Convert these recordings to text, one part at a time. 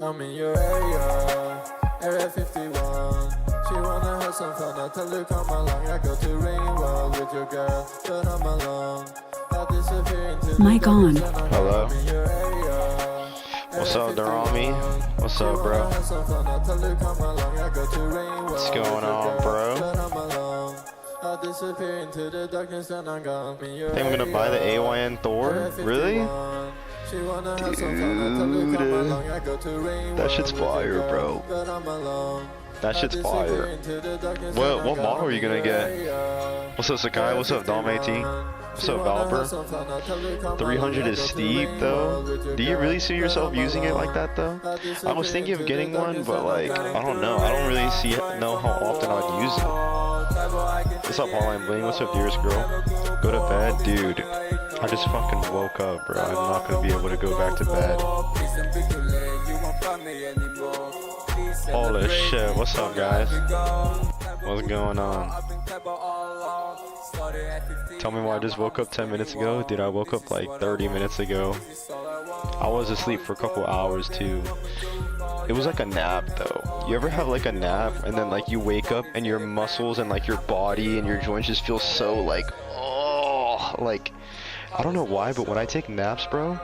I'm in your area 51. She wanna have some fun, I tell her come along. I go to Rainbow with your girl, but I'm alone. I disappear into Mic on. Hello. What's up, Darami? What's up, bro? What's going on, bro? I think I'm gonna buy the AYN Thor? Really? Dude, that shit's fire, bro. That shit's fire. What model are you gonna get? What's up, Sakai? What's up, Dom18? What's up, Valper? 300 is steep, though. Do you really see yourself using it like that, though? I was thinking of getting one, but like, I don't know. I don't really know how often I'd use it. What's up, Harline Bling? What's up, dearest girl? Go to bed, dude. I just fucking woke up, bro. I'm not gonna be able to go back to bed. Holy shit, what's up, guys? What's going on? Tell me why I just woke up 10 minutes ago? Dude, I woke up like 30 minutes ago. I was asleep for a couple hours too. It was like a nap though. You ever have like a nap and then like you wake up and your muscles and like your body and your joints just feel so like, oh, like, I don't know why, but when I take naps, bro,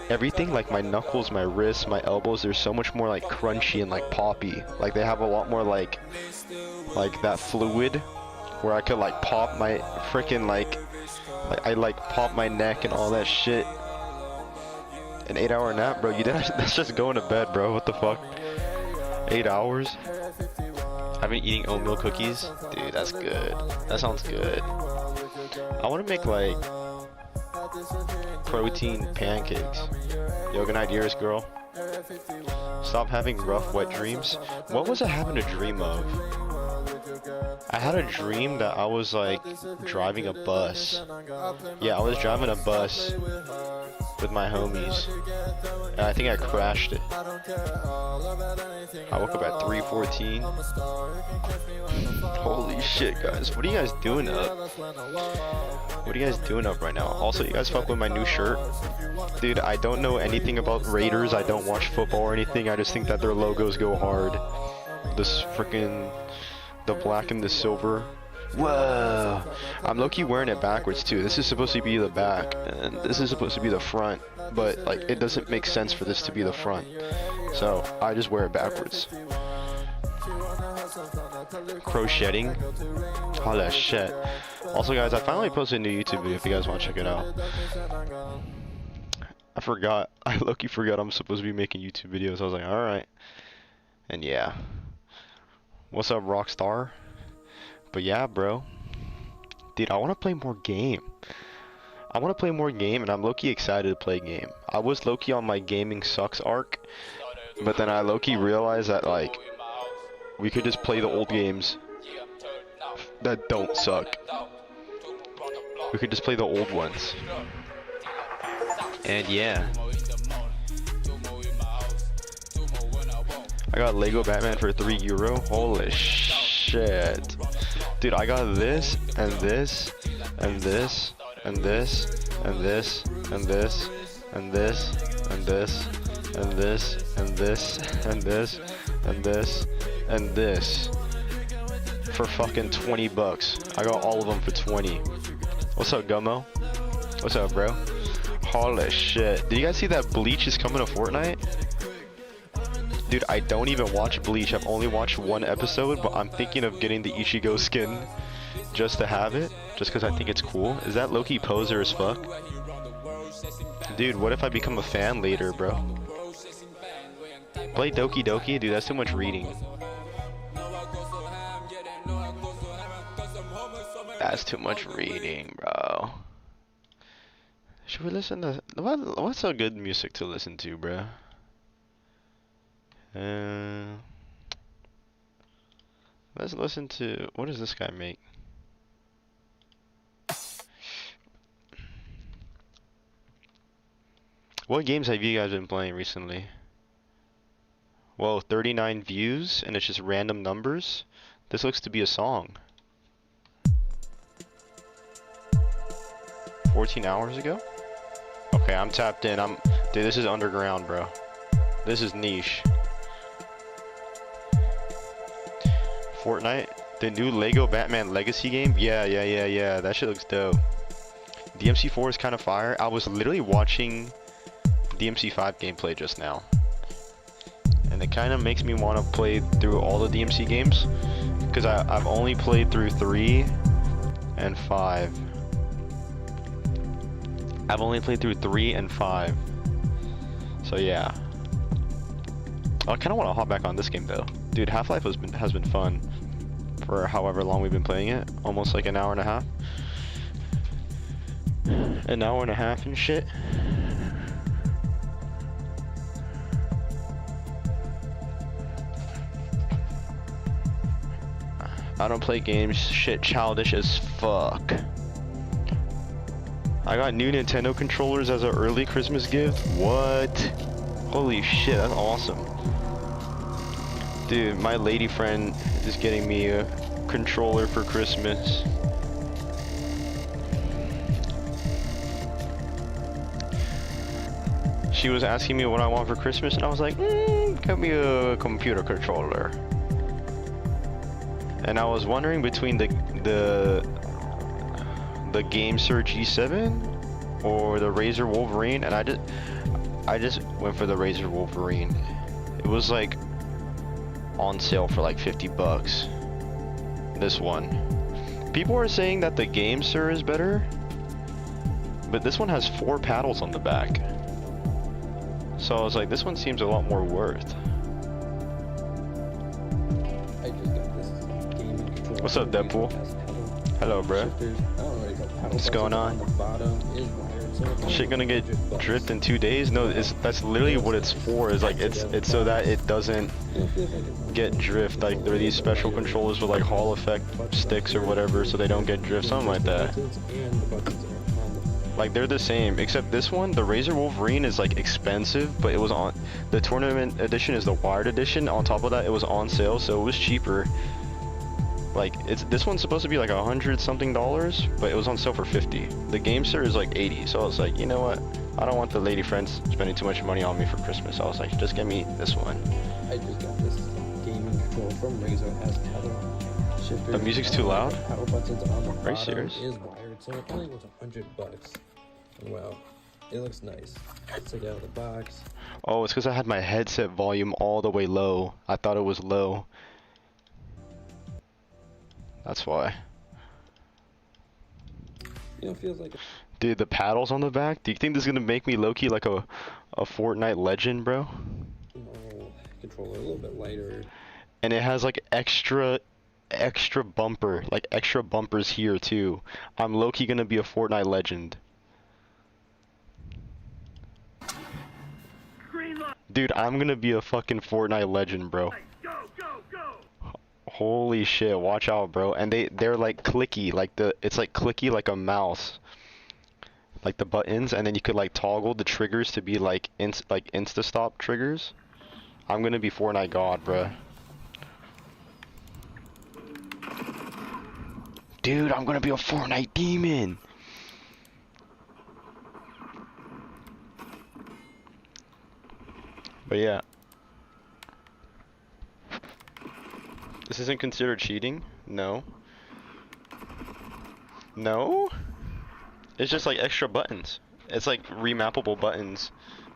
everything, like my knuckles, my wrists, my elbows, they're so much more like crunchy and like poppy. Like they have a lot more like that fluid where I could like pop my freaking like I like pop my neck and all that shit. An 8-hour nap, bro. That's just going to bed, bro. What the fuck? 8 hours? I've been eating oatmeal cookies. Dude, that's good. That sounds good. I want to make like protein pancakes. Yo, good night, dearest girl. Stop having rough, wet dreams. What was I having a dream of? I had a dream that I was like driving a bus. Yeah, I was driving a bus with my homies, and I think I crashed it. I woke up at 3:14. Holy shit, guys. What are you guys doing up? What are you guys doing up right now? Also, you guys fuck with my new shirt? Dude, I don't know anything about Raiders. I don't watch football or anything. I just think that their logos go hard. This freaking... the black and the silver. Whoa! I'm low-key wearing it backwards too. This is supposed to be the back, and this is supposed to be the front, but like it doesn't make sense for this to be the front, so I just wear it backwards. Crocheting. Holy shit. Also, guys, I finally posted a new YouTube video if you guys want to check it out. I forgot. I low-key forgot I'm supposed to be making YouTube videos. I was like, alright. And yeah. What's up, Rockstar? But yeah, bro. Dude, I want to play more game. I want to play more game, and I'm low-key excited to play game. I was low-key on my gaming sucks arc, but then I low-key realized that, like, we could just play the old games that don't suck. We could just play the old ones. And yeah. I got Lego Batman for €3. Holy shit. Dude, I got this, and this, and this, and this, and this, and this, and this, and this, and this, and this, and this, and this, and this. For fucking 20 bucks. I got all of them for 20. What's up, Gummo? What's up, bro? Holy shit. Did you guys see that Bleach is coming to Fortnite? Dude, I don't even watch Bleach. I've only watched one episode, but I'm thinking of getting the Ichigo skin just to have it, just because I think it's cool. Is that low-key poser as fuck? Dude, what if I become a fan later, bro? Play Doki Doki? Dude, that's too much reading. That's too much reading, bro. Should we listen to... What's a good music to listen to, bro? Let's listen to... What does this guy make? What games have you guys been playing recently? Whoa, 39 views, and it's just random numbers? This looks to be a song. 14 hours ago? Okay, I'm tapped in. Dude, this is underground, bro. This is niche. Fortnite, the new Lego Batman Legacy game. Yeah. That shit looks dope. DMC4 is kind of fire. I was literally watching DMC5 gameplay just now, and it kind of makes me want to play through all the DMC games, because I've only played through 3 and 5. I've only played through 3 and 5. So yeah. I kind of want to hop back on this game though. Dude, Half-Life has been fun for however long we've been playing it. Almost like an hour and a half. An hour and a half and shit. I don't play games. Shit, childish as fuck. I got new Nintendo controllers as an early Christmas gift. What? Holy shit, that's awesome. Dude, my lady friend is getting me a controller for Christmas. She was asking me what I want for Christmas, and I was like, get me a computer controller. And I was wondering between the GameSir G7 or the Razer Wolverine, and I just went for the Razer Wolverine. It was like on sale for like 50 bucks. This one. People are saying that the GameSir is better, but this one has 4 paddles on the back. So I was like, this one seems a lot more worth. I just got this gaming controller. What's up, Deadpool? Hello, bro. What's going on? Shit gonna get drift in 2 days? No, that's literally what it's for. Is like it's so that it doesn't get drift. Like there are these special controllers with like Hall effect sticks or whatever, so they don't get drift. Something like that. Like they're the same, except this one, the Razer Wolverine, is like expensive, but it was on the tournament edition is the wired edition. On top of that, it was on sale, so it was cheaper. Like this one's supposed to be like $100 something, but it was on sale for 50. The GameSir is like 80, so I was like, you know what? I don't want the lady friends spending too much money on me for Christmas. I was like, just get me this one. I just got this gaming controller from Razer. Has pedal shifters. The music's too loud? Power buttons on the bottom. Are you serious? Is wired, so it only was $100. Wow, it looks nice. Let's take it out of the box. Oh, it's because I had my headset volume all the way low. I thought it was low. That's why. You know, it feels like. Dude, the paddles on the back. Do you think this is gonna make me low-key like a Fortnite legend, bro? No, controller a little bit lighter. And it has like extra bumper, like extra bumpers here too. I'm low-key gonna be a Fortnite legend. Dude, I'm gonna be a fucking Fortnite legend, bro. Holy shit, watch out, bro. And they're like clicky, like it's like clicky like a mouse. Like the buttons, and then you could like toggle the triggers to be like insta stop triggers. I'm gonna be Fortnite god, bro. Dude, I'm gonna be a Fortnite demon. But yeah. This isn't considered cheating? No. No? It's just like extra buttons. It's like remappable buttons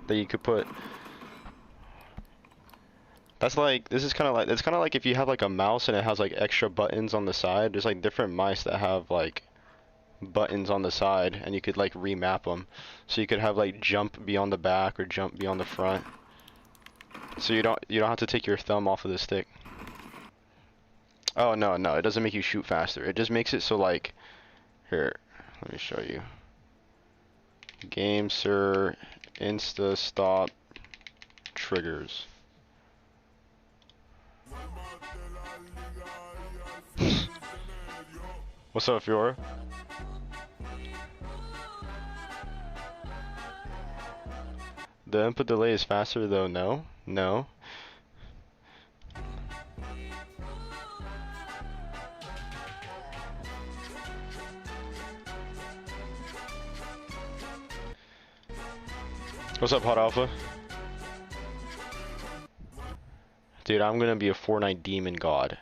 that you could put. That's like, this is kind of like, it's kind of like if you have like a mouse and it has like extra buttons on the side. There's like different mice that have like buttons on the side, and you could like remap them. So you could have like jump be on the back or jump be on the front. So you don't have to take your thumb off of the stick. Oh no, it doesn't make you shoot faster. It just makes it so like, here, let me show you. GameSir Insta Stop Triggers. What's up, Fiora? The input delay is faster though, no? No. What's up, Hot Alpha? Dude, I'm gonna be a Fortnite demon god.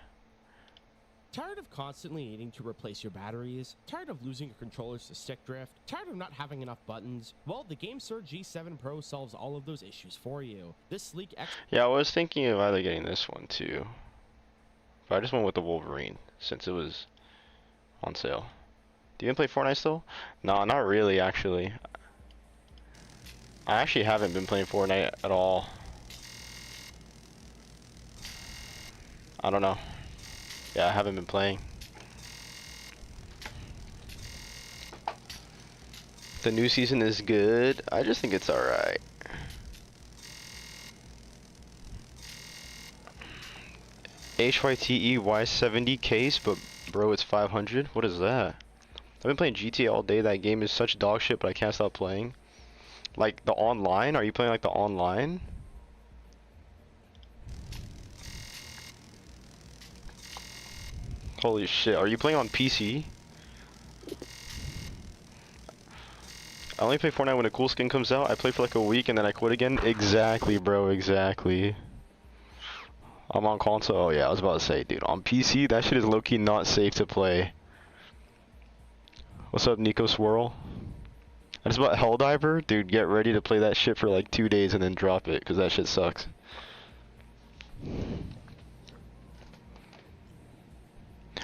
Tired of constantly needing to replace your batteries? Tired of losing your controllers to stick drift? Tired of not having enough buttons? Well, the GameSir G7 Pro solves all of those issues for you. This sleek Yeah, I was thinking of either getting this one too. But I just went with the Wolverine since it was on sale. Do you even play Fortnite still? No, not really actually. I actually haven't been playing Fortnite at all. I don't know. Yeah, I haven't been playing. The new season is good. I just think it's alright. HYTEY70 case, but bro, it's 500. What is that? I've been playing GTA all day. That game is such dog shit, but I can't stop playing. Like the online? Are you playing like the online? Holy shit, are you playing on PC? I only play Fortnite when a cool skin comes out. I play for like a week and then I quit again. Exactly, bro, exactly. I'm on console. Oh yeah, I was about to say, dude, on PC, that shit is low-key not safe to play. What's up, Nico Swirl? I just bought Helldiver. Dude, get ready to play that shit for like 2 days and then drop it, because that shit sucks.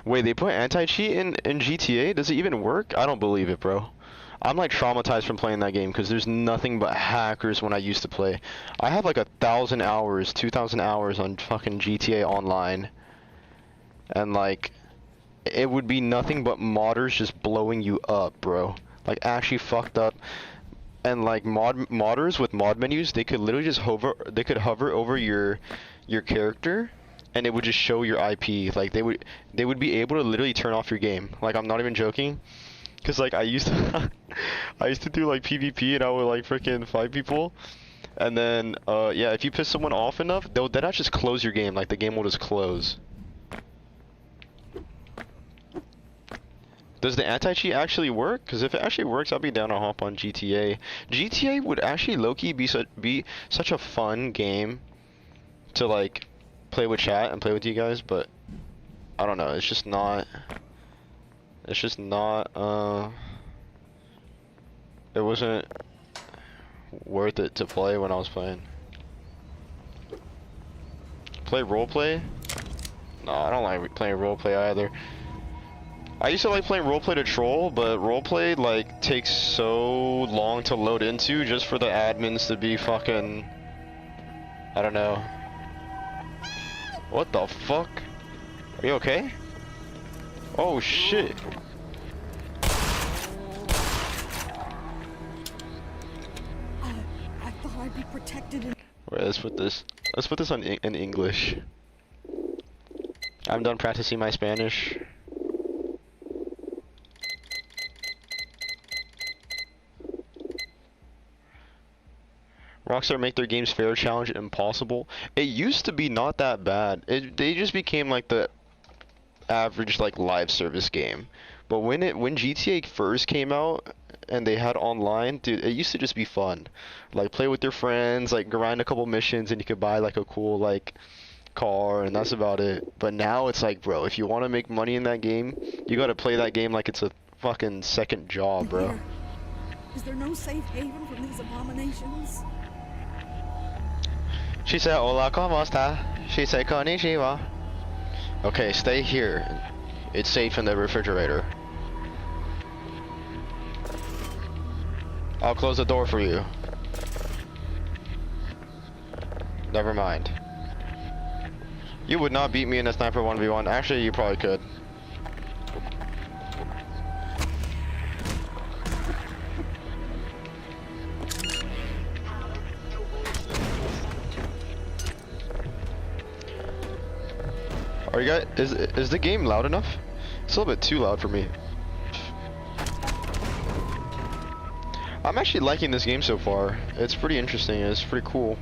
Wait, they put anti-cheat in GTA? Does it even work? I don't believe it, bro. I'm like traumatized from playing that game because there's nothing but hackers when I used to play. I have like 1,000 hours, 2,000 hours on fucking GTA Online. And like, it would be nothing but modders just blowing you up, bro. Like actually fucked up. And like modders with mod menus, they could literally just hover over your character and it would just show your IP. Like they would be able to literally turn off your game. Like I'm not even joking. Cause like I used to do like PvP and I would like freaking fight people, and then yeah, if you piss someone off enough, they'll not just close your game. Like the game will just close. Does the anti-cheat actually work? Cause if it actually works, I'll be down to hop on GTA. GTA would actually low-key be such a fun game to like play with chat and play with you guys, but I don't know. It's just not. It's just not, it wasn't worth it to play when I was playing. Play roleplay? No, I don't like playing roleplay either. I used to like playing roleplay to troll, but roleplay like takes so long to load into just for the admins to be fucking, I don't know. What the fuck? Are you okay? Oh shit. I thought I'd be protected in— Wait, let's put this on in English. I'm done practicing my Spanish. Rockstar make their games fair, challenge impossible. It used to be not that bad. They just became like the average like live service game. But when GTA first came out and they had online, dude, it used to just be fun. Like play with your friends, like grind a couple missions and you could buy like a cool like car and that's about it. But now it's like, bro, if you want to make money in that game, you got to play that game like it's a fucking second job, bro. Is there no safe haven from these abominations? She said, "Hola, ¿cómo está?" She said, "Konnichiwa." Okay, stay here. It's safe in the refrigerator. I'll close the door for you. Never mind. You would not beat me in a sniper 1v1. Actually, you probably could. Are you guys, is the game loud enough? It's a little bit too loud for me. I'm actually liking this game so far. It's pretty interesting. It's pretty cool.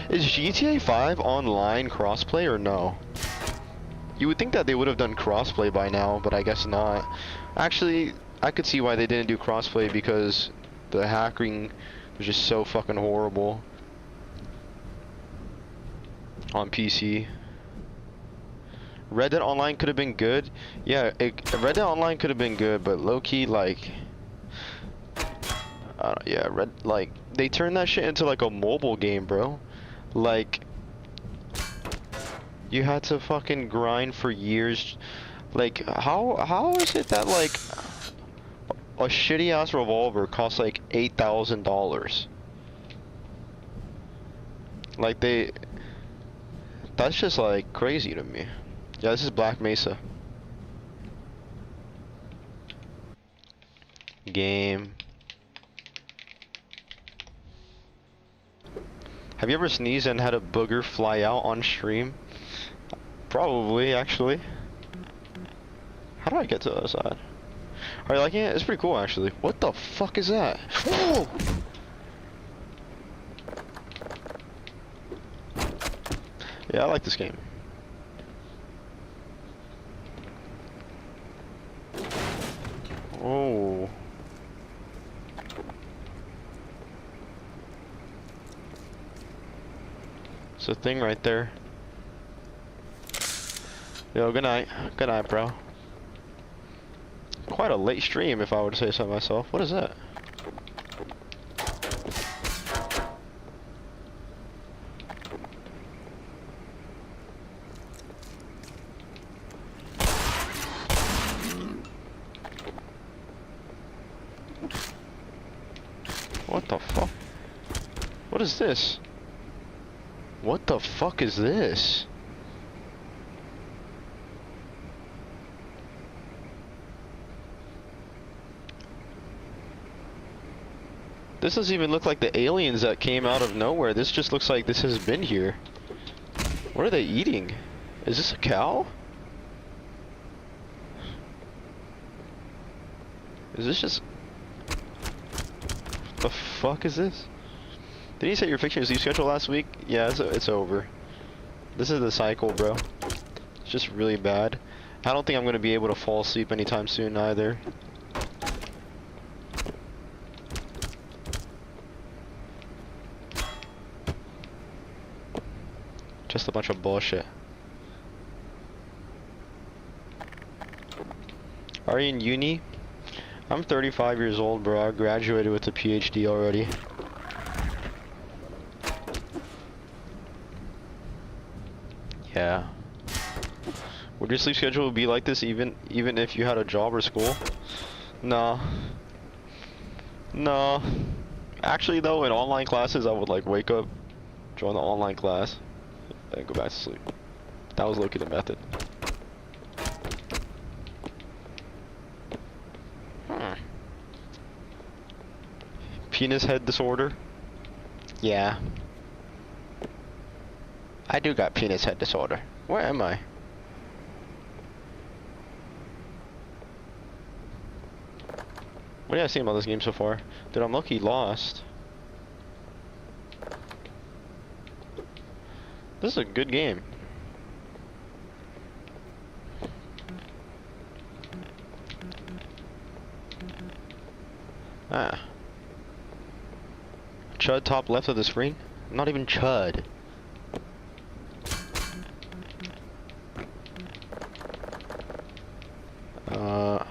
Is GTA 5 online crossplay or no? You would think that they would have done crossplay by now, but I guess not. Actually, I could see why they didn't do crossplay because the hacking was just so fucking horrible. on PC. Red Dead Online could have been good. Yeah, Red Dead Online could have been good, but low-key, like, yeah, like, they turned that shit into like a mobile game, bro. Like, you had to fucking grind for years. Like, how is it that like a shitty ass revolver costs like $8,000? Like that's just like crazy to me. Yeah, this is Black Mesa. Game. Have you ever sneezed and had a booger fly out on stream? Probably, actually. How do I get to the other side? Are you liking it? It's pretty cool, actually. What the fuck is that? Whoa! Yeah, I like this game. Oh. It's a thing right there. Yo, good night. Good night, bro. Quite a late stream, if I were to say so myself. What is that? What the fuck? What is this? What the fuck is this? This doesn't even look like the aliens that came out of nowhere. This just looks like this has been here. What are they eating? Is this a cow? Is this just... The fuck is this? Didn't you say you're fixing your sleep schedule last week? Yeah, it's over. This is the cycle, bro. It's just really bad. I don't think I'm gonna be able to fall asleep anytime soon either. Just a bunch of bullshit. Are you in uni? I'm 35 years old, bro. I graduated with a PhD already. Yeah. Would your sleep schedule be like this even if you had a job or school? No. No. Actually though, in online classes I would like wake up, join the online class, and go back to sleep. That was low-key the method. Penis head disorder? Yeah. I do got penis head disorder. Where am I? What do you guys think about this game so far? Dude, I'm lucky lost. This is a good game. Ah. Chud top left of the screen? Not even Chud. I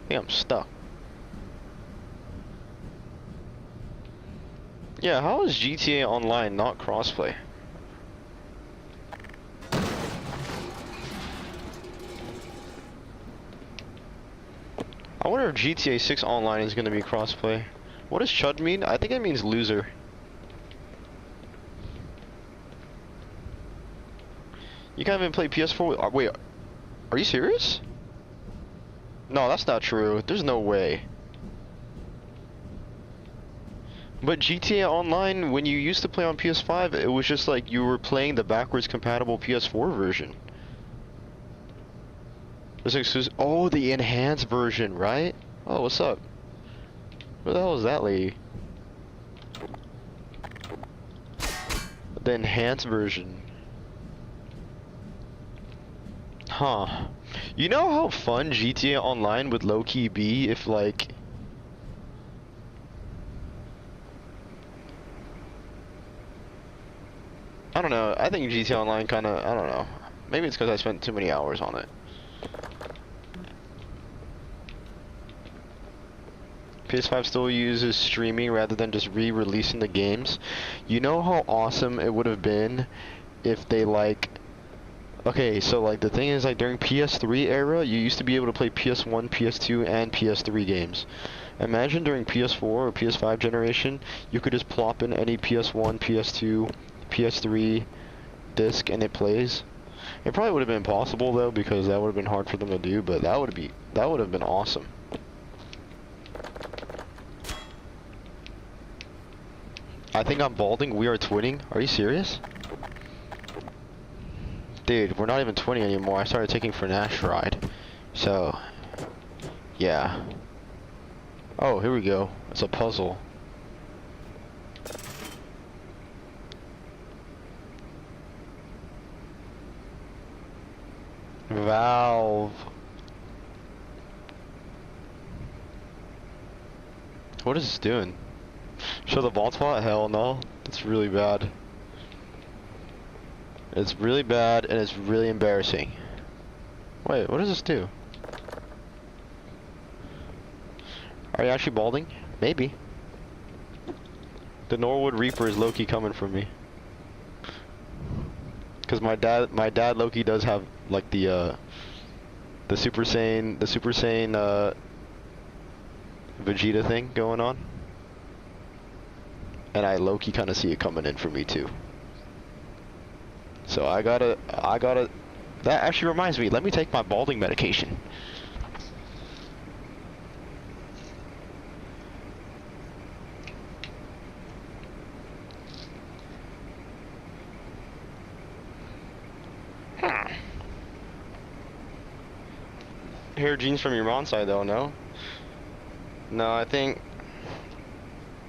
think I'm stuck. Yeah, how is GTA Online not crossplay? I wonder if GTA 6 Online is gonna be crossplay. What does Chud mean? I think it means loser. You can't even play PS4 wait, are you serious? No, that's not true. There's no way. But GTA Online, when you used to play on PS5, it was just like you were playing the backwards compatible PS4 version. Oh, the enhanced version, right? Oh, what's up? Where the hell is that lady? The enhanced version. Huh. You know how fun GTA Online would low-key be if, like... I don't know. I think GTA Online kind of, I don't know. Maybe it's because I spent too many hours on it. PS5 still uses streaming rather than just re-releasing the games. You know how awesome it would have been if they like... Okay, so like the thing is like during PS3 era, you used to be able to play PS1, PS2, and PS3 games. Imagine during PS4 or PS5 generation, you could just plop in any PS1, PS2, PS3 disc and it plays. It probably would have been possible though because that would have been hard for them to do, but that would have been awesome. I think I'm balding. We are twinning. Are you serious? Dude, we're not even twinning anymore. I started taking finasteride. So, yeah. Oh, here we go. It's a puzzle. Valve. What is this doing? Show the bald spot? Hell no. It's really bad. It's really bad and it's really embarrassing. Wait, what does this do? Are you actually balding? Maybe. The Norwood Reaper is low-key coming for me. Cause my dad low-key does have like the Super Saiyan Vegeta thing going on. And I low-key kind of see it coming in for me too. So I gotta, that actually reminds me, let me take my balding medication. Hair genes from your mom's side though, no? No, I think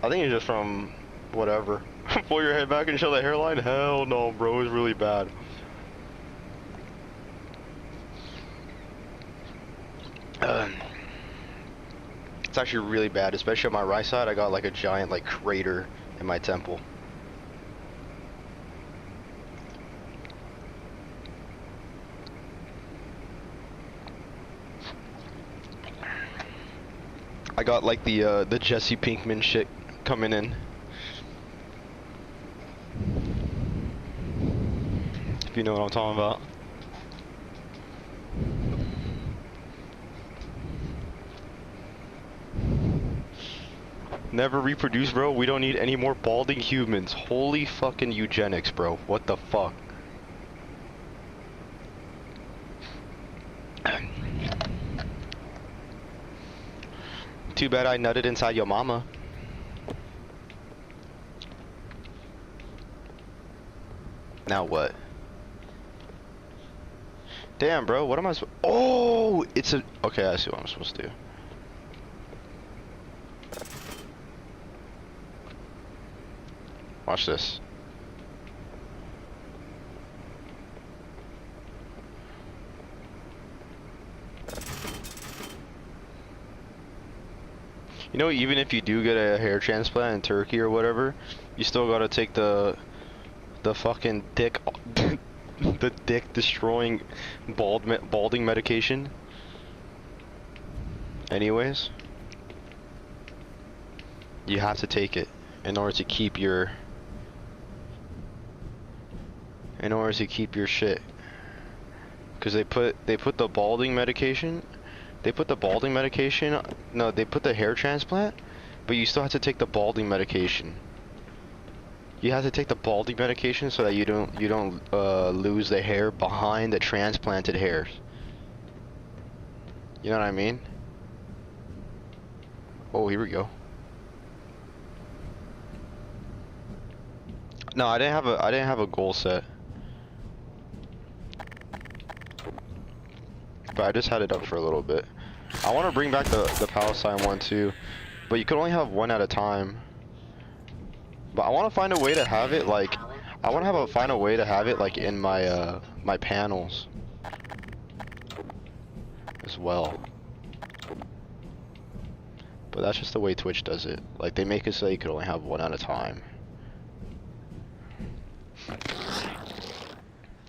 it's just from whatever. Pull your head back and show the hairline? Hell no, bro, it's really bad. It's actually really bad, especially on my right side. I got like a giant like crater in my temple. I got like the Jesse Pinkman shit coming in. If you know what I'm talking about. Never reproduce, bro. We don't need any more balding humans. Holy fucking eugenics, bro. What the fuck? Too bad I nutted inside your mama. Now what? Damn, bro, what am I supposed... Oh, it's a... Okay, I see what I'm supposed to do. Watch this. You know, even if you do get a hair transplant in Turkey or whatever, you still gotta take the fucking dick, the dick destroying balding medication. Anyways, you have to take it in order to keep your shit. Because they put the balding medication. They put the balding medication. No, they put the hair transplant, but you still have to take the balding medication. You have to take the balding medication so that you don't lose the hair behind the transplanted hairs. You know what I mean? Oh, here we go. No, I didn't have a goal set. But I just had it up for a little bit. I want to bring back the Palestine one too, but you could only have one at a time. But I want to find a way to have it like, find a way to have it like in my my panels as well. But that's just the way Twitch does it. Like they make it so you could only have one at a time.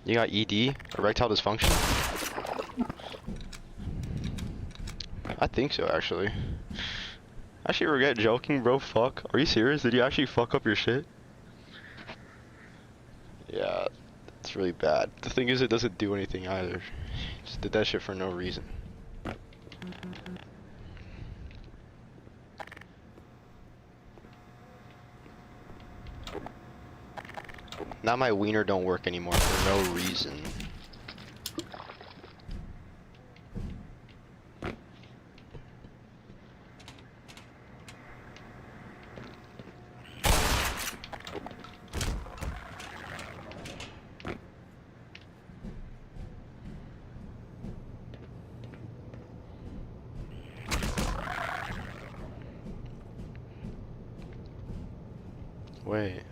You got ED? Erectile dysfunction? I think so, actually. Actually, regret joking, bro. Fuck. Are you serious? Did you actually fuck up your shit? Yeah, it's really bad. The thing is, it doesn't do anything either. Just did that shit for no reason. Now my wiener don't work anymore for no reason. Wait.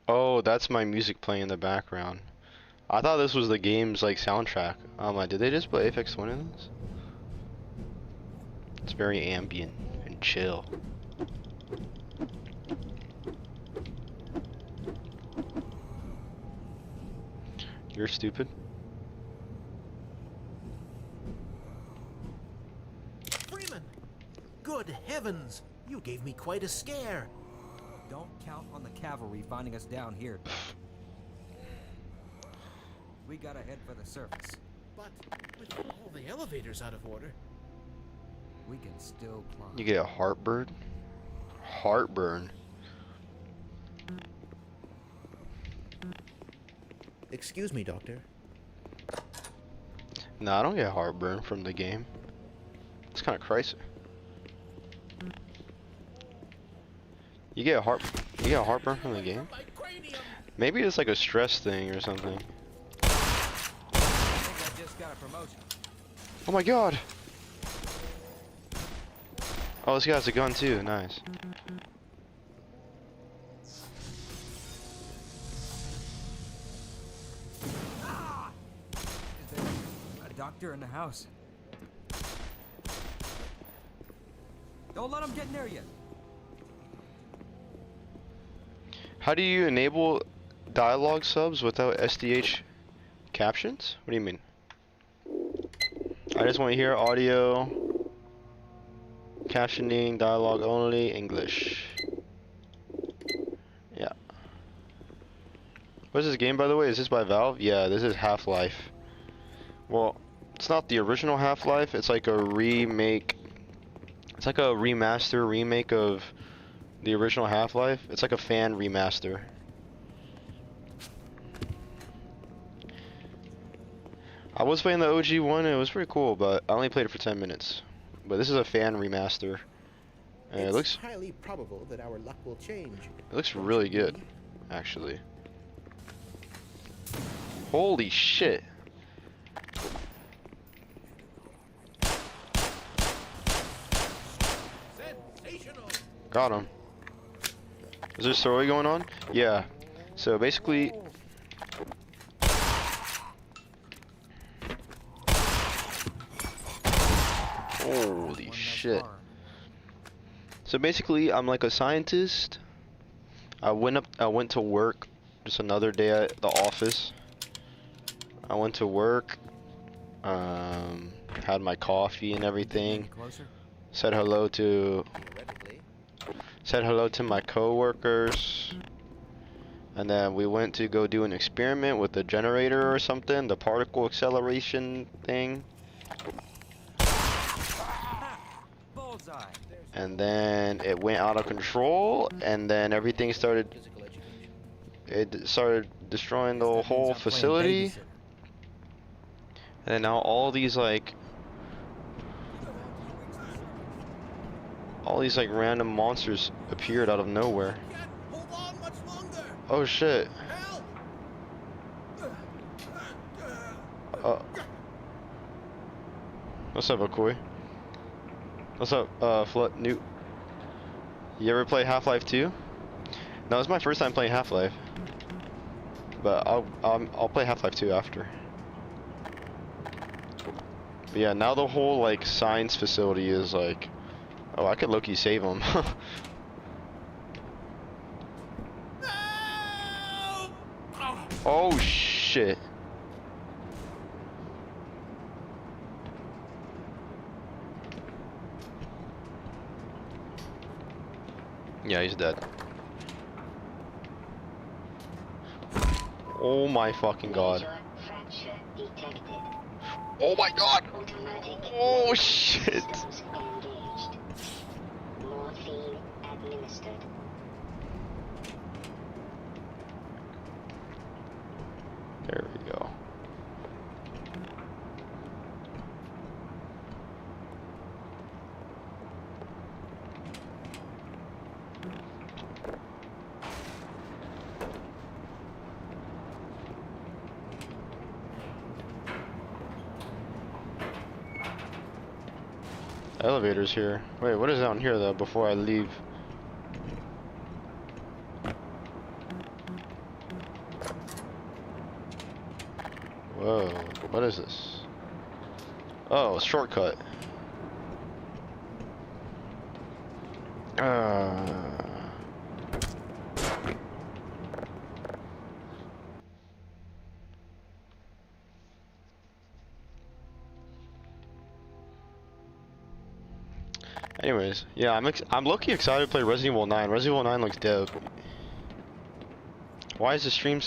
Oh, that's my music playing in the background. I thought this was the game's like soundtrack. Did they just play Aphex Twin in this? It's very ambient and chill. You're stupid. Freeman! Good heavens! You gave me quite a scare. Don't count on the cavalry finding us down here. We gotta head for the surface. But with all the elevators out of order. We can still climb. You get a heartburn? Heartburn. Excuse me, Doctor. Nah, I don't get heartburn from the game. It's kind of crazy. You get heartburn from the game? Maybe it's like a stress thing or something. I think I just got a promotion. Oh my god! Oh, this guy has a gun too. Nice. Is there a doctor in the house? Don't let him get near you. How do you enable dialogue subs without SDH captions? What do you mean? I just want to hear audio, captioning, dialogue only, English. Yeah. What is this game, by the way? Is this by Valve? Yeah, this is Half-Life. Well, it's not the original Half-Life. It's like a remake. It's like a remaster, remake of the original Half-Life. It's like a fan remaster. I was playing the OG one and it was pretty cool, but I only played it for 10 minutes. But this is a fan remaster. And it looks highly probable that our luck will change. It looks really good, actually. Holy shit. Got him. Is there a story going on? Yeah. So basically, holy shit. So basically, I'm like a scientist. I went to work. Just another day at the office. I went to work. Had my coffee and everything. Said hello to my coworkers. And then we went to go do an experiment with the generator or something, the particle acceleration thing. Bullseye. And then it went out of control, and then everything started destroying the whole facility. And now all these like random monsters appeared out of nowhere. Hold on much longer. Oh shit. What's up, Akoi? What's up, Newt? You ever play Half-Life 2? No, it's my first time playing Half-Life. But I'll play Half-Life 2 after. But yeah, now the whole like science facility is like, oh, I could low-key save them. Oh shit. Yeah, he's dead. Oh my fucking god. Oh my god! Oh shit! There we go. Elevator's here. Wait, what is down here though before I leave? Whoa, what is this? Oh, shortcut. Anyways, yeah, I'm low-key excited to play Resident Evil 9. Resident Evil 9 looks dope. Why is the stream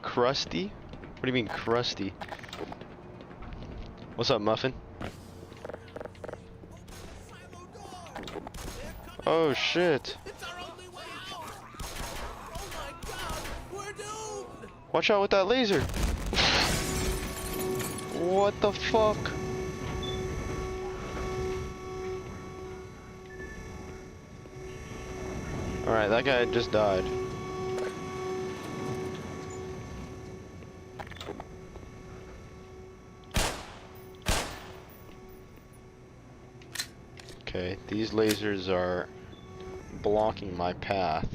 crusty? What do you mean crusty? What's up, Muffin? Oh shit! It's our only way out! Oh my god! We're doomed! Watch out with that laser! What the fuck? Alright, that guy just died. Okay, these lasers are blocking my path.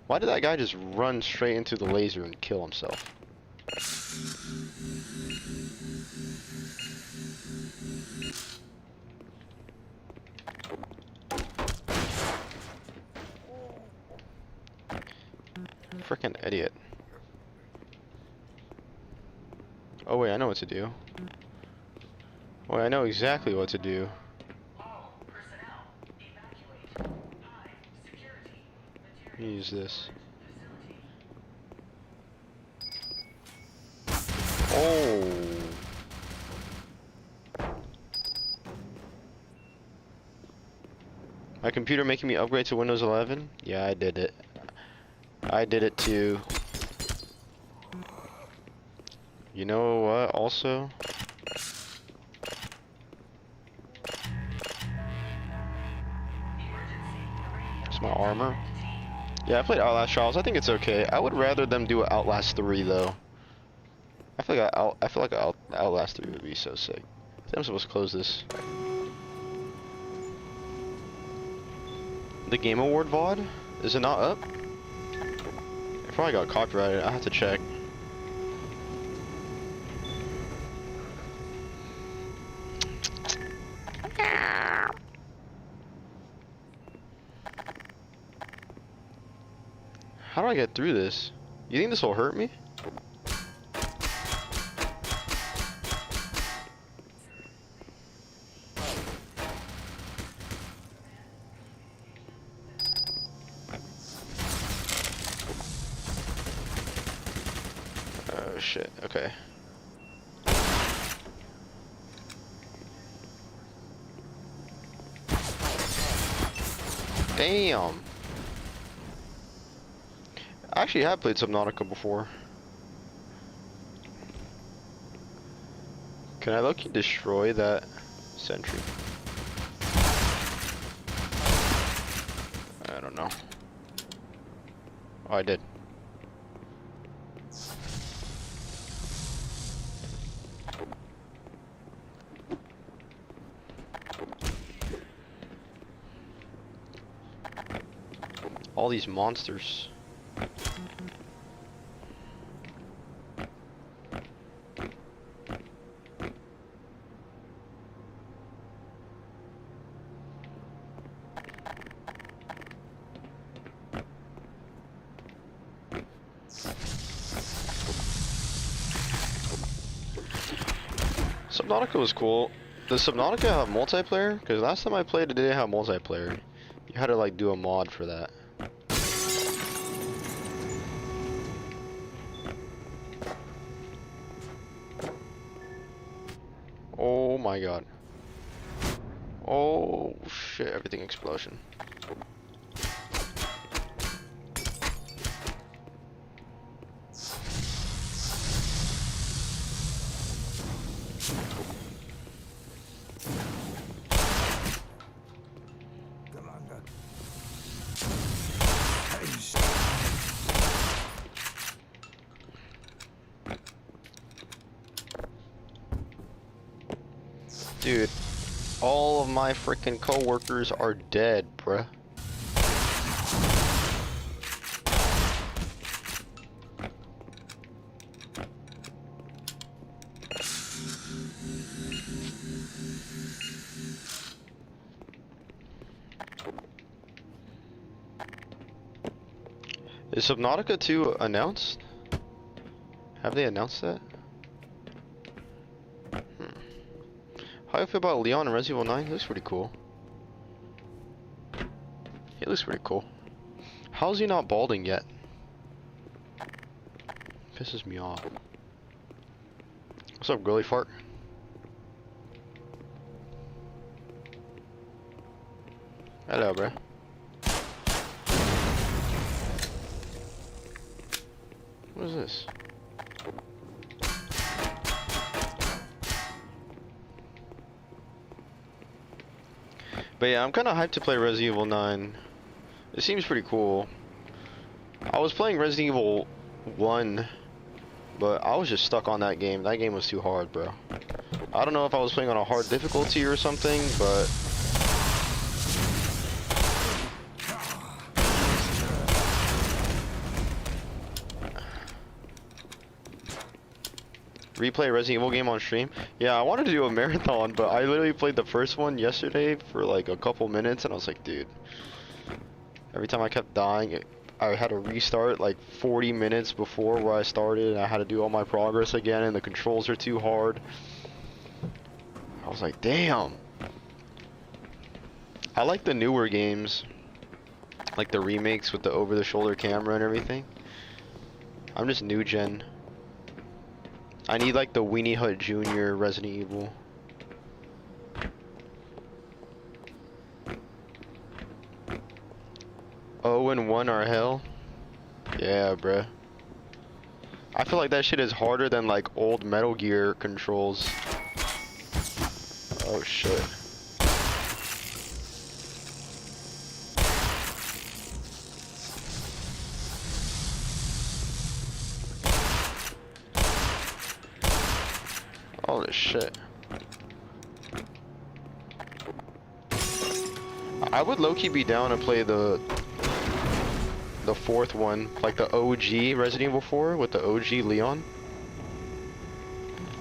Why did that guy just run straight into the laser and kill himself? Frickin' idiot. Oh wait, I know what to do. Wait, I know exactly what to do. Use this. Oh. My computer making me upgrade to Windows 11? Yeah, I did it. I did it too. You know what, also? It's my armor. Yeah, I played Outlast Trials. I think it's okay. I would rather them do Outlast 3 though. I feel like Outlast 3 would be so sick. I think I'm supposed to close this. The Game Award VOD? Is it not up? It probably got copyrighted. I have to check. How do I get through this? You think this will hurt me? Oh shit, okay. Damn! I actually have played Subnautica before. Can I low-key destroy that sentry? I don't know. Oh, I did. All these monsters. Subnautica was cool. Does Subnautica have multiplayer? Because last time I played it didn't have multiplayer. You had to like do a mod for that. Oh my god. Oh shit, everything explosion. Dude, all of my freaking coworkers are dead, bruh. Is Subnautica 2 announced? Have they announced that? How do you feel about Leon in Resident Evil 9? He looks pretty cool. He looks pretty cool. How's he not balding yet? Pisses me off. What's up, girly fart? Hello, bruh. What is this? But yeah, I'm kind of hyped to play Resident Evil 9. It seems pretty cool. I was playing Resident Evil 1, but I was just stuck on that game. That game was too hard, bro. I don't know if I was playing on a hard difficulty or something, but... Replay Resident Evil game on stream? Yeah, I wanted to do a marathon, but I literally played the first one yesterday for like a couple minutes, and I was like, dude. Every time I kept dying, I had to restart like 40 minutes before where I started, and I had to do all my progress again, and the controls are too hard. I was like, damn. I like the newer games, like the remakes with the over-the-shoulder camera and everything. I'm just new gen. I need like the Weenie Hut Jr. Resident Evil. Oh and 1 are hell? Yeah, bruh. I feel like that shit is harder than like old Metal Gear controls. Oh shit. Holy shit. I would low-key be down to play the fourth one, like the OG Resident Evil 4 with the OG Leon.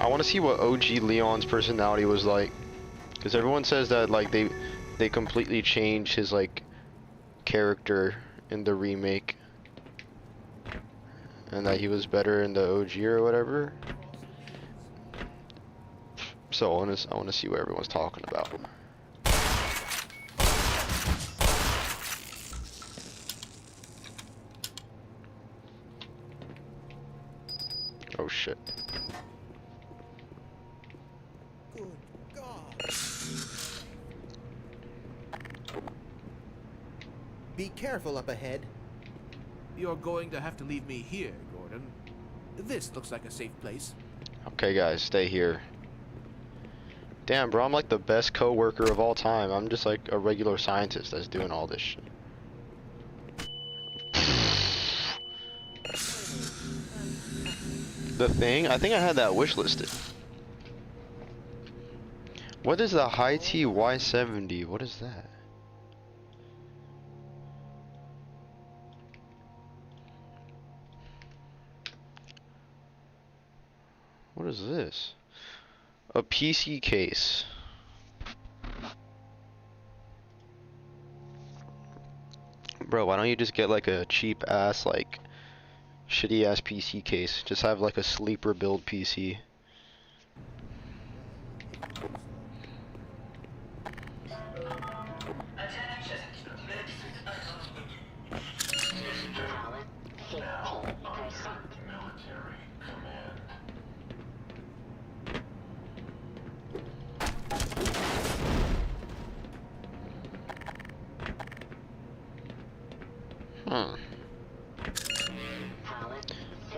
I want to see what OG Leon's personality was like, because everyone says that like they completely changed his like character in the remake, and that he was better in the OG or whatever. So I want to see what everyone's talking about. Oh shit. Good God. Be careful up ahead. You're going to have to leave me here, Gordon. This looks like a safe place. Okay guys, stay here. Damn, bro, I'm like the best co-worker of all time. I'm just like a regular scientist that's doing all this shit. The thing? I think I had that wish listed. What is the high T Y70? What is that? What is this? A PC case. Bro, why don't you just get like a cheap ass, like shitty ass PC case? Just have like a sleeper build PC.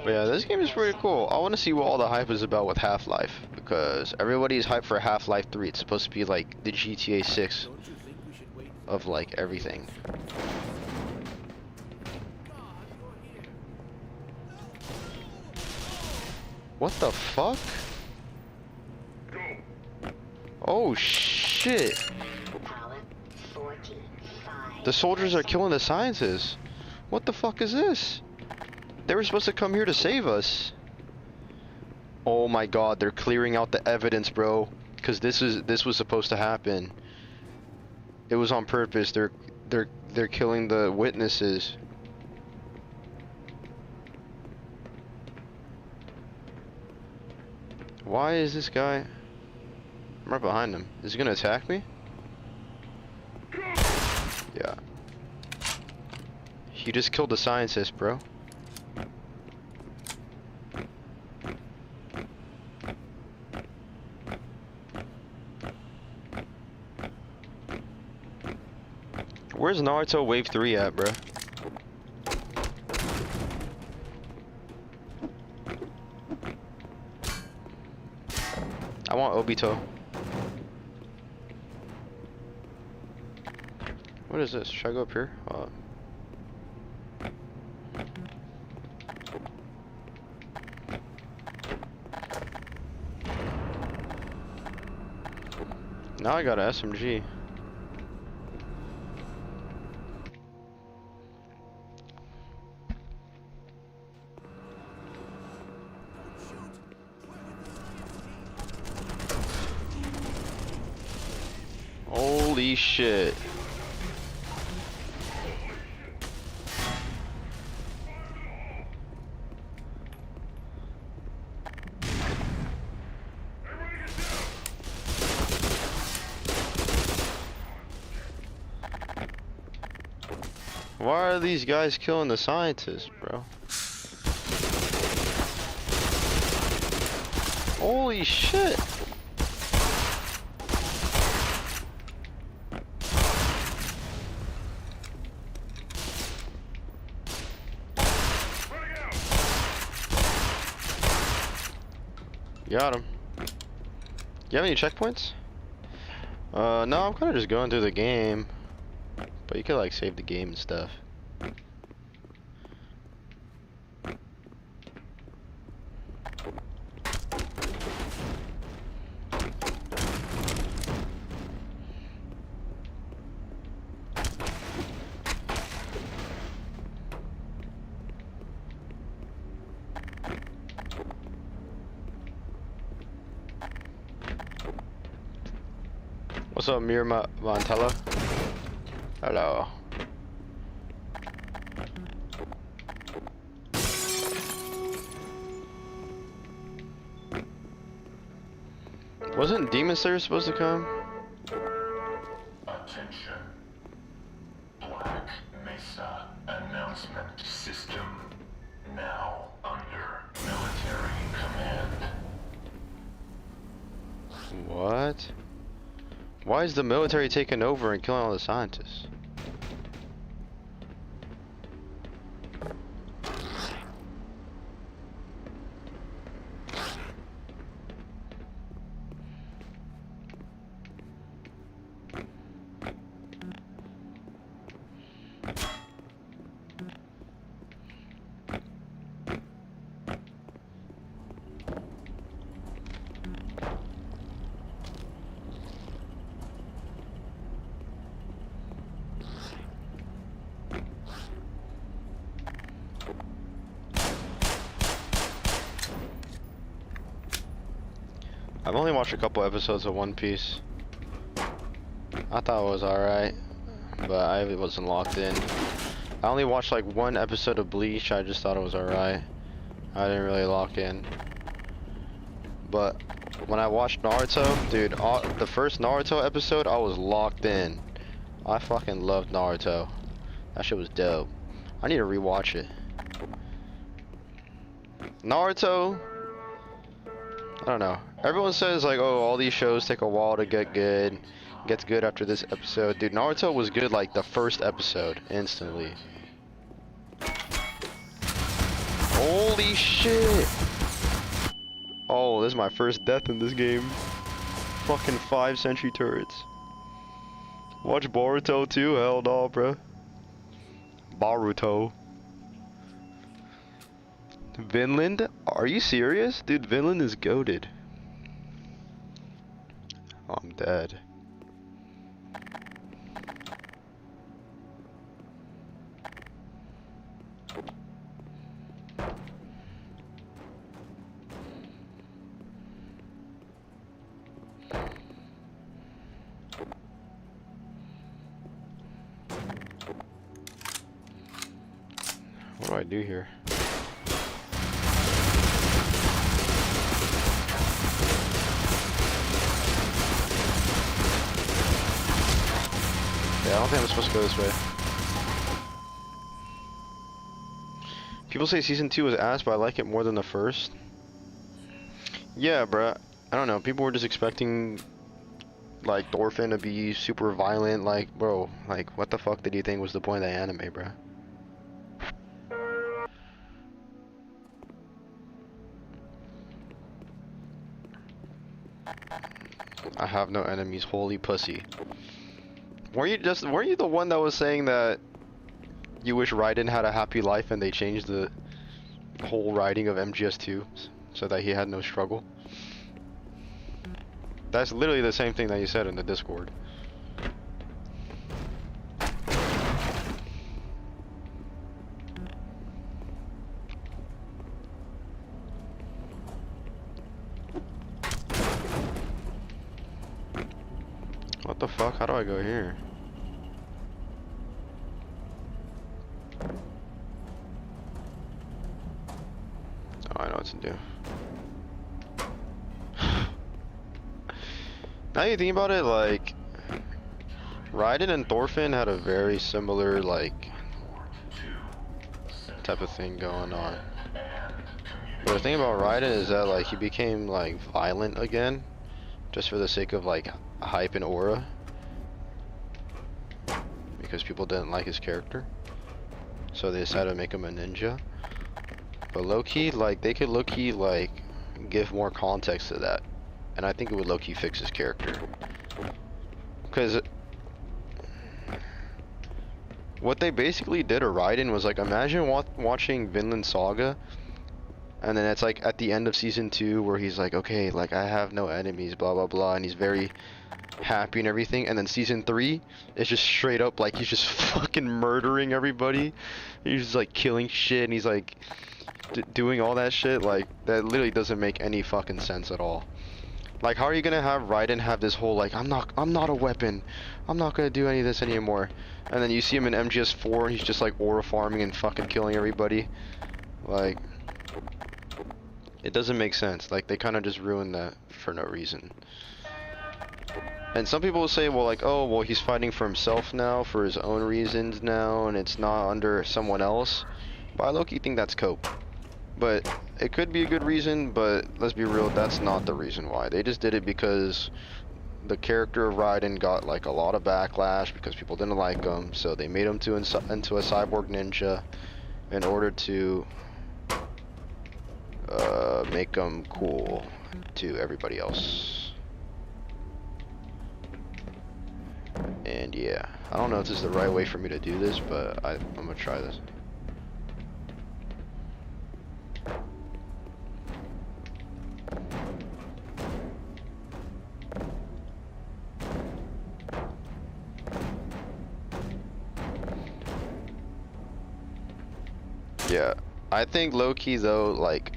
But yeah, this game is pretty cool. I want to see what all the hype is about with Half-Life, because everybody's hyped for Half-Life 3. It's supposed to be like the GTA 6 Don't you think we should wait? of like everything. What the fuck? Oh shit! The soldiers are killing the scientists. What the fuck is this? They were supposed to come here to save us. Oh my god, they're clearing out the evidence, bro. Cause this was supposed to happen. It was on purpose. They're killing the witnesses. Why is this guy? I'm right behind him. Is he gonna attack me? Yeah. He just killed the scientist, bro. Where's Naruto Wave 3 at, bro? I want Obito. What is this? Should I go up here? Now I got an SMG. Holy shit. Why are these guys killing the scientists, bro? Holy shit. Got him. Do you have any checkpoints? No, I'm kind of just going through the game. But you could like save the game and stuff. What's up, Mir Montella? Hello. Wasn't Demon Slayer supposed to come? Attention. Black Mesa announcement system now under military command. What? Why is the military taking over and killing all the scientists? I've only watched a couple episodes of One Piece. I thought it was alright, but I wasn't locked in. I only watched like one episode of Bleach. I just thought it was alright. I didn't really lock in. But when I watched Naruto, dude, the first Naruto episode, I was locked in. I fucking loved Naruto. That shit was dope. I need to rewatch it. Naruto, I don't know. Everyone says like, oh, all these shows take a while to get good. Gets good after this episode. Dude, Naruto was good like the first episode, instantly. Holy shit! Oh, this is my first death in this game. Fucking 5 sentry turrets. Watch Boruto too? Hell no, bro. Boruto. Vinland? Are you serious? Dude, Vinland is goated. Oh, I'm dead. What do I do here? Yeah, I don't think I'm supposed to go this way. People say season 2 was ass, but I like it more than the first. Yeah, bruh. I don't know. People were just expecting, like, Thorfinn to be super violent. Like, bro, like, what the fuck did you think was the point of the anime, bruh? I have no enemies. Holy pussy. Were you the one that was saying that you wish Raiden had a happy life and they changed the whole writing of MGS2 so that he had no struggle? That's literally the same thing that you said in the Discord. What the fuck? How do I go here? Oh, I know what to do. Now you think about it, like, Raiden and Thorfinn had a very similar, like, type of thing going on. But the thing about Raiden is that, like, he became, like, violent again, just for the sake of, like, hype and aura. Because people didn't like his character. So they decided to make him a ninja. But low-key, like, they could low-key, like, give more context to that. And I think it would low-key fix his character. Because what they basically did to Raiden was, like, imagine watching Vinland Saga, and then it's like at the end of season 2 where he's like, okay, like, I have no enemies, blah blah blah, and he's very happy and everything, and then season 3 is just straight up like he's just fucking murdering everybody. He's just like killing shit, and he's like doing all that shit. Like, that literally doesn't make any fucking sense at all. Like, how are you gonna have Raiden have this whole, like, I'm not a weapon, I'm not gonna do any of this anymore, and then you see him in MGS4 and he's just like aura farming and fucking killing everybody? Like, it doesn't make sense. Like, they kind of just ruined that for no reason. And some people will say, well, like, oh, well, he's fighting for himself now, for his own reasons now, and it's not under someone else. But I low-key think that's cope. But it could be a good reason, but let's be real, that's not the reason why. They just did it because the character of Raiden got, like, a lot of backlash because people didn't like him, so they made him into a cyborg ninja in order to make him cool to everybody else. And yeah, I don't know if this is the right way for me to do this, but I'm gonna try this. Yeah, I think low-key though, like,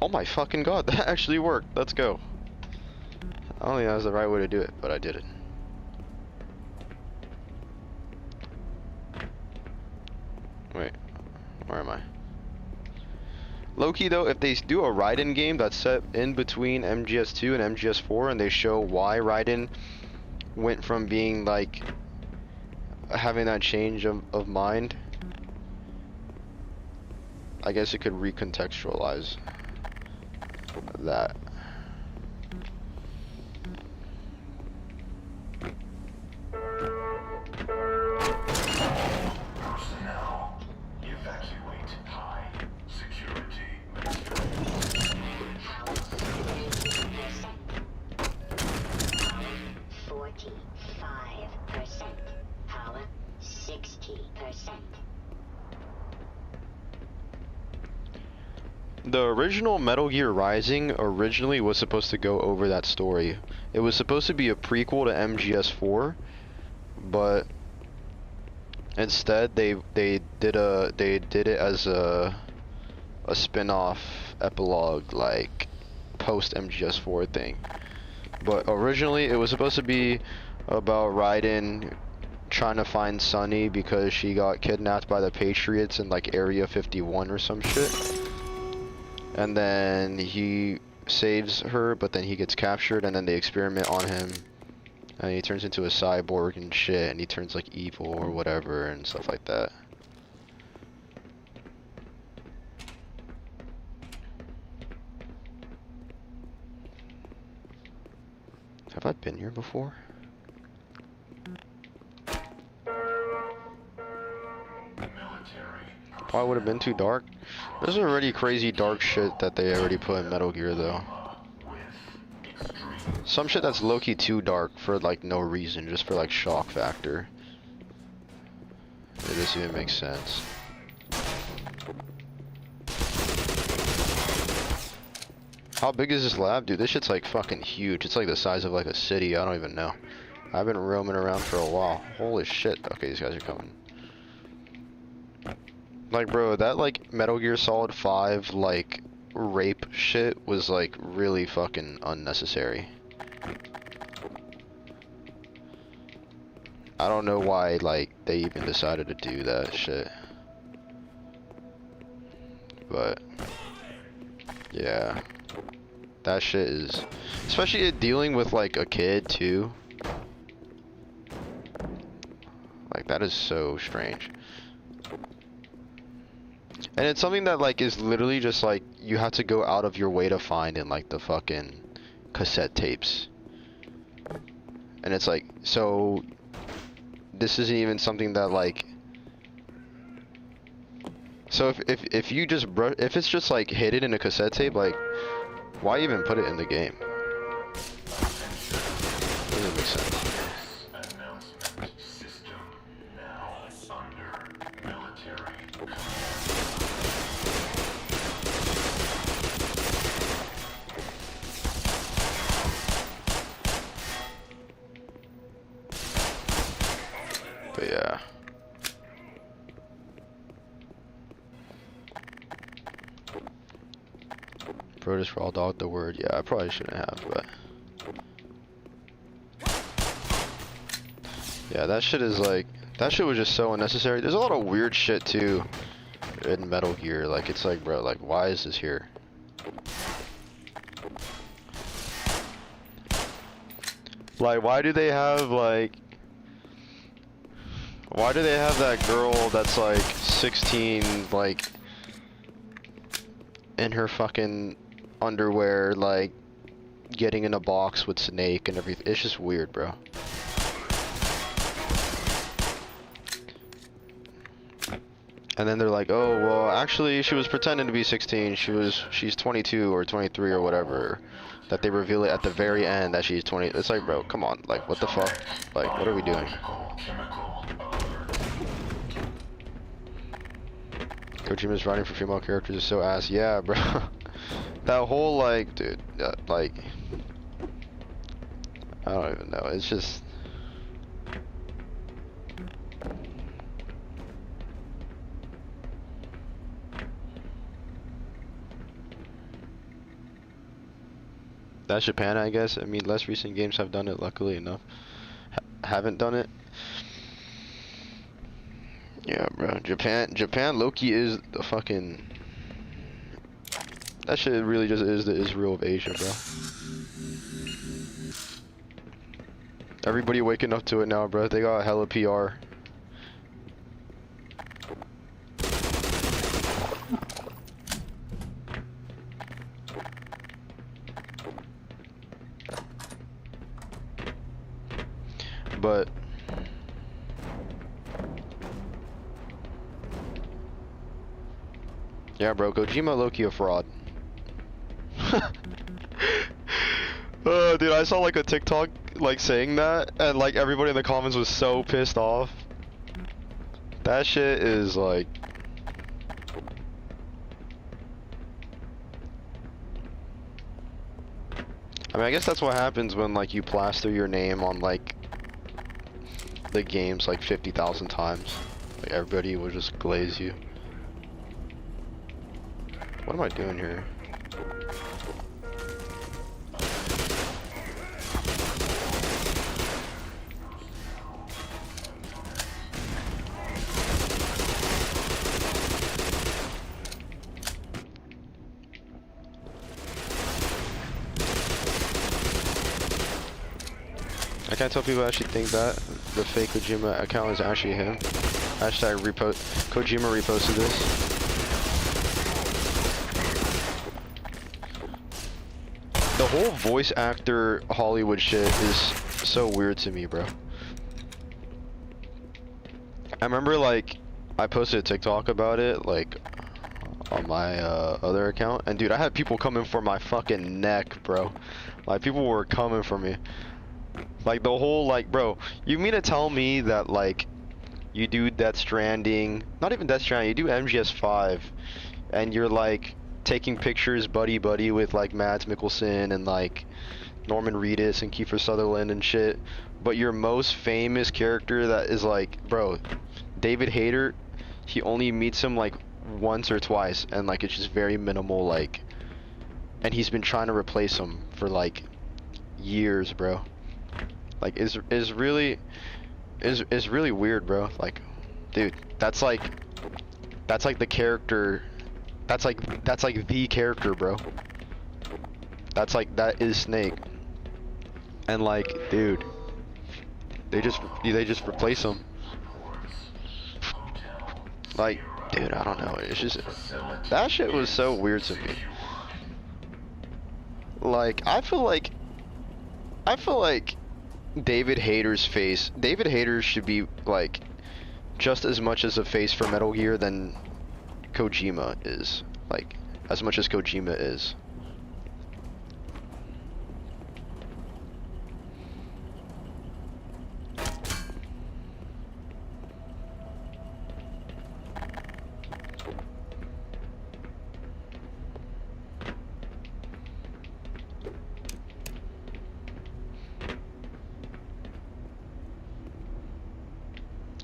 oh my fucking god, that actually worked. Let's go. I don't think that was the right way to do it, but I did it. Wait, where am I? Low-key though, if they do a Raiden game that's set in between MGS2 and MGS4 and they show why Raiden went from being like having that change of mind, I guess it could recontextualize that. Personnel, evacuate high security. 45%. Power 60%. The original Metal Gear Rising originally was supposed to go over that story. It was supposed to be a prequel to MGS4, but instead they did it as a spin-off epilogue, like post MGS4 thing. But originally it was supposed to be about Raiden trying to find Sunny because she got kidnapped by the Patriots in like Area 51 or some shit. And then he saves her, but then he gets captured, and then they experiment on him, and he turns into a cyborg and shit, and he turns like evil or whatever and stuff like that. Have I been here before? Probably would have been too dark. There's already crazy dark shit that they already put in Metal Gear though. Some shit that's low-key too dark for like no reason, just for like shock factor. It doesn't even make sense. How big is this lab? Dude, this shit's like fucking huge. It's like the size of like a city. I don't even know. I've been roaming around for a while. Holy shit. Okay, these guys are coming. Like, bro, that like Metal Gear Solid 5 like rape shit was like really fucking unnecessary. I don't know why like they even decided to do that shit. But yeah. That shit is, especially dealing with like a kid too. Like that is so strange. And it's something that like is literally just like you have to go out of your way to find in like the fucking cassette tapes. And it's like, so this isn't even something that like, so if you just if it's just like hidden in a cassette tape, like why even put it in the game? Doesn't make sense. Announcement system now under military command. But yeah. Brutus for all dog the word. Yeah, I probably shouldn't have, but yeah, that shit is like, that shit was just so unnecessary. There's a lot of weird shit too in Metal Gear. Like, it's like, bro, like, why is this here? Like, why do they have like, why do they have that girl that's like 16 like in her fucking underwear, like getting in a box with Snake and everything? It's just weird, bro. And then they're like, oh well, actually she was pretending to be 16. She's 22 or 23 or whatever. That they reveal it at the very end that she's 20. It's like, bro, come on, like what the fuck? Like, what are we doing? Kojima's writing for female characters is so ass. Yeah, bro. That whole like, dude, like, I don't even know. It's just, that's Japan, I guess. I mean, less recent games have done it, luckily enough. Haven't done it. Yeah, bro. Japan Loki is the fucking That shit really just is the Israel of Asia, bro. Everybody waking up to it now, bro. They got hella PR. But yeah, bro, Kojima low-key a fraud. Dude, I saw like a TikTok like saying that, and like everybody in the comments was so pissed off. That shit is like, I mean, I guess that's what happens when like you plaster your name on like the games like 50,000 times. Like everybody will just glaze you. What am I doing here? I can't tell people actually think that the fake Kojima account is actually him. Hashtag Kojima reposted this. The whole voice actor Hollywood shit is so weird to me, bro. I remember like I posted a TikTok about it like on my other account, and dude, I had people coming for my fucking neck, bro. Like people were coming for me. Like the whole like, bro, you mean to tell me that like you do Death Stranding, not even Death Stranding, you do MGS5, and you're like taking pictures buddy with like Mads Mikkelsen and like Norman Reedus and Kiefer Sutherland and shit, but your most famous character that is like, bro, David Hayter, he only meets him like once or twice, and like it's just very minimal, like, and he's been trying to replace him for like years, bro. Like is really weird, bro. Like, dude, that's like the character. That's like the character, bro. That is Snake. And like, dude, they just replace him. Like, dude, I don't know. It's just that shit was so weird to me. Like, I feel like David Hayter's face. David Hayter should be like just as much as a face for Metal Gear than Kojima is. Like, as much as Kojima is.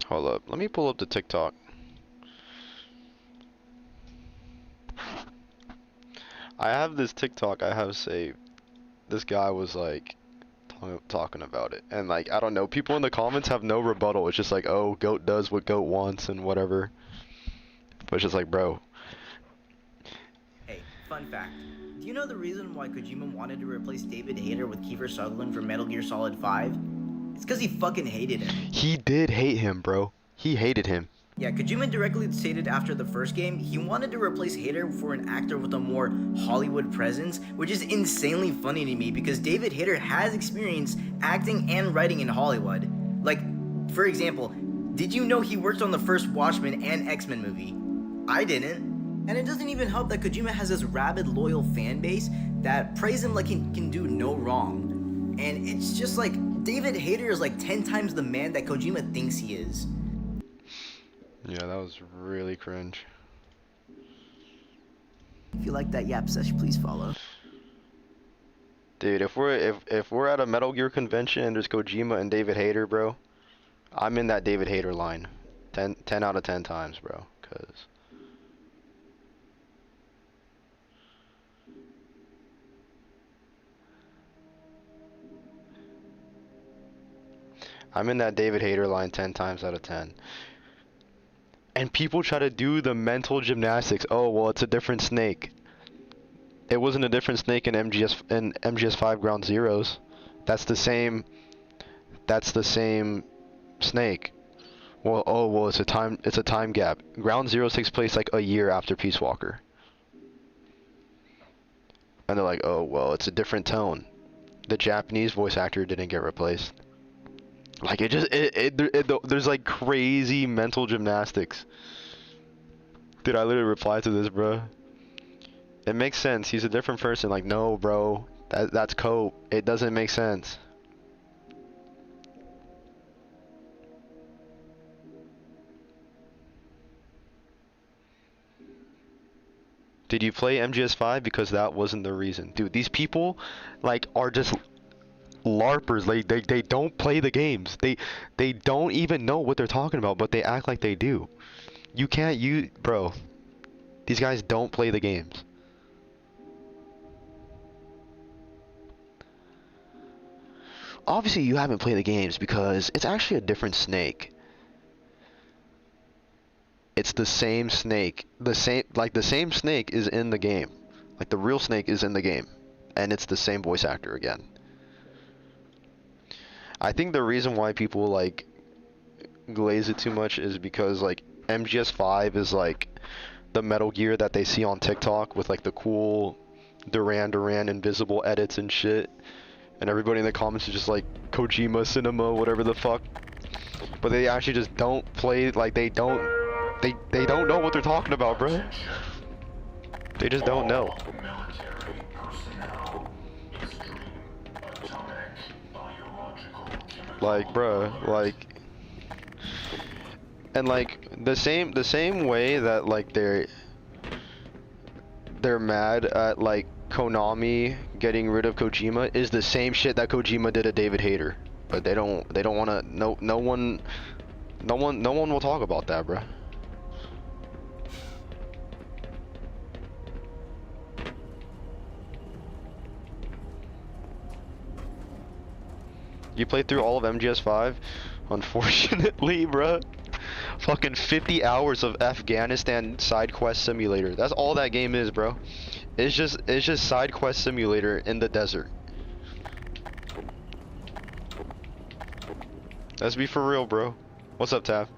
Hold up, let me pull up the TikTok. I have this TikTok I have saved. This guy was like talking about it, and like, I don't know, people in the comments have no rebuttal. It's just like, oh, GOAT does what GOAT wants and whatever. But it's just like, bro. Hey, fun fact. Do you know the reason why Kojima wanted to replace David Hayter with Kiefer Sutherland for Metal Gear Solid 5? It's because he fucking hated him. He did hate him, bro. He hated him. Yeah, Kojima directly stated after the first game, he wanted to replace Hayter for an actor with a more Hollywood presence, which is insanely funny to me because David Hayter has experience acting and writing in Hollywood. Like, for example, did you know he worked on the first Watchmen and X-Men movie? I didn't. And it doesn't even help that Kojima has this rabid, loyal fan base that praise him like he can do no wrong. And it's just like, David Hayter is like 10 times the man that Kojima thinks he is. Yeah, that was really cringe. If you like that yap sesh, please follow. Dude, if we're at a Metal Gear convention and there's Kojima and David Hayter, bro, I'm in that David Hayter line. 10 out of 10 times, bro. Cause I'm in that David Hayter line 10 times out of 10. And people try to do the mental gymnastics. Oh, well, it's a different Snake. It wasn't a different snake in MGS5 Ground Zeroes. That's the same. That's the same snake. Well, oh well, it's a time gap. Ground Zero takes place like a year after Peace Walker. And they're like, oh well, it's a different tone. The Japanese voice actor didn't get replaced. Like there's like crazy mental gymnastics. Dude, I literally replied to this, bro. It makes sense. He's a different person. Like, no, bro. That's Cope. It doesn't make sense. Did you play MGS5? Because that wasn't the reason. Dude, these people, like, are just LARPers. They don't play the games. They don't even know what they're talking about, but they act like they do. You can't use... Bro. These guys don't play the games. Obviously, you haven't played the games because it's actually a different snake. It's the same snake. The same snake is in the game. Like, the real snake is in the game. And it's the same voice actor again. I think the reason why people, like, glaze it too much is because, like, MGS5 is, like, the Metal Gear that they see on TikTok with, like, the cool Duran Duran invisible edits and shit. And everybody in the comments is just like, Kojima Cinema, whatever the fuck. But they actually just don't play, like, they don't know what they're talking about, bro. They just don't know. Like, bro, like, and like the same way that like they're mad at like Konami getting rid of Kojima is the same shit that Kojima did to David Hayter. But they don't want to. No one will talk about that, bro. You played through all of MGS5? Unfortunately, bruh. Fucking 50 hours of Afghanistan side quest simulator. That's all that game is, bro. It's just side quest simulator in the desert. Let's be for real, bro. What's up, Tav?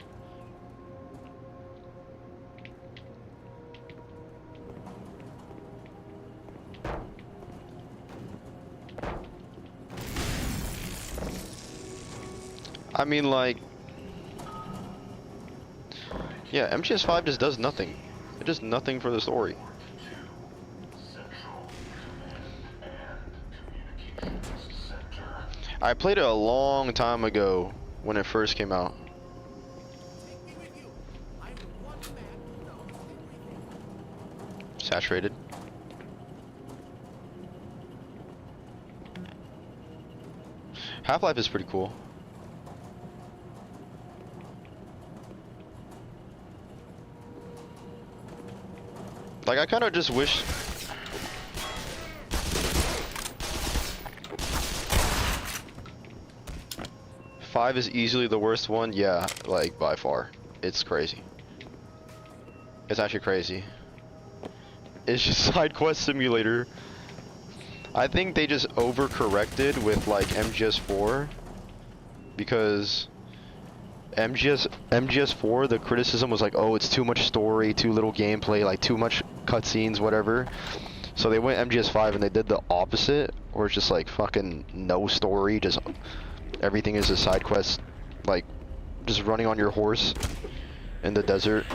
I mean, like, yeah, MGS5 just does nothing. It does nothing for the story. I played it a long time ago when it first came out. Saturated. Half-Life is pretty cool. Like, I kind of just wish... Five is easily the worst one? Yeah, like, by far. It's crazy. It's actually crazy. It's just side quest simulator. I think they just overcorrected with, like, MGS4. Because... MGS4, the criticism was like, oh, it's too much story, too little gameplay, like too much cutscenes, whatever. So they went MGS5 and they did the opposite, where it's just like fucking no story, just everything is a side quest, like just running on your horse in the desert,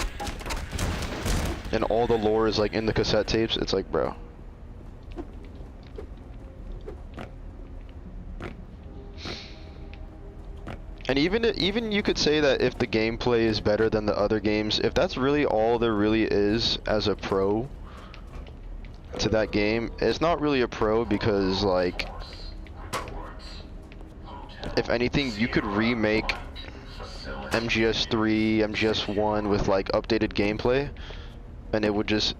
and all the lore is like in the cassette tapes. It's like, bro. And even you could say that if the gameplay is better than the other games, if that's really all there really is as a pro to that game, it's not really a pro because, like, if anything, you could remake MGS3, MGS1 with, like, updated gameplay, and it would just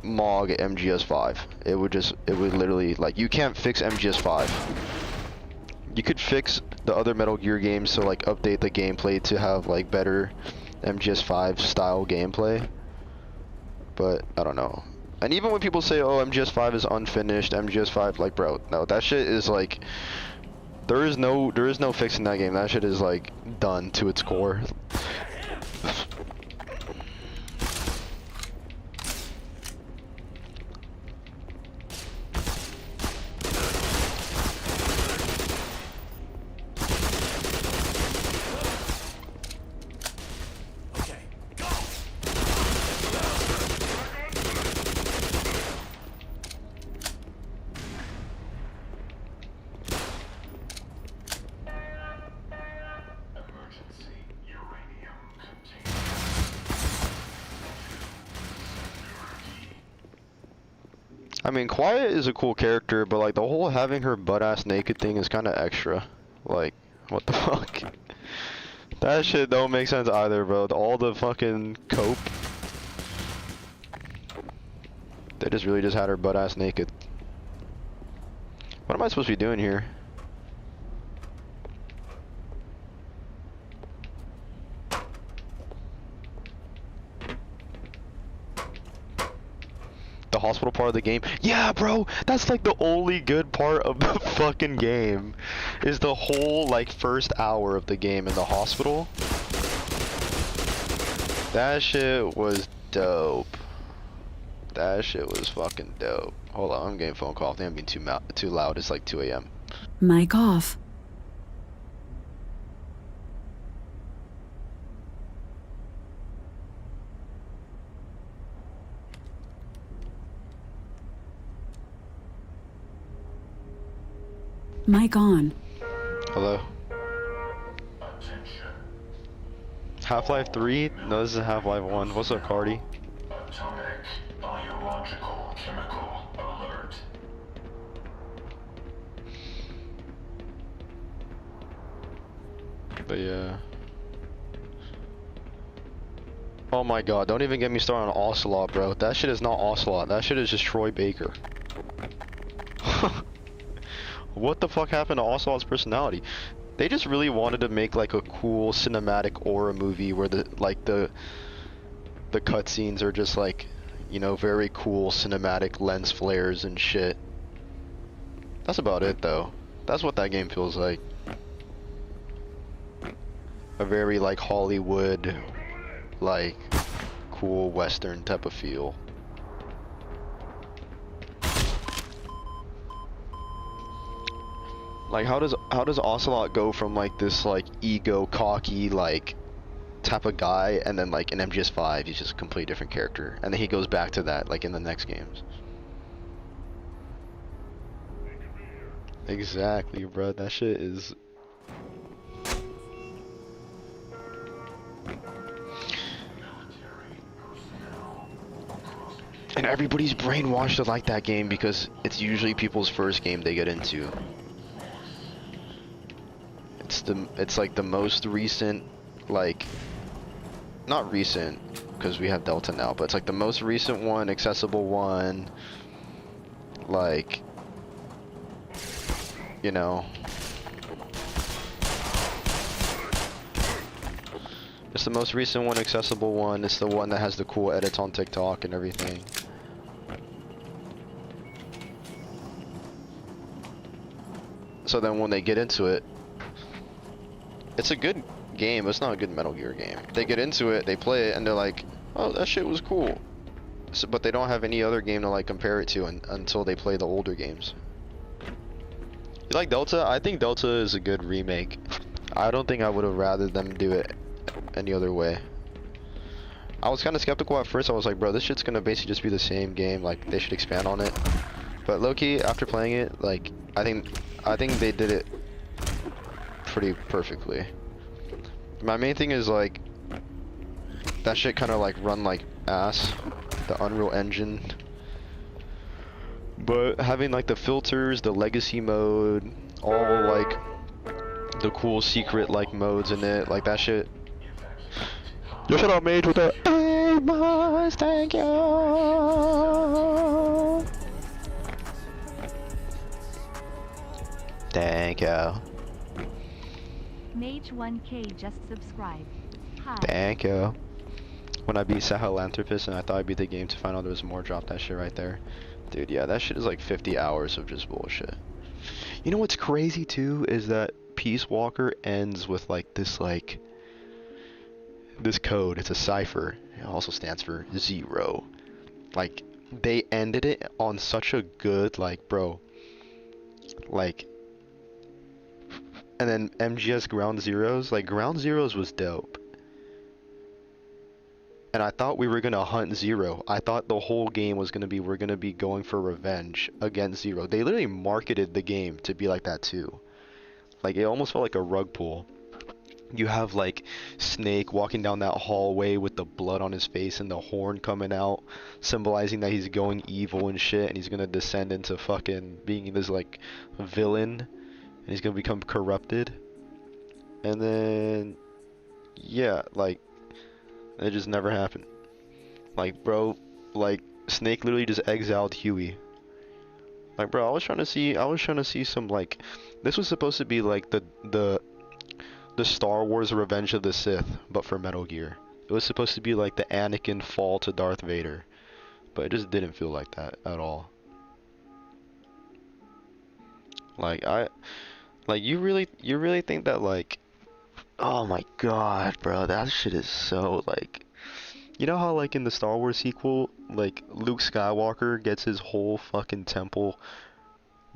mog MGS5. It would literally, like, you can't fix MGS5. You could fix the other Metal Gear games to like update the gameplay to have like better MGS5 style gameplay, but I don't know. And even when people say, oh, MGS5 is unfinished, MGS5, like, bro, no, that shit is like, there is no fixing that game. That shit is like done to its core. I mean, Quiet is a cool character, but like the whole having her butt ass naked thing is kind of extra. Like, what the fuck? That shit don't make sense either, bro. All the fucking cope. They just really just had her butt ass naked. What am I supposed to be doing here? The hospital part of the game? Yeah, bro, that's like the only good part of the fucking game, is the whole like first hour of the game in the hospital. That shit was dope. That shit was fucking dope. Hold on, I'm getting a phone call. I think I'm being too loud. It's like 2 a.m. Mic off. Mic on. Hello? Half-Life 3? No, this is Half-Life 1. What's up, Cardi? Atomic, biological, chemical alert. But yeah. Oh my god, don't even get me started on Ocelot, bro. That shit is not Ocelot. That shit is just Troy Baker. What the fuck happened to Ocelot's personality? They just really wanted to make like a cool cinematic aura movie where the cutscenes are just like, you know, very cool cinematic lens flares and shit. That's about it though. That's what that game feels like. A very like Hollywood, like cool Western type of feel. Like how does Ocelot go from like this like ego cocky like type of guy, and then like in MGS5 he's just a completely different character, and then he goes back to that like in the next games. Exactly, bro. That shit is. And everybody's brainwashed to like that game because it's usually people's first game they get into. It's like the most recent, like, not recent because we have Delta now, but it's like the most recent one, accessible one, like, you know, it's the most recent one, accessible one. It's the one that has the cool edits on TikTok and everything. So then when they get into it, it's a good game. It's not a good Metal Gear game. They get into it, they play it, and they're like, oh, that shit was cool. So, but they don't have any other game to like compare it to until they play the older games. You like Delta? I think Delta is a good remake. I don't think I would have rather them do it any other way. I was kind of skeptical at first. I was like, bro, this shit's gonna basically just be the same game. Like, they should expand on it. But low-key, after playing it, like, I think they did it pretty perfectly. My main thing is like that shit kind of like run like ass, the Unreal Engine, but having like the filters, the legacy mode, all like the cool secret like modes in it, like that shit. You should have made with the Amos, thank you. Thank you. Mage 1K just subscribed. Hi. Thank you. when I beat Sahelanthropus and I thought I beat the game to find out there was more. Drop that shit right there. Dude, yeah, that shit is like 50 hours of just bullshit. You know what's crazy too is that Peace Walker ends with like this code. It's a cipher. It also stands for 0. Like they ended it on such a good like, bro. Like, and then MGS Ground Zeroes, like Ground Zeroes was dope. And I thought we were gonna hunt Zero. I thought the whole game was gonna be we're gonna be going for revenge against Zero. They literally marketed the game to be like that too. Like it almost felt like a rug pull. You have like Snake walking down that hallway with the blood on his face and the horn coming out, symbolizing that he's going evil and shit, and he's gonna descend into fucking being this like villain, and he's gonna become corrupted. And then yeah, like it just never happened. Like, bro, like Snake literally just exiled Huey. Like, bro, I was trying to see some like, this was supposed to be like the Star Wars Revenge of the Sith, but for Metal Gear. It was supposed to be like the Anakin fall to Darth Vader, but it just didn't feel like that at all. Like you really think that like, oh my god, bro, that shit is so like, you know how like in the Star Wars sequel, like Luke Skywalker gets his whole fucking temple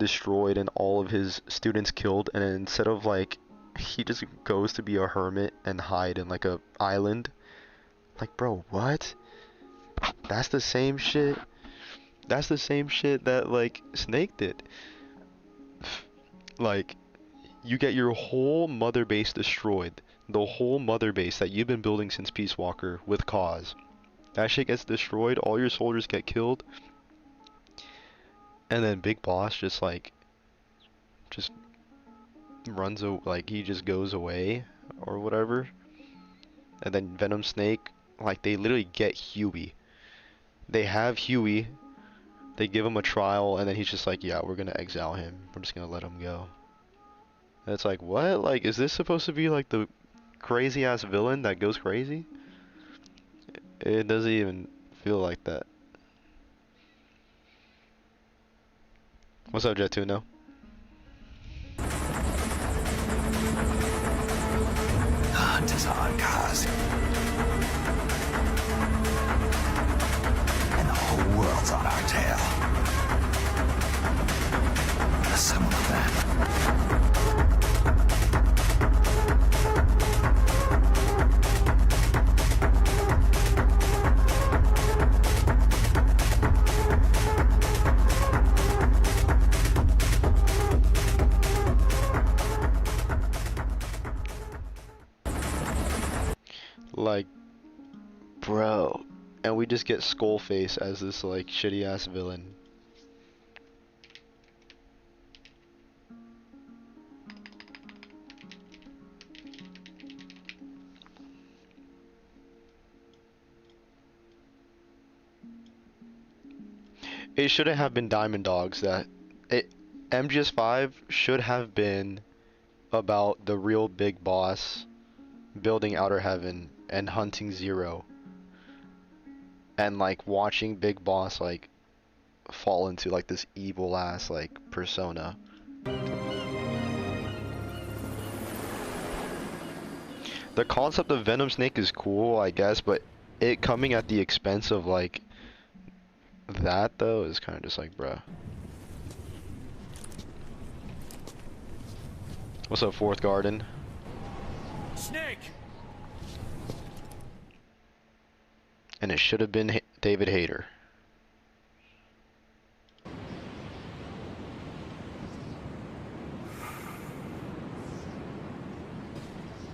destroyed and all of his students killed, and instead of like, he just goes to be a hermit and hide in like a island. Like, bro, what? That's the same shit. That's the same shit that like Snake did. Like, you get your whole mother base destroyed. The whole mother base that you've been building since Peace Walker with cause. That shit gets destroyed, all your soldiers get killed. And then Big Boss just runs, like he just goes away or whatever. And then Venom Snake, like they literally get Huey. They have Huey, they give him a trial, and then he's just like, yeah, we're gonna exile him. We're just gonna let him go. And it's like, what? Like, is this supposed to be like the crazy ass villain that goes crazy? It doesn't even feel like that. What's up, Jetuno? Hunt is our cause. And the whole world's on our tail. Some of that. Like, bro, and we just get Skullface as this like shitty ass villain. It shouldn't have been Diamond Dogs. MGS5 should have been about the real big boss building Outer Heaven and hunting Zero, and like watching Big Boss like fall into like this evil ass like persona. The concept of Venom Snake is cool, I guess, but it coming at the expense of like that though is kind of just like, bruh. What's up, Fourth Garden? Snake! And it should have been David Hayter.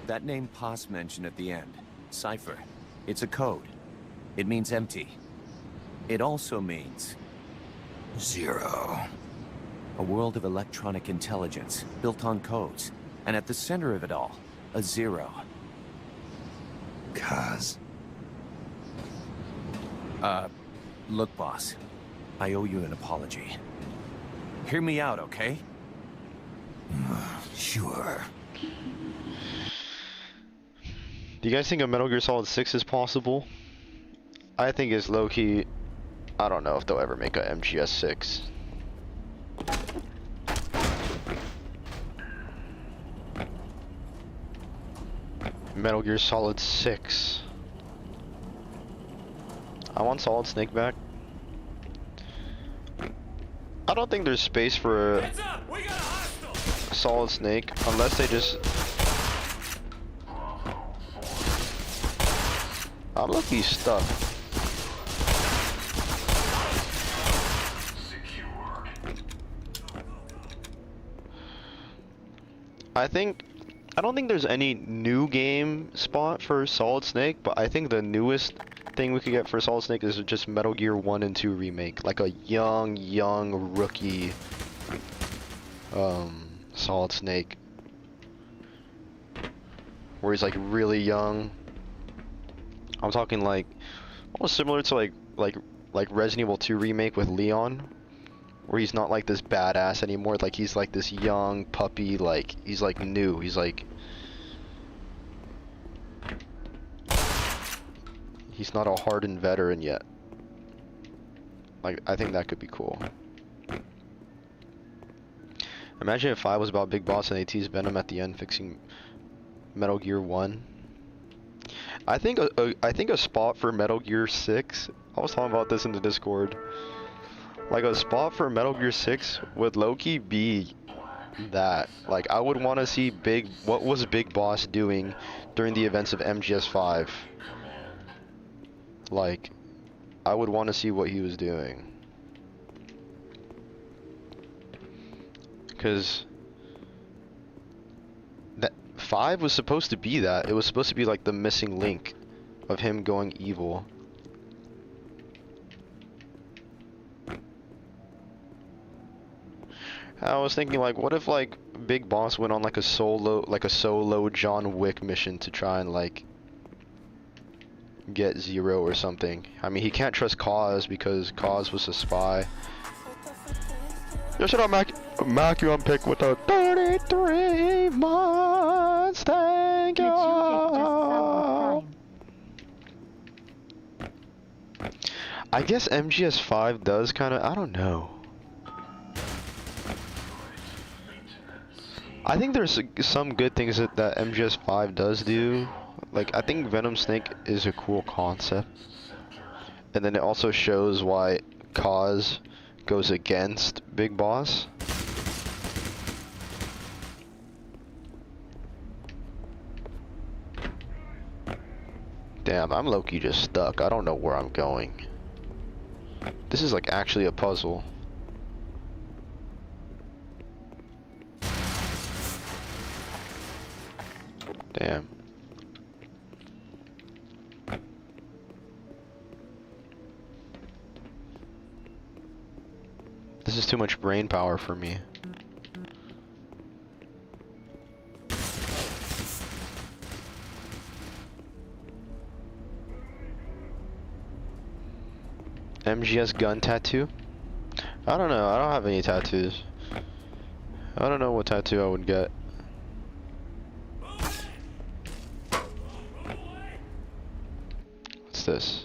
That name Paz mentioned at the end, Cipher. It's a code. It means empty. It also means... 0. A world of electronic intelligence, built on codes. And at the center of it all, a 0. Cause? Look, boss. I owe you an apology. Hear me out, okay? Sure. Do you guys think a Metal Gear Solid 6 is possible? I think is low-key. I don't know if they'll ever make a MGS 6. Metal Gear Solid 6. I want Solid Snake back. I don't think there's space for a Solid Snake unless they just. I'm lucky stuck. I don't think there's any new game spot for Solid Snake, but I think the newest thing we could get for Solid Snake is just Metal Gear 1 and 2 remake, like a young rookie Solid Snake, where he's like really young. I'm talking like almost similar to like Resident Evil 2 remake with Leon, where he's not like this badass anymore, like he's like this young puppy, like he's like new, he's not a hardened veteran yet. Like, I think that could be cool. Imagine if 5 was about Big Boss and they teased Venom at the end fixing Metal Gear 1. I think a spot for Metal Gear 6, I was talking about this in the Discord, like a spot for Metal Gear 6 would low-key be that. Like, I would want to see what was Big Boss doing during the events of MGS 5. Like, I would want to see what he was doing. Because that 5 was supposed to be that. It was supposed to be like the missing link of him going evil. I was thinking, like, what if like Big Boss went on like a solo John Wick mission to try and like get Zero or something. I mean, he can't trust Cause because Cause was a spy. Yo, shut up, Mac, you on pick with a 33 months. Thank you. I guess MGS 5 does kind of, I don't know. I think there's some good things that MGS 5 does do. Like, I think Venom Snake is a cool concept. And then it also shows why Cause goes against Big Boss. Damn, I'm low-key just stuck. I don't know where I'm going. This is like actually a puzzle. Damn. This is too much brain power for me. MGS gun tattoo? I don't know. I don't have any tattoos. I don't know what tattoo I would get. What's this?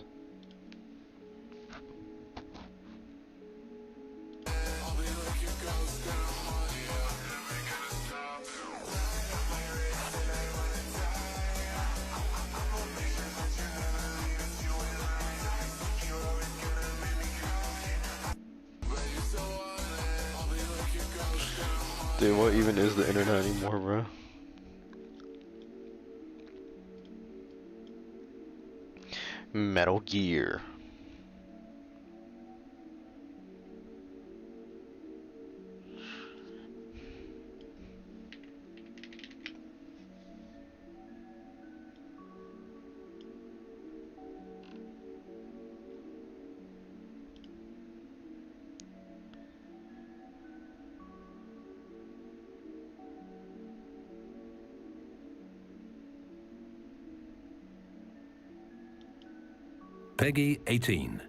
Dude, what even is the internet anymore, bro? Metal Gear. Peggy 18.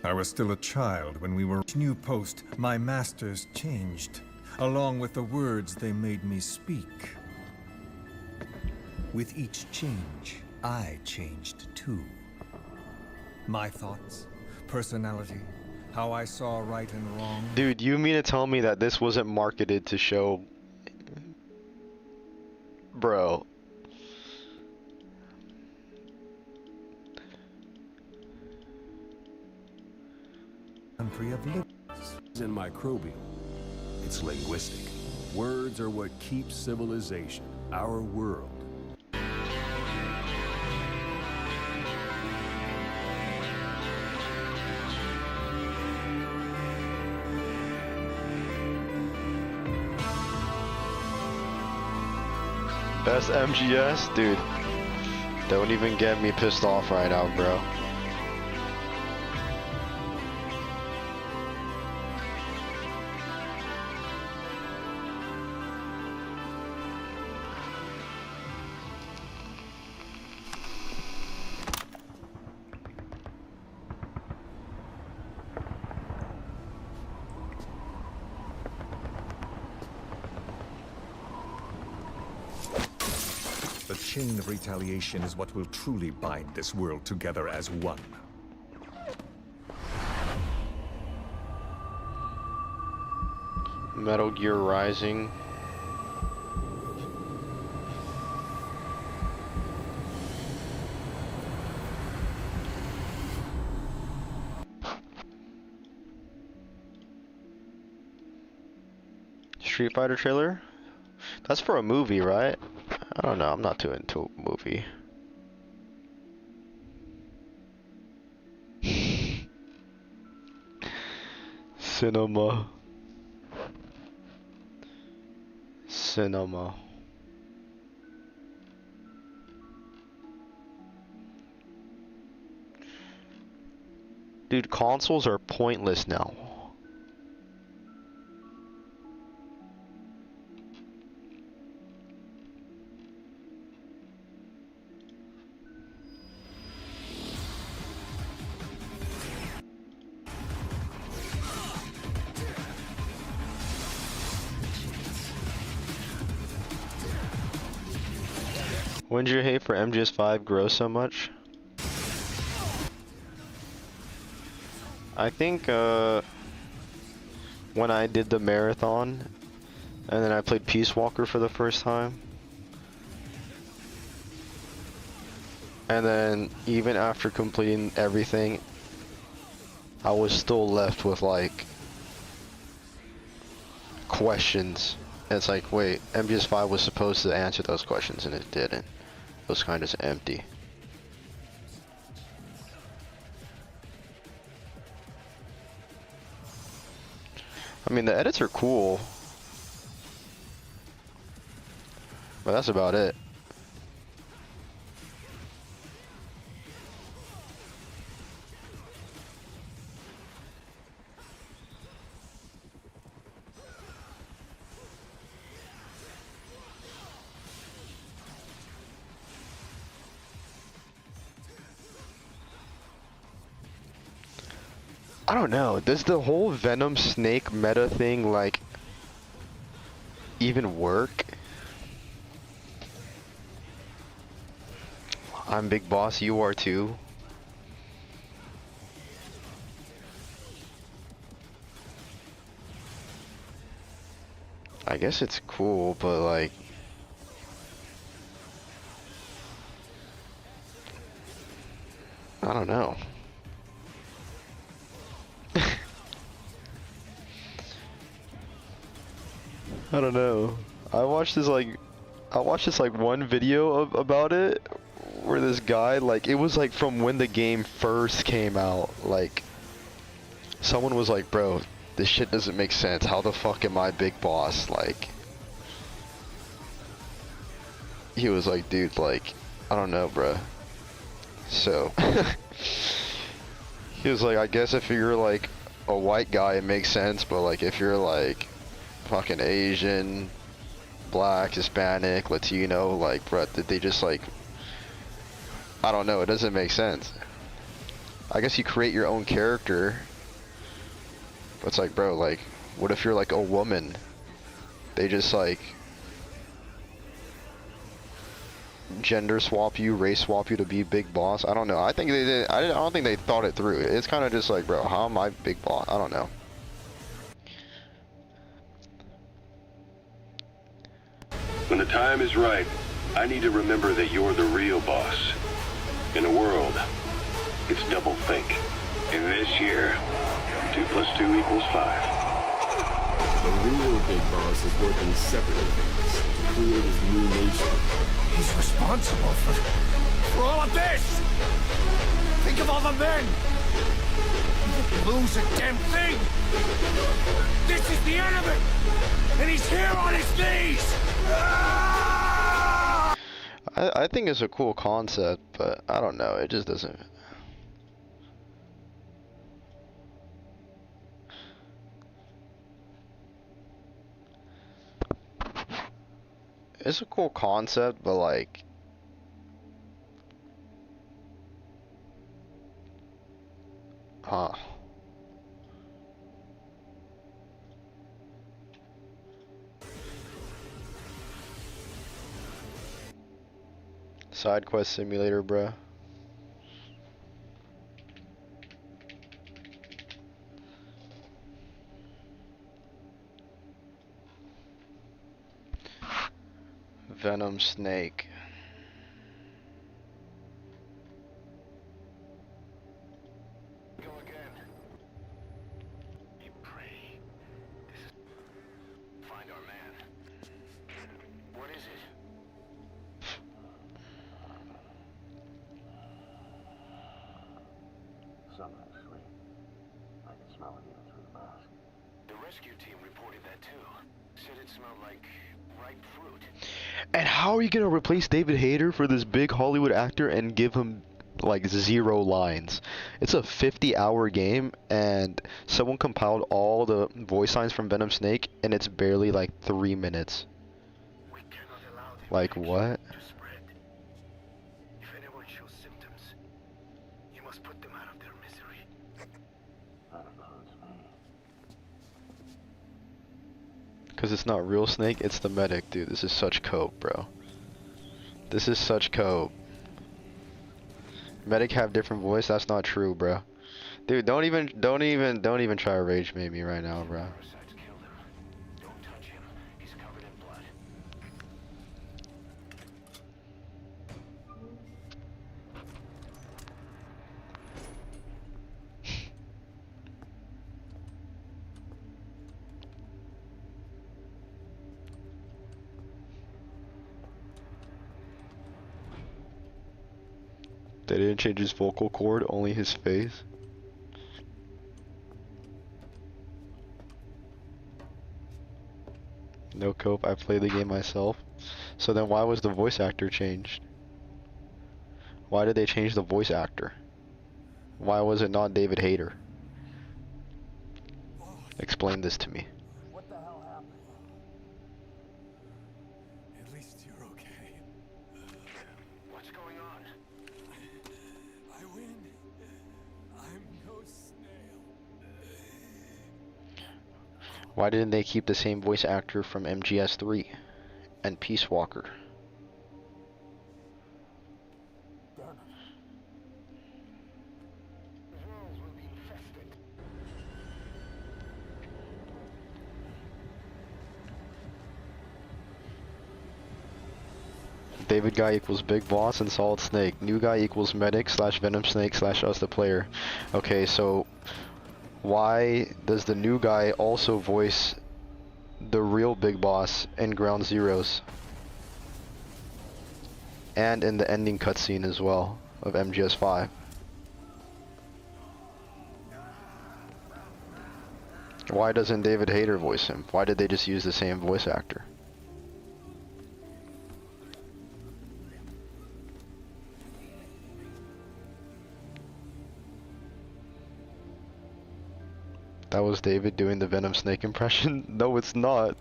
I was still a child when we were new post. My masters changed, along with the words they made me speak. With each change, I changed too. My thoughts, personality, how I saw right and wrong. Dude, you mean to tell me that this wasn't marketed to show... Bro. Country of liberties. In microbial. It's linguistic. Words are what keeps civilization, our world. Best MGS? Dude, don't even get me pissed off right now, bro. The chain of retaliation is what will truly bind this world together as one. Metal Gear Rising. Street Fighter trailer? That's for a movie, right? I don't know, I'm not too into a movie. Cinema. Cinema. Dude, consoles are pointless now. When did your hate for MGS5 grow so much? I think when I did the marathon and then I played Peace Walker for the first time. And then even after completing everything, I was still left with like questions. And it's like, wait, MGS5 was supposed to answer those questions and it didn't. It was kind of empty. I mean, the edits are cool, but that's about it. I don't know, does the whole Venom Snake meta thing, like, even work? I'm Big Boss, you are too. I guess it's cool, but like... I don't know. I don't know. I watched this like one video about it where this guy, like, it was like from when the game first came out, like someone was like, bro, this shit doesn't make sense. How the fuck am I Big Boss? Like, he was like, dude, like, I don't know, bro. So he was like, I guess if you're like a white guy it makes sense, but like if you're like fucking Asian, black, Hispanic, Latino, like, bro, did they just like, I don't know, it doesn't make sense. I guess you create your own character, but it's like, bro, like, what if you're like a woman? They just like, gender swap you, race swap you to be big boss. I don't know. I think they did. I don't think they thought it through. It's kind of just like, bro, how am I big boss? I don't know. When the time is right, I need to remember that you're the real boss. In a world, it's double think. In this year, 2 + 2 = 5. The real big boss is working separate things to create his new nation. He's responsible for all of this! Think of all the men! He didn't lose a damn thing! This is the enemy! And he's here on his knees! I think it's a cool concept, but I don't know. It just doesn't. It's a cool concept, but like, huh. Side quest simulator, bruh. Venom Snake. Go again. We pray. This is... Find our man. What is it? Some actually. I can smell it even through the mask. The rescue team reported that too. Said it smelled like ripe fruit. And how are you gonna replace David Hayter for this big Hollywood actor and give him like 0 lines? It's a 50-hour game, and someone compiled all the voice lines from Venom Snake, and it's barely like 3 minutes. Like what? If anyone shows symptoms, you must put them out of their misery. That includes me. Because it's not real Snake, it's the medic, dude. This is such cope, bro. This is such cope. Medic have different voice? That's not true, bro. Dude, don't even try to rage bait me right now, bro. Don't touch him. He's covered in blood. They didn't change his vocal cord, only his face. No cope, I played the game myself. So then why was the voice actor changed? Why did they change the voice actor? Why was it not David Hayter? Explain this to me. What the hell happened? At least you're okay. What's going on? I win. I'm no snail. Why didn't they keep the same voice actor from MGS3 and Peace Walker? David guy equals big boss and Solid Snake. New guy equals medic / Venom Snake / us the player. Okay, so why does the new guy also voice the real big boss in Ground Zeroes? And in the ending cutscene as well of MGS5. Why doesn't David Hayter voice him? Why did they just use the same voice actor? That was David doing the Venom Snake impression? No, it's not.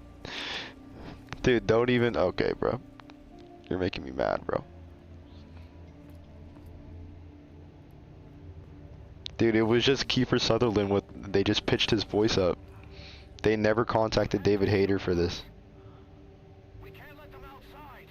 Dude, don't even... Okay, bro. You're making me mad, bro. Dude, it was just Kiefer Sutherland with... They just pitched his voice up. They never contacted David Hayter for this. We can't let them outside.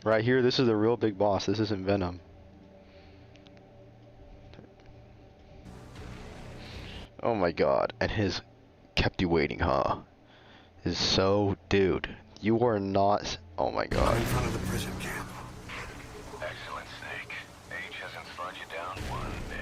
Right here, this is the real big boss. This isn't Venom. Oh my god. And his kept you waiting, huh? Is so, dude. You are not. Oh my god. In front of the prison camp. Excellent, Snake. Age hasn't slowed you down one bit.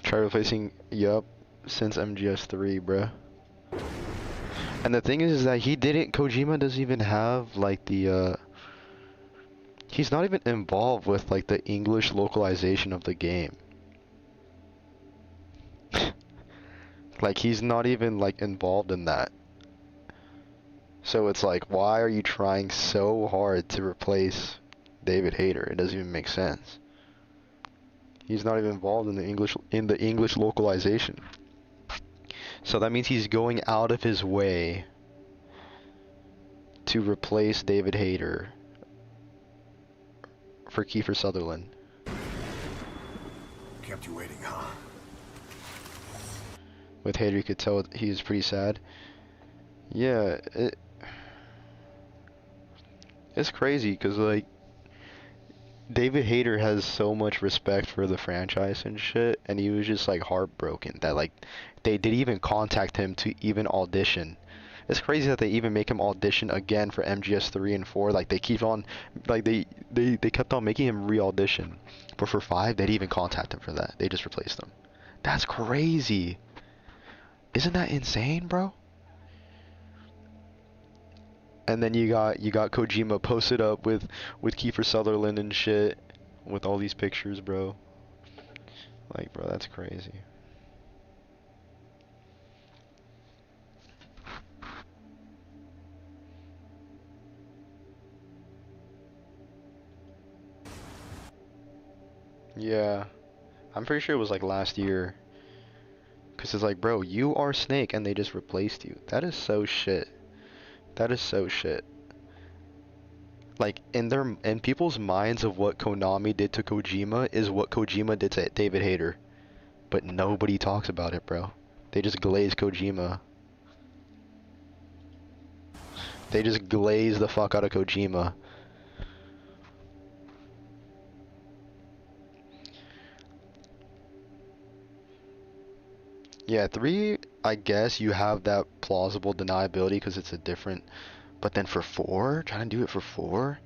Try replacing, yup, since MGS3, bruh. And the thing is that Kojima doesn't even have, like, he's not even involved with, like, the English localization of the game. Like, he's not even, like, involved in that. So it's like, why are you trying so hard to replace David Hayter? It doesn't even make sense. He's not even involved in the English localization. So that means he's going out of his way to replace David Hayter for Kiefer Sutherland. Kept you waiting, huh? With Hayter, you could tell he's pretty sad. Yeah, it's crazy because, like, David Hayter has so much respect for the franchise and shit, and he was just, like, heartbroken that, like, they didn't even contact him to even audition. It's crazy that they even make him audition again for MGS 3 and 4. Like, they keep on, like, they kept on making him re-audition. But for 5, they didn't even contact him for that. They just replaced him. That's crazy. Isn't that insane, bro? And then you got Kojima posted up with Kiefer Sutherland and shit, with all these pictures, bro. Like, bro, that's crazy. Yeah, I'm pretty sure it was like last year. Cause it's like, bro, you are Snake, and they just replaced you. That is so shit. That is so shit. Like, in people's minds of what Konami did to Kojima is what Kojima did to David Hayter. But nobody talks about it, bro. They just glaze Kojima. They just glaze the fuck out of Kojima. Yeah, 3, I guess you have that plausible deniability because it's a different. But then for 4, trying to do it for 4,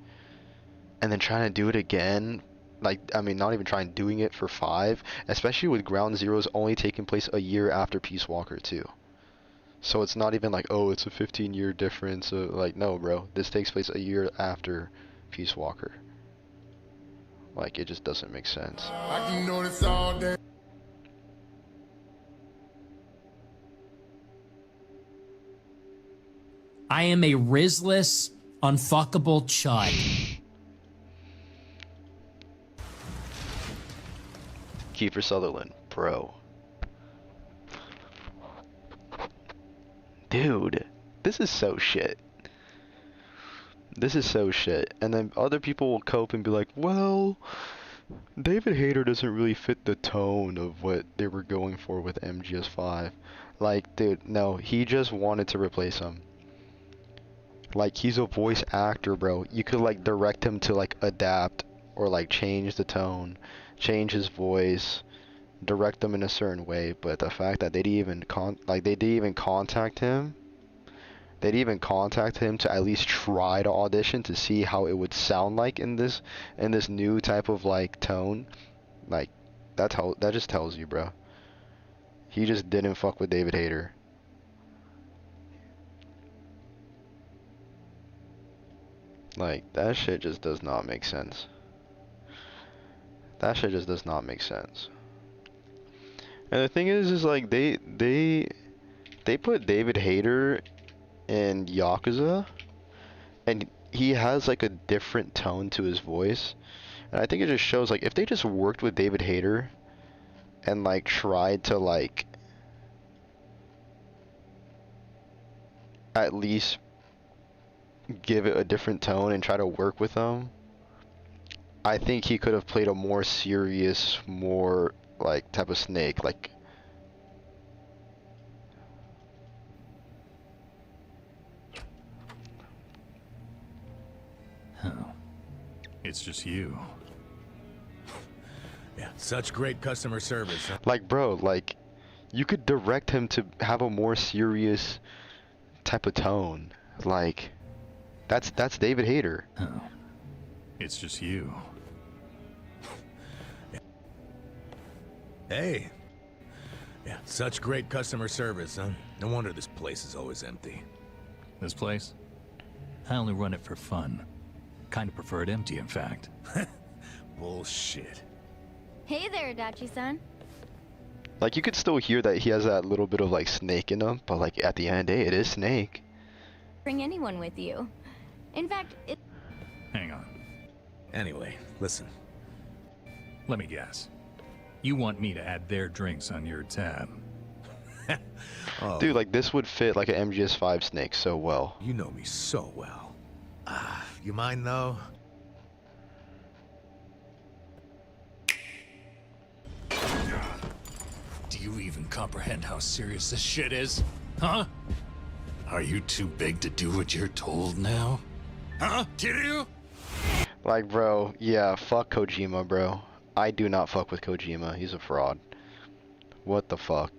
and then trying to do it again, like, I mean, not even trying doing it for 5, especially with Ground Zeroes only taking place a year after Peace Walker 2. So it's not even like, oh, it's a 15-year difference. Like, no, bro, this takes place a year after Peace Walker. Like, it just doesn't make sense. I can notice all day. I am a Rizless, unfuckable chud. Kiefer Sutherland, bro. Dude, this is so shit. This is so shit. And then other people will cope and be like, well, David Hayter doesn't really fit the tone of what they were going for with MGS5. Like, dude, no, he just wanted to replace him. Like, he's a voice actor, bro. You could, like, direct him to, like, adapt or, like, change the tone, change his voice, direct them in a certain way. But the fact that they didn't even contact him. They didn't even contact him to at least try to audition to see how it would sound like in this new type of, like, tone. Like, that just tells you, bro. He just didn't fuck with David Hayter. Like, that shit just does not make sense. That shit just does not make sense. And the thing is like, they put David Hayter in Yakuza, and he has, like, a different tone to his voice. And I think it just shows, like, if they just worked with David Hayter and, like, tried to, like, at least give it a different tone and try to work with them, I think he could have played a more serious, more like type of Snake. Like, It's just you. Yeah, such great customer service. Huh? like bro, like you could direct him to have a more serious type of tone. Like, that's David Hayter. Oh. It's just you. Hey. Yeah, such great customer service, huh? No wonder this place is always empty. This place? I only run it for fun. Kind of prefer it empty, in fact. Bullshit. Hey there, Adachi-san. Like, you could still hear that he has that little bit of like Snake in him, but like at the end of the day, it is Snake. Bring anyone with you. In fact, it... Hang on. Anyway, listen. Let me guess. You want me to add their drinks on your tab? Oh, Dude, like this would fit like an MGS5 Snake so well. you know me so well. You mind though? Do you even comprehend how serious this shit is? Huh? Are you too big to do what you're told now? Huh, Kiryu? Like, bro, yeah, fuck Kojima, bro. I do not fuck with Kojima. He's a fraud. What the fuck?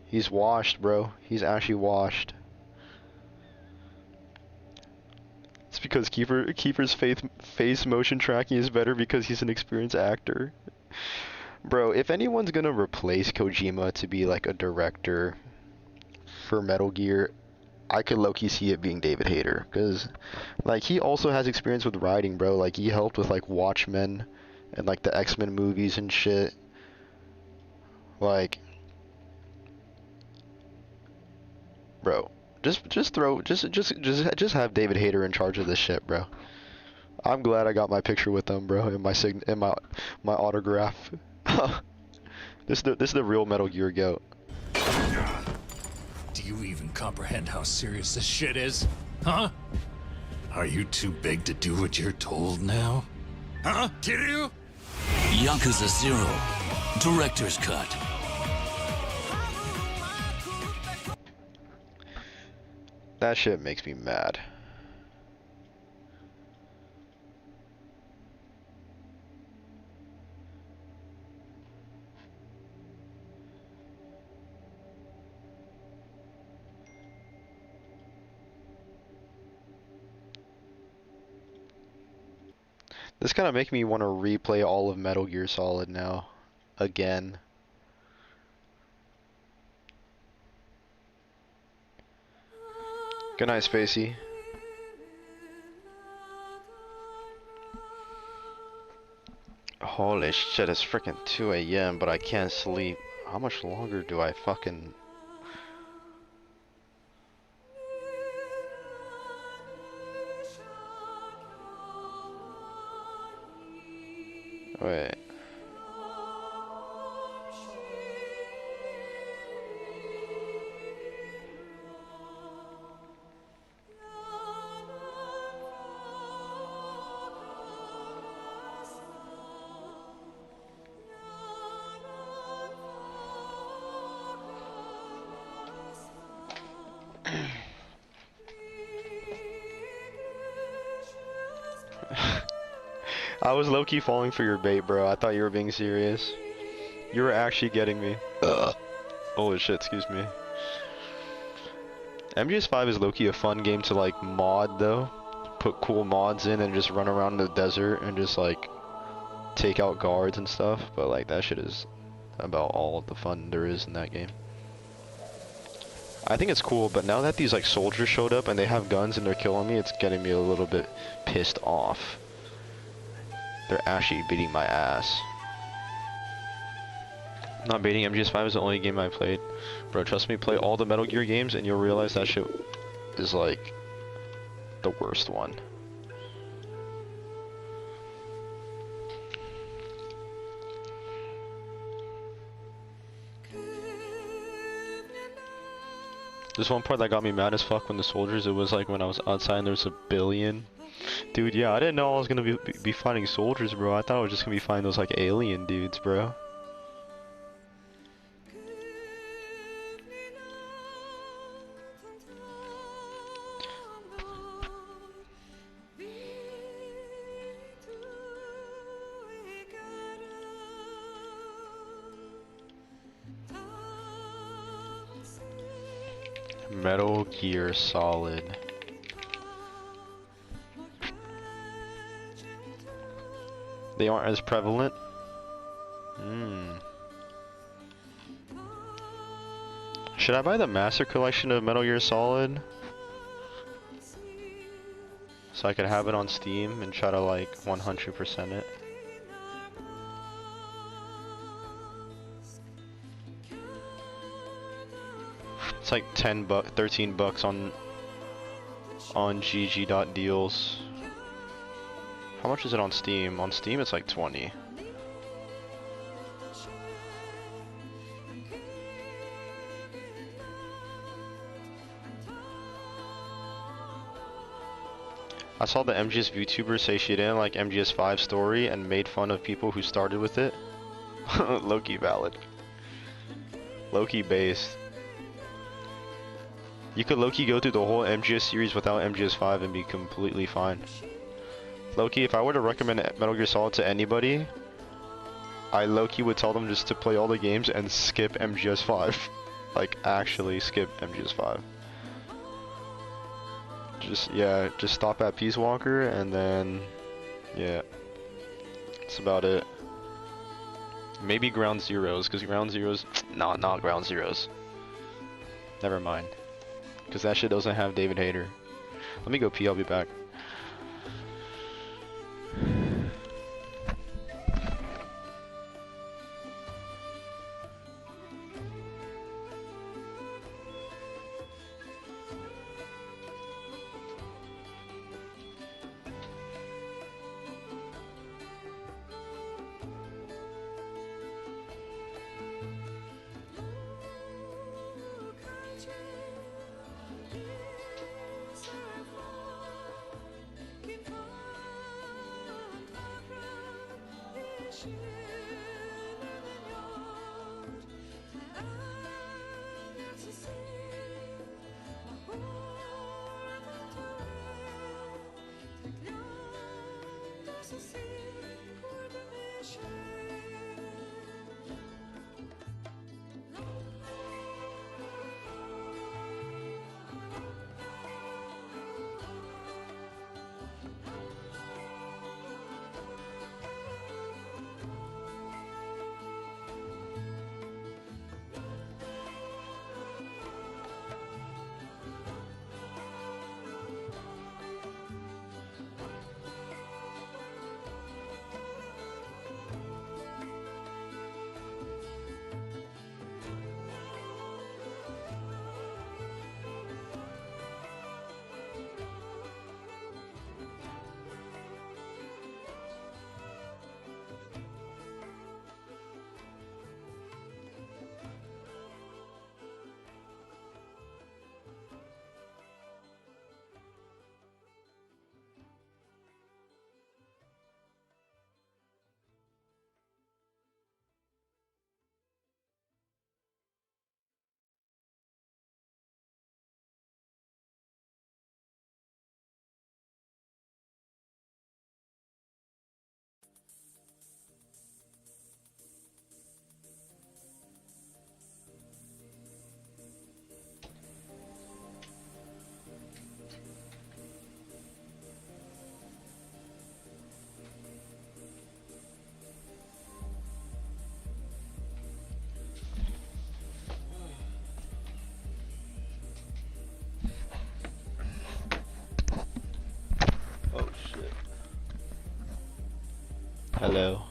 He's washed, bro. He's actually washed. It's because Kiefer's face motion tracking is better because he's an experienced actor. Bro, if anyone's gonna replace Kojima to be like a director for Metal Gear, I could low-key see it being David Hayter, because like he also has experience with writing, bro. Like he helped with like Watchmen and like the X-Men movies and shit. Like, bro, just have David Hayter in charge of this shit, bro. I'm glad I got my picture with them, bro, and my autograph. This is the real Metal Gear goat. Do you even comprehend how serious this shit is? Huh? Are you too big to do what you're told now? Huh, Kiryu? Yakuza 0, Director's Cut. That shit makes me mad. This kind of makes me want to replay all of Metal Gear Solid now. Again. Good night, Spacey. Holy shit, it's freaking 2 a.m., but I can't sleep. How much longer do I fucking... Wait. I was low-key falling for your bait, bro. I thought you were being serious. You were actually getting me. Holy shit, excuse me. MGS5 is low-key a fun game to like mod though. Put cool mods in and just run around in the desert and just like take out guards and stuff. But like that shit is about all of the fun there is in that game. I think it's cool, but now that these like soldiers showed up and they have guns and they're killing me, it's getting me a little bit pissed off. They're actually beating my ass. Not baiting, MGS5 is the only game I played. Bro, trust me, play all the Metal Gear games and you'll realize that shit is like the worst one. This one part that got me mad as fuck when the soldiers, it was like when I was outside and there was a billion Dude, yeah, I didn't know I was gonna be fighting soldiers, bro. I thought I was just gonna be fighting those like alien dudes, bro. Metal Gear Solid. They aren't as prevalent. Should I buy the Master Collection of Metal Gear Solid? So I could have it on Steam and try to like 100% it. It's like 13 bucks on GG.deals. How much is it on Steam? On Steam it's like 20. I saw the MGS VTuber say she didn't like MGS5 story and made fun of people who started with it. Low-key valid. Low-key based. You could low-key go through the whole MGS series without MGS5 and be completely fine. Low-key, if I were to recommend Metal Gear Solid to anybody, I low-key would tell them just to play all the games and skip MGS5. Like, actually skip MGS5. Just stop at Peace Walker and then, yeah. That's about it. Maybe Ground Zeroes, because Ground Zeroes, no, not Ground Zeroes. Never mind. Because that shit doesn't have David Hayter. Let me go pee, I'll be back. Oh shit. Hello.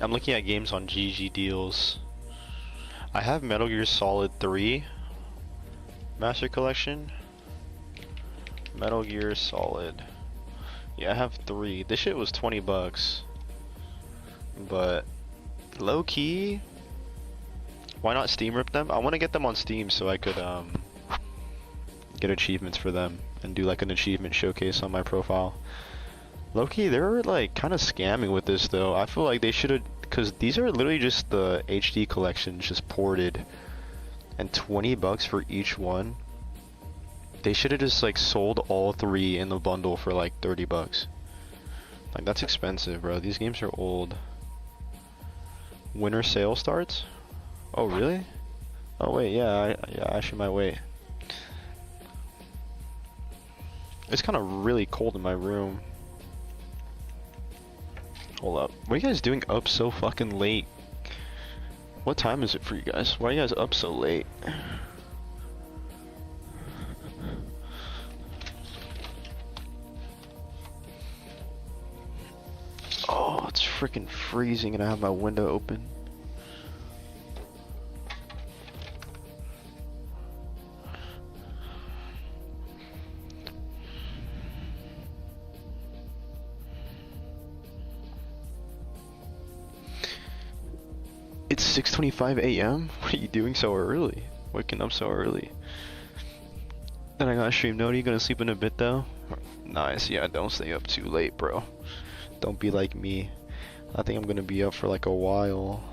I'm looking at games on GG deals. I have Metal Gear Solid 3 Master Collection. Metal Gear Solid. Yeah, I have 3. This shit was 20 bucks. But low key, why not Steam rip them? I want to get them on Steam so I could get achievements for them and do like an achievement showcase on my profile. Low key, they're like kind of scamming with this though. I feel like they should have, because these are literally just the HD collections just ported, and 20 bucks for each one. They should have just like sold all 3 in the bundle for like 30 bucks. Like that's expensive, bro. These games are old. Winter sale starts? Oh really? Oh wait, yeah, I actually might wait. It's kind of really cold in my room. Hold up. What are you guys doing up so fucking late? What time is it for you guys? Why are you guys up so late? Oh, it's freaking freezing and I have my window open. It's 6:25 a.m. What are you doing so early? Waking up so early. Then I gotta stream. No, are you gonna sleep in a bit though? Nice, yeah, don't stay up too late, bro. Don't be like me. I think I'm gonna be up for like a while.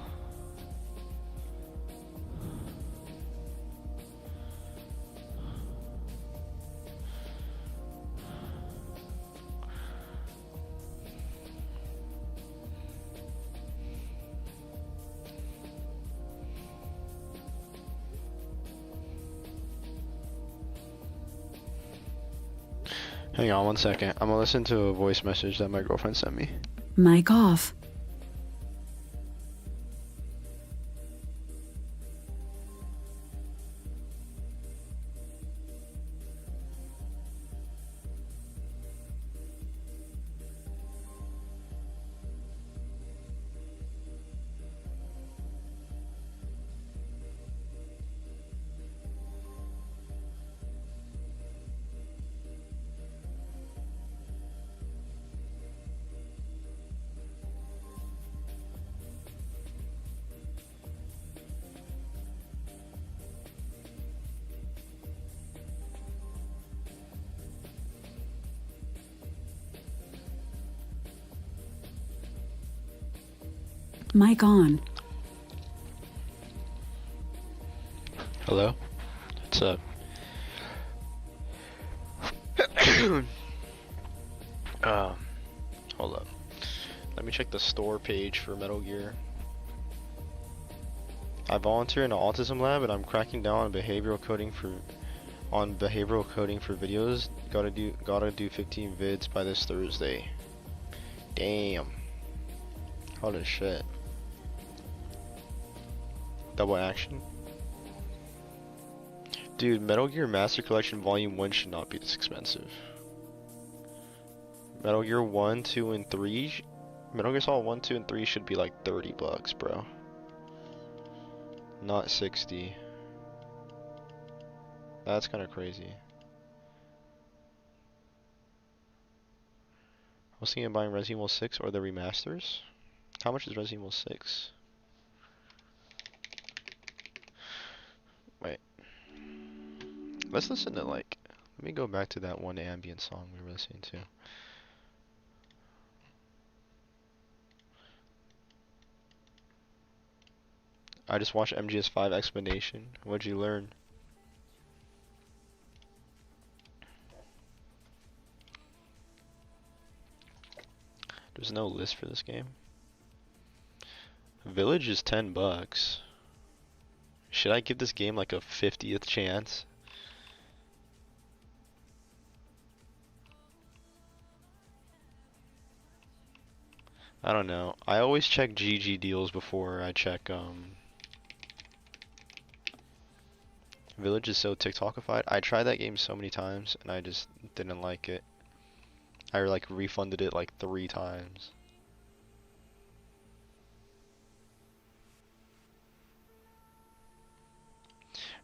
Hang on one second. I'm gonna listen to a voice message that my girlfriend sent me. Mic off. Mic on. Hello? What's up? Hold up. Let me check the store page for Metal Gear. I volunteer in an autism lab and I'm cracking down on behavioral coding for videos. Gotta do 15 vids by this Thursday. Damn. Holy shit. Double action. Dude, Metal Gear Master Collection Volume 1 should not be this expensive. Metal Gear 1, 2, and 3... Metal Gear Solid 1, 2, and 3 should be like 30 bucks, bro. Not 60. That's kind of crazy. I was thinking of buying Resident Evil 6 or the remasters. How much is Resident Evil 6? Wait. Let's listen to like... Let me go back to that one ambient song we were listening to. I just watched MGS5 explanation. What'd you learn? There's no list for this game. Village is 10 bucks. Should I give this game like a 50th chance? I don't know. I always check GG deals before I check Village is so TikTokified. I tried that game so many times and I just didn't like it. I like refunded it like 3 times.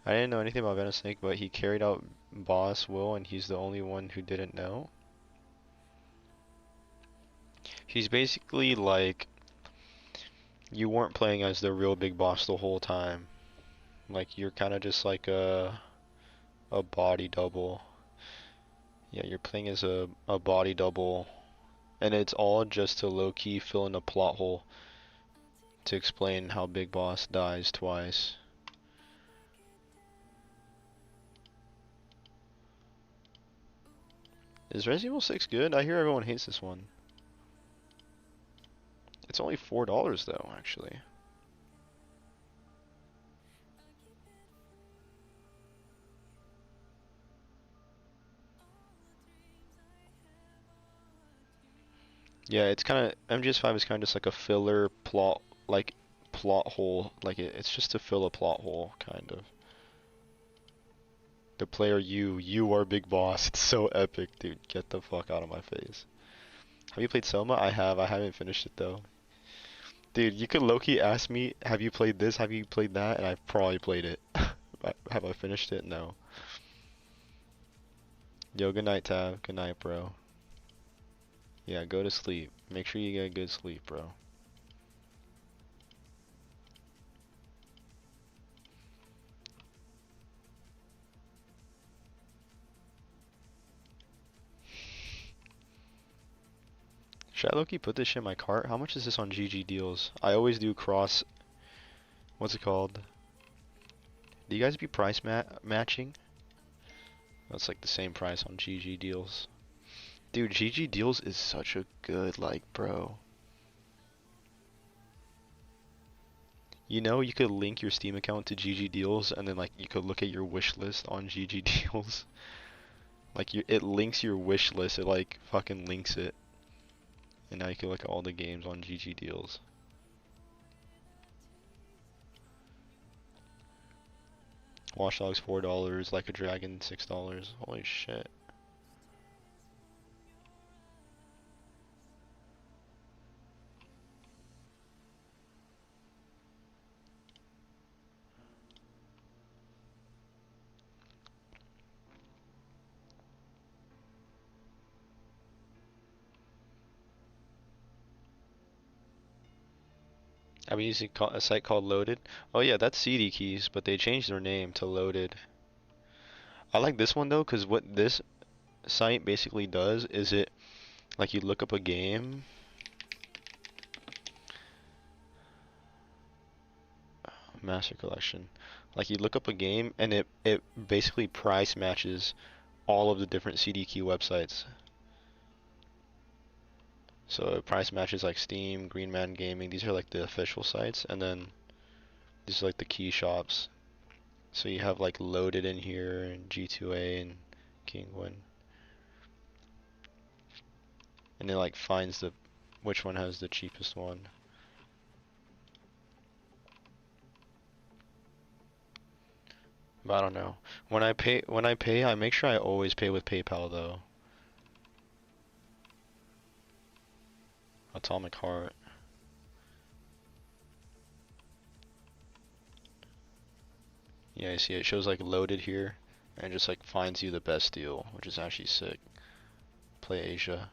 I didn't know anything about Venom Snake, but he carried out Boss Will, and he's the only one who didn't know. He's basically like, you weren't playing as the real big boss the whole time. Like, you're kind of just like a body double. Yeah, you're playing as a body double, and it's all just to low-key fill in a plot hole to explain how Big Boss dies twice. Is Resident Evil 6 good? I hear everyone hates this one. It's only $4 though, actually. Yeah, it's kind of, MGS5 is kind of just like a filler plot, like plot hole. Like it's just to fill a plot hole, kind of. The player you are Big Boss. It's so epic, dude. Get the fuck out of my face. Have you played Selma? I have. I haven't finished it though. Dude, you could low-key ask me, have you played this? Have you played that? And I've probably played it. Have I finished it? No. Yo, good night, Tab. Good night, bro. Yeah, go to sleep. Make sure you get good sleep, bro. Should I low-key put this shit in my cart? How much is this on GG deals? I always do cross... What's it called? Do you guys be price matching? That's like the same price on GG deals. Dude, GG deals is such a good, like, bro. You know, you could link your Steam account to GG deals, and then like you could look at your wish list on GG deals. Like it links your wish list. It like fucking links it, and now you can look at all the games on GG deals. Watch Dogs $4, Like a Dragon $6. Holy shit. I've been using a site called Loaded. Oh yeah, that's CD Keys, but they changed their name to Loaded. I like this one though, because what this site basically does is it, like, you look up a game. Master Collection. Like, you look up a game and it basically price matches all of the different CD Key websites. So it price matches like Steam, Green Man Gaming. These are like the official sites, and then these are like the key shops. So you have like Loaded in here, and G2A, and Kingwin. And it like finds the which one has the cheapest one. But I don't know. When I pay, I make sure I always pay with PayPal though. Atomic Heart. Yeah, you see it shows like Loaded here, and it just like finds you the best deal, which is actually sick. Play Asia.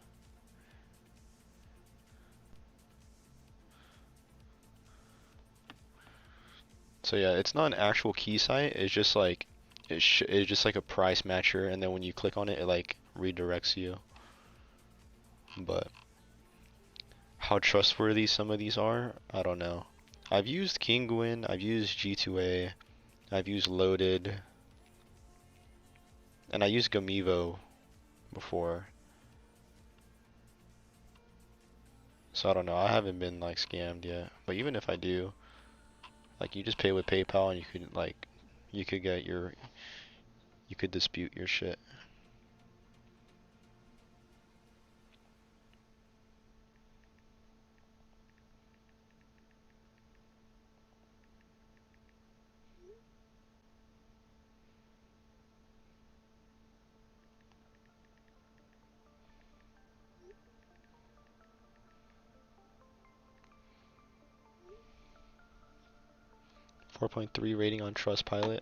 So yeah, it's not an actual key site. It's just like it's just like a price matcher, and then when you click on it, it like redirects you. But how trustworthy some of these are, I don't know. I've used Kingwin, I've used G2A, I've used Loaded, and I used Gamivo before. So I don't know. I haven't been like scammed yet. But even if I do, like, you just pay with PayPal, and you could like you could get your you could dispute your shit. .3 rating on Trustpilot.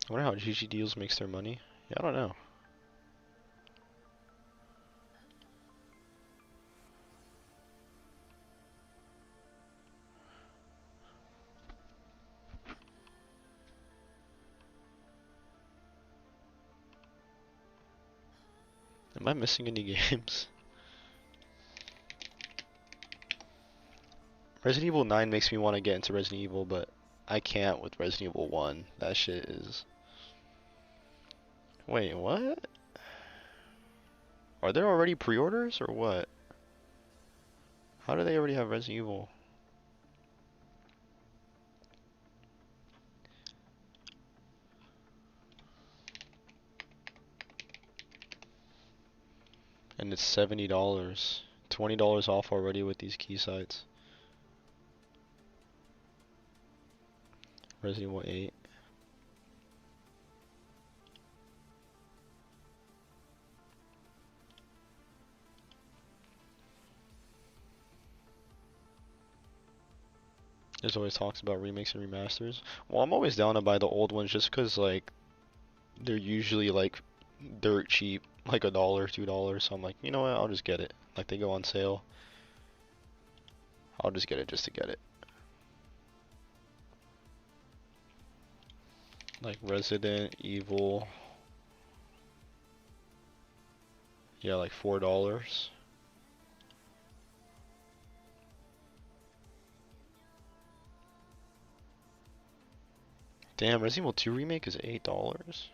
I wonder how GG Deals makes their money. Yeah, I don't know. Am I missing any games? Resident Evil 9 makes me want to get into Resident Evil, but I can't with Resident Evil 1. That shit is... Wait, what? Are there already pre-orders or what? How do they already have Resident Evil? And it's $70. $20 off already with these key sites. Resident Evil 8. There's always talks about remakes and remasters. Well, I'm always down to buy the old ones just because, like, they're usually, like, dirt cheap, like $1, $2. So I'm like, you know what, I'll just get it. Like, they go on sale. I'll just get it just to get it. Like Resident Evil. Yeah, like $4. Damn, Resident Evil 2 Remake is $8.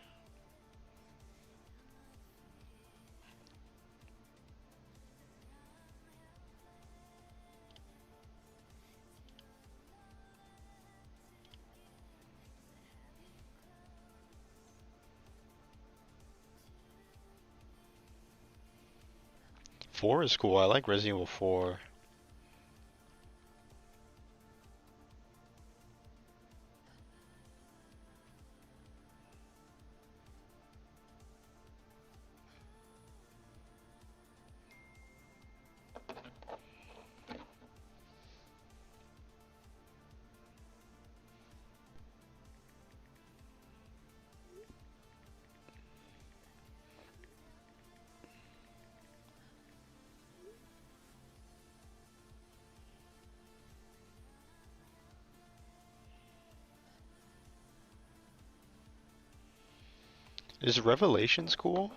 Four is cool. I like Resident Evil 4. Is Revelations cool?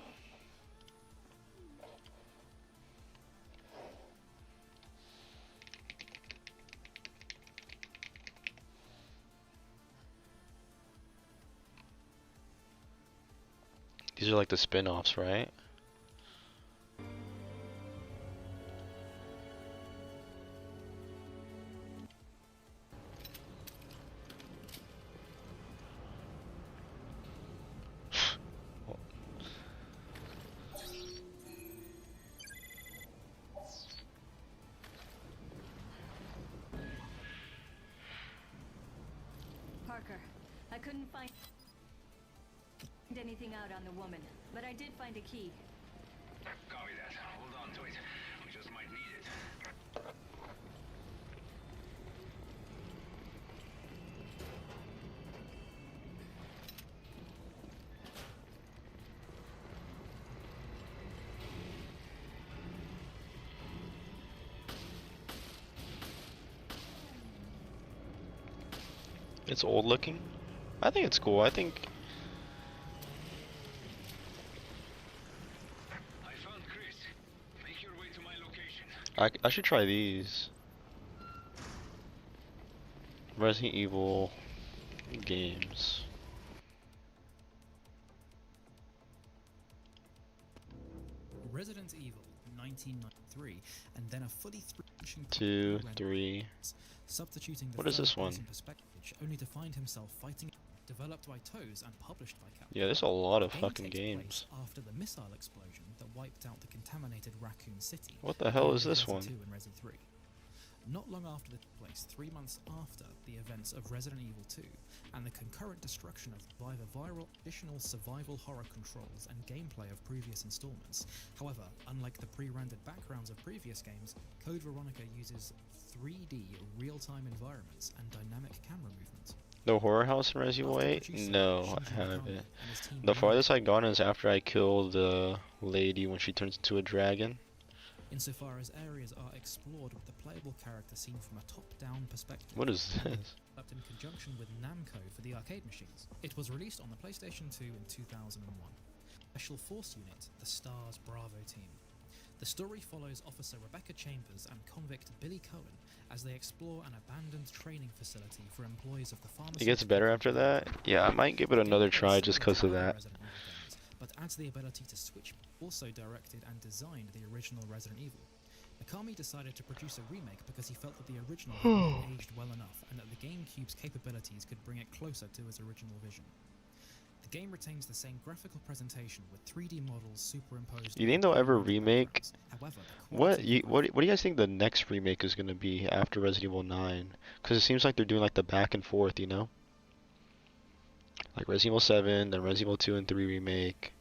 These are like the spin-offs, right? Parker, I couldn't find anything out on the woman, but I did find a key. Copy that. Hold on to it. We just might need it. It's old looking. I think it's cool. I think I found Chris. Make your way to my location. I should try these. Resident Evil games. Resident Evil 1993, and then a fully 2, 3. Substituting the what is this one? perspective, only to find himself fighting. Developed by Toes and published by Capcom. Yeah, there's a lot of The game fucking takes games. place after the missile explosion that wiped out the contaminated Raccoon City. What the hell is in this Resi one? 2 and Resi 3. Not long after the place, 3 months after the events of Resident Evil 2 and the concurrent destruction of by the viral additional survival horror controls and gameplay of previous installments. However, unlike the pre-rendered backgrounds of previous games, Code Veronica uses 3D real-time environments and dynamic camera movement. The horror house in Resident Evil 8? No, I haven't. The farthest I've gone is after I kill the lady when she turns into a dragon. Insofar as areas are explored with the playable character seen from a top-down perspective. What is this? In conjunction with Namco for the arcade machines. It was released on the PlayStation 2 in 2001. Special Force Unit, the STARS Bravo team. The story follows Officer Rebecca Chambers and convict Billy Cohen as they explore an abandoned training facility for employees of the pharmacy. It gets better after that? Yeah, I might give it another try just because of that. But adds the ability to switch. Also directed and designed the original Resident Evil. Mikami decided to produce a remake because he felt that the original had not aged well enough and that the GameCube's capabilities could bring it closer to his original vision. The game retains the same graphical presentation with 3D models superimposed. You think they'll ever remake? What do you guys think the next remake is going to be after Resident Evil 9? Because it seems like they're doing like the back and forth, you know? Like Resident Evil 7, then Resident Evil 2 and 3 remake,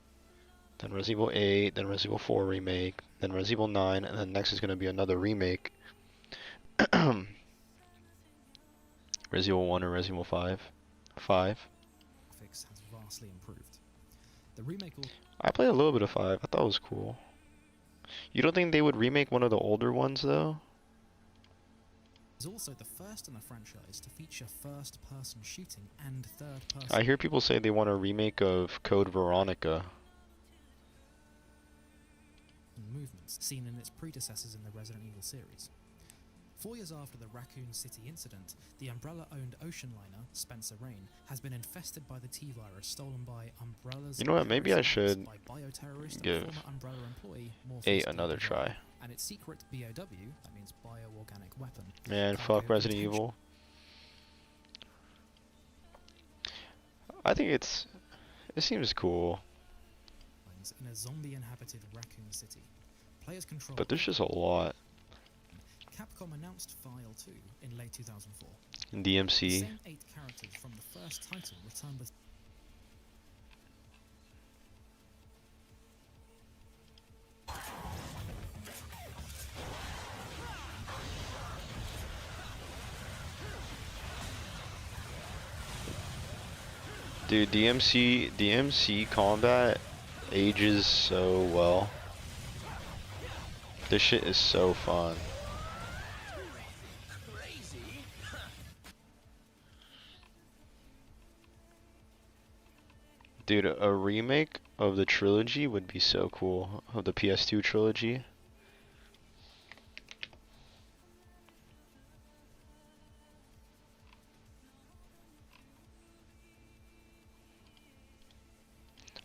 then Resident Evil 8, then Resident Evil 4 remake, then Resident Evil 9, and then next is going to be another remake. Resident Evil 1 or Resident Evil 5. 5. Graphics has vastly improved. The remake I played a little bit of 5. I thought it was cool. You don't think they would remake one of the older ones though? is also the first in the franchise to feature first-person shooting and third-person. I hear people say they want a remake of Code Veronica. Movements seen in its predecessors in the Resident Evil series. 4 years after the Raccoon City incident, the Umbrella-owned ocean liner, Spencer Rain, has been infested by the T-virus stolen by Umbrella's... You know what, maybe I should give Umbrella employee, 8 another try. And its secret BOW, that means bioorganic weapon. Man, fuck Resident Evil. I think it seems cool. In a zombie-inhabited Raccoon City. Players control... But there's just a lot. Capcom announced File 2 in late 2004. DMC. The same 8 characters from the first title returned with... Dude, DMC combat ages so well. This shit is so fun. Dude, a remake of the trilogy would be so cool. Of the PS2 trilogy.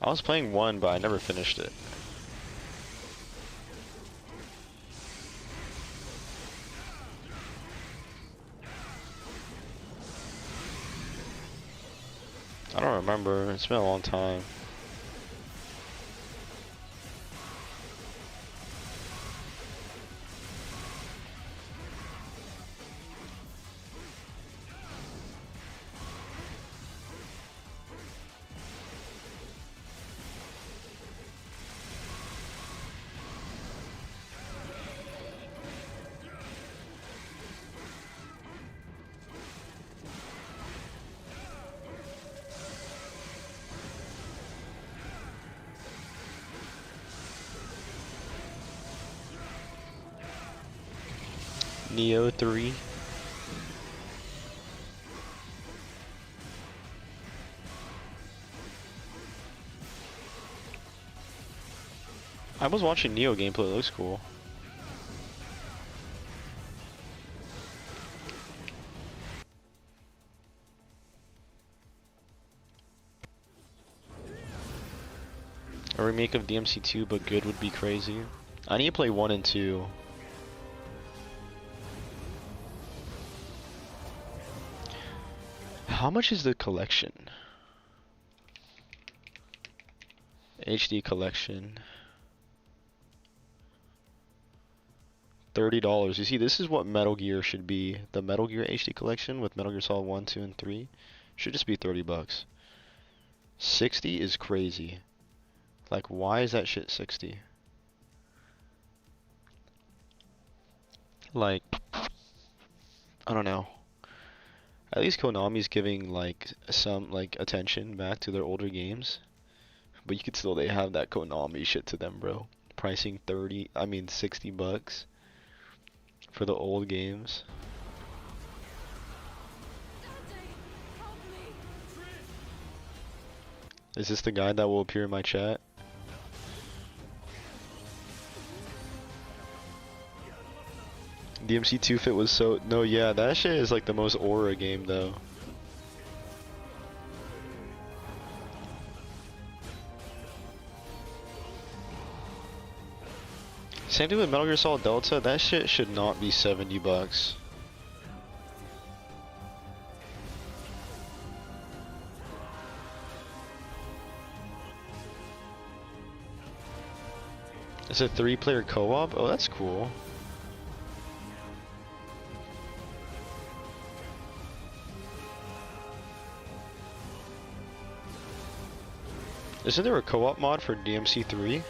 I was playing 1, but I never finished it. I don't remember. It's been a long time. Neo 3. I was watching Neo gameplay, it looks cool. A remake of DMC 2 but good would be crazy. I need to play 1 and 2. How much is the collection? HD collection. $30. You see, this is what Metal Gear should be. The Metal Gear HD collection with Metal Gear Solid 1, 2, and 3 should just be 30 bucks. 60 is crazy. Like, why is that shit 60? Like, I don't know. At least Konami's giving like some like attention back to their older games. But you could still they have that Konami shit to them, bro. Pricing $60 for the old games. Is this the guy that will appear in my chat? DMC 2 Fit was so no, yeah, that shit is like the most aura game though. Same thing with Metal Gear Solid Delta, that shit should not be $70. It's a 3-player co-op? Oh, that's cool. Isn't there a co-op mod for DMC 3?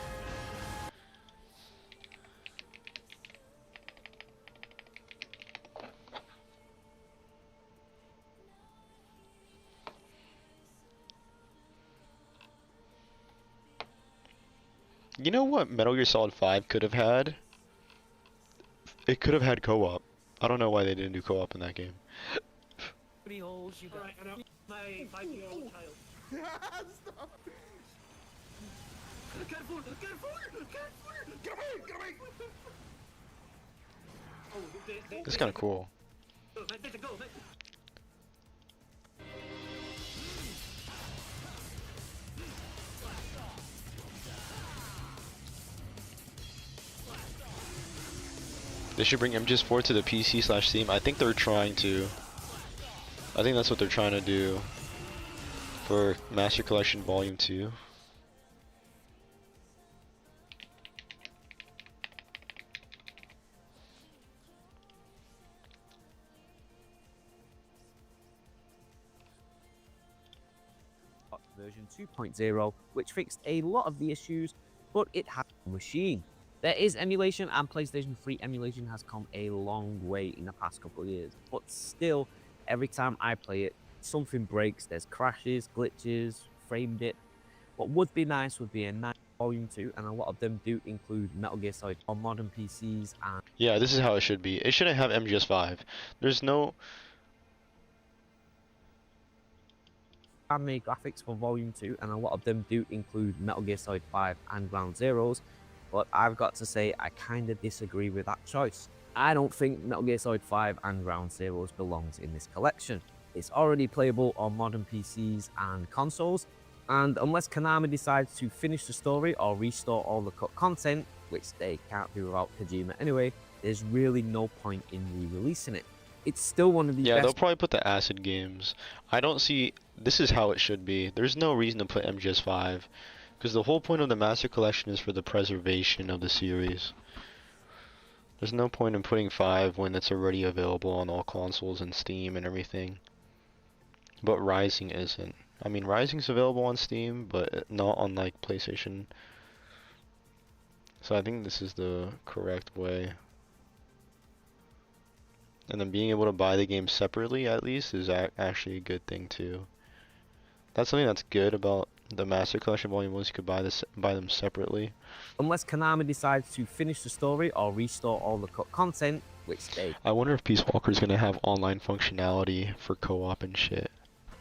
You know what Metal Gear Solid 5 could have had? It could have had co-op. I don't know why they didn't do co-op in that game. My 5-year-old child. Stop. Careful! Careful! Careful! Get away! Get away! Oh, That's kind of cool. Go, go, go. They should bring MGS4 to the PC/Steam. I think they're trying to. I think that's what they're trying to do for Master Collection Volume 2. Version 2.0, which fixed a lot of the issues, but it has a machine. There is emulation, and PlayStation 3 emulation has come a long way in the past couple of years, but still, every time I play it, something breaks. There's crashes, glitches, frame dip. What would be nice would be a nice Volume 2, and a lot of them do include Metal Gear Solid on modern PCs. And yeah, this is how it should be. It shouldn't have MGS5. There's no anime graphics for Volume 2, and a lot of them do include Metal Gear Solid 5 and Ground Zeroes, but I've got to say I kind of disagree with that choice. I don't think Metal Gear Solid 5 and Ground Zeroes belongs in this collection. It's already playable on modern PCs and consoles, and unless Konami decides to finish the story or restore all the cut content, which they can't do without Kojima anyway, there's really no point in re-releasing it. It's still one of the best. They'll probably put the acid games. I don't see. This is how it should be. There's no reason to put MGS5, because the whole point of the Master Collection is for the preservation of the series. There's no point in putting 5 when it's already available on all consoles and Steam and everything. But Rising isn't. I mean, Rising's available on Steam, but not on like PlayStation. So I think this is the correct way. And then being able to buy the game separately, at least, is actually a good thing too. That's something that's good about the Master Collection Volume 1. You could buy them separately. Unless Konami decides to finish the story or restore all the cut content, which they I wonder if Peace Walker's gonna have online functionality for co-op and shit.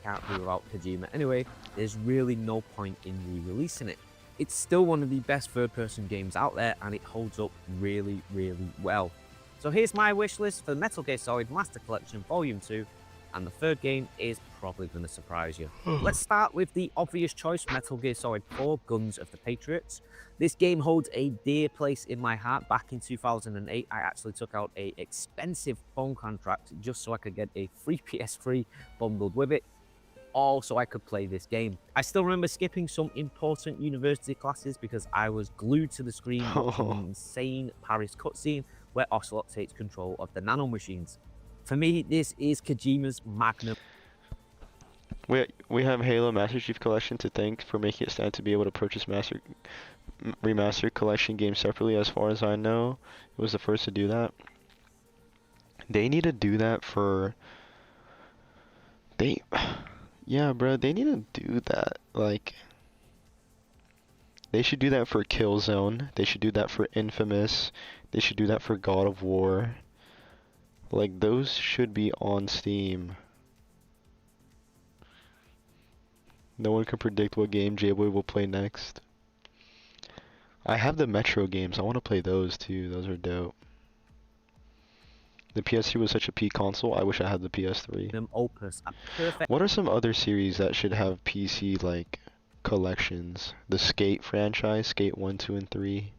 Can't do without Kojima anyway, there's really no point in re-releasing it. It's still one of the best third-person games out there, and it holds up really, really well. So here's my wish list for Metal Gear Solid Master Collection Volume 2, and the third game is probably going to surprise you. Let's start with the obvious choice, Metal Gear Solid 4 Guns of the Patriots. This game holds a dear place in my heart. Back in 2008, I actually took out an expensive phone contract just so I could get a free PS3 bundled with it, all so I could play this game. I still remember skipping some important university classes because I was glued to the screen watching an insane Paris cutscene where Ocelot takes control of the nanomachines. For me, this is Kojima's magnum. We have Halo Master Chief Collection to thank for making it stand to be able to purchase Remastered Collection games separately. As far as I know, it was the first to do that. They need to do that for They, yeah, bro, they need to do that. Like, they should do that for Killzone. They should do that for Infamous. They should do that for God of War. Like, those should be on Steam. No one can predict what game J-Boy will play next. I have the Metro games. I want to play those too. Those are dope. The PS3 was such a peak console. I wish I had the PS3. Opus, a perfect. What are some other series that should have PC like collections? The Skate franchise, Skate 1, 2, and 3.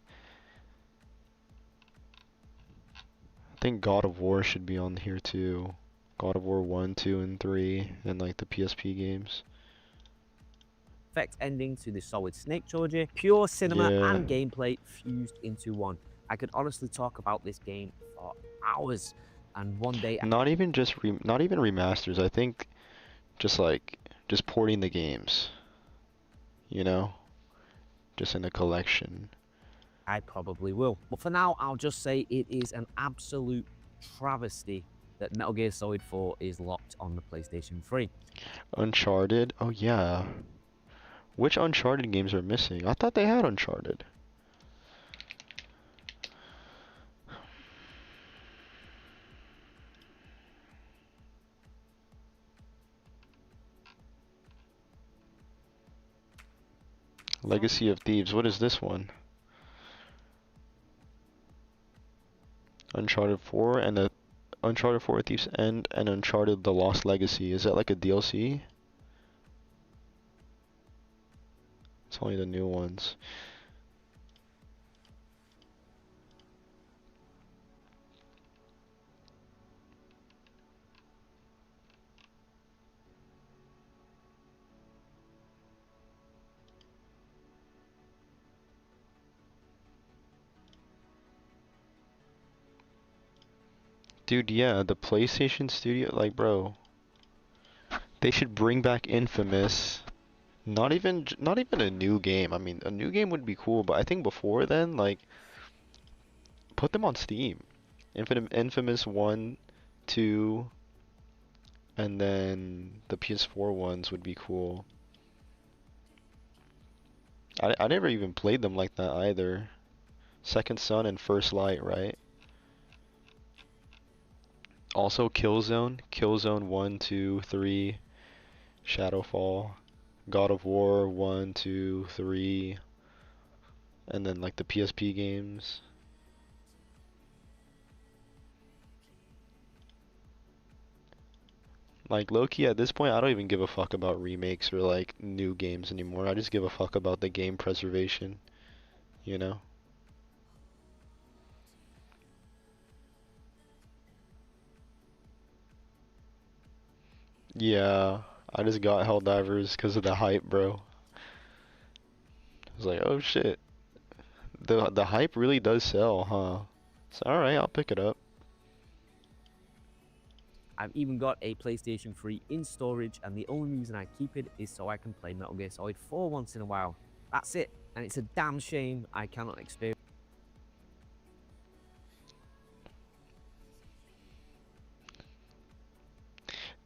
I think God of War should be on here too. God of War 1, 2, and 3, and like the PSP games. Perfect ending to the Solid Snake trilogy. Pure cinema and gameplay fused into one. I could honestly talk about this game for hours, and one day. Not even remasters. I think just porting the games. You know, just in a collection. I probably will. But for now, I'll just say it is an absolute travesty that Metal Gear Solid 4 is locked on the PlayStation 3. Uncharted? Oh yeah. Which Uncharted games are missing? I thought they had Uncharted. Legacy of Thieves. What is this one? Uncharted 4 and the Uncharted 4 Thief's End and Uncharted The Lost Legacy. Is that like a DLC? It's only the new ones. Dude, yeah, the PlayStation Studio, like, bro, they should bring back Infamous. Not even a new game. I mean, a new game would be cool, but I think before then, like, put them on Steam. Infamous 1, 2, and then the PS4 ones would be cool. I never even played them like that either. Second Son and First Light, right? Also Killzone 1, 2, 3, Shadowfall, God of War 1, 2, 3, and then like the PSP games. Like low-key at this point I don't even give a fuck about remakes or like new games anymore. I just give a fuck about the game preservation, you know? Yeah, I just got Helldivers because of the hype, bro. I was like, oh shit. The hype really does sell, huh? So alright, I'll pick it up. I've even got a PlayStation 3 in storage, and the only reason I keep it is so I can play Metal Gear Solid 4 once in a while. That's it, and it's a damn shame I cannot experience.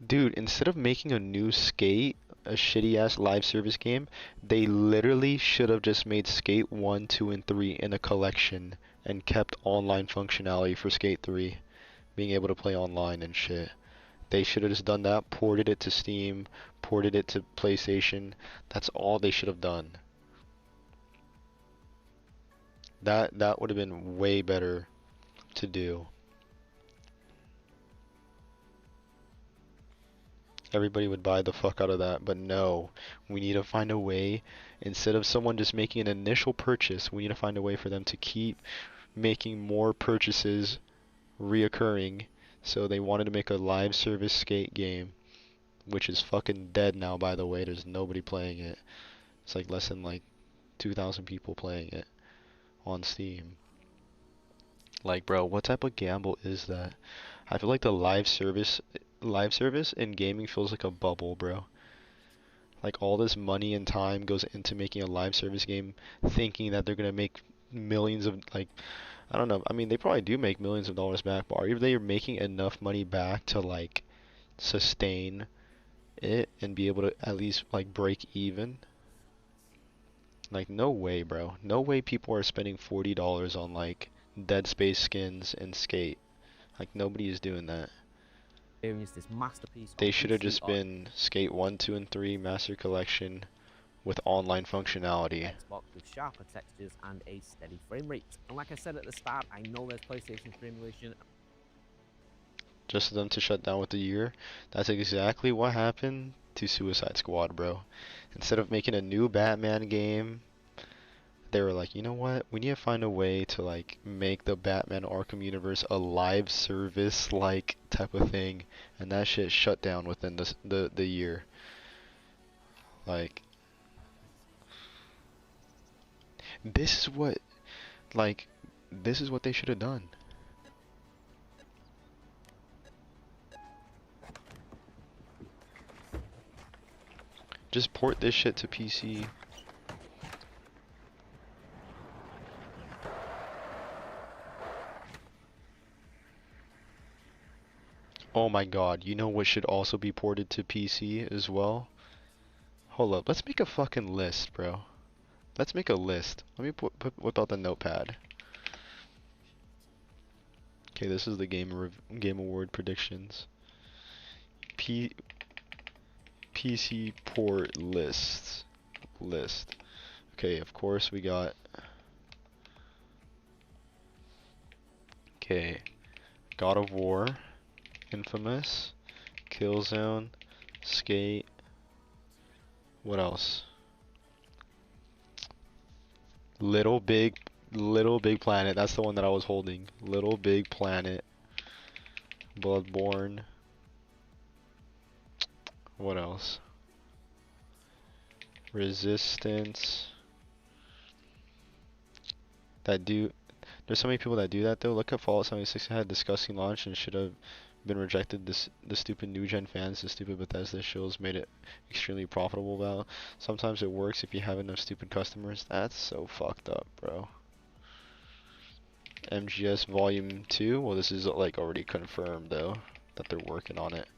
Dude, instead of making a new Skate, a shitty ass live service game, they literally should have just made Skate 1, 2, and 3 in a collection and kept online functionality for Skate 3, being able to play online and shit. They should have just done that, ported it to Steam, ported it to PlayStation. That's all they should have done. That would have been way better to do. Everybody would buy the fuck out of that, but no, we need to find a way, instead of someone just making an initial purchase, we need to find a way for them to keep making more purchases reoccurring. So they wanted to make a live service Skate game, which is fucking dead now, by the way. There's nobody playing it. It's like less than like 2,000 people playing it on Steam. Like, bro, what type of gamble is that? I feel like the live service in gaming feels like a bubble, bro. Like all this money and time goes into making a live service game, thinking that they're gonna make millions of, like, I don't know. I mean, they probably do make millions of dollars back, but are they making enough money back to like sustain it and be able to at least like break even. Like, no way, bro. No way people are spending $40 on like Dead Space skins and Skate. Like, nobody is doing that. This masterpiece They on should have PC just or been Skate 1, 2, and 3 Master Collection with online functionality. Xbox with sharper textures and a steady frame rate. And like I said at the start, I know there's PlayStation 3 emulation. Just for them to shut down with the year. That's exactly what happened to Suicide Squad, bro. Instead of making a new Batman game, they were like, you know what? We need to find a way to like make the Batman Arkham universe a live service like type of thing, and that shit shut down within the year. Like, this is what they should have done. Just port this shit to PC. Oh my god, you know what should also be ported to PC as well? Hold up, let's make a fucking list, bro. Let's make a list. Let me whip out the notepad. Okay, this is the Game Award predictions. PC port list. Okay, of course we got. Okay, God of War, Infamous, Killzone, Skate. What else? Little Big Planet. That's the one that I was holding. Little Big Planet. Bloodborne. What else? Resistance. There's so many people that do that though. Look at Fallout 76 had a disgusting launch and should have been rejected. The stupid new gen fans, the stupid Bethesda shows made it extremely profitable. Well, sometimes it works if you have enough stupid customers. That's so fucked up, bro. MGS Volume 2. Well, this is like already confirmed though that they're working on it.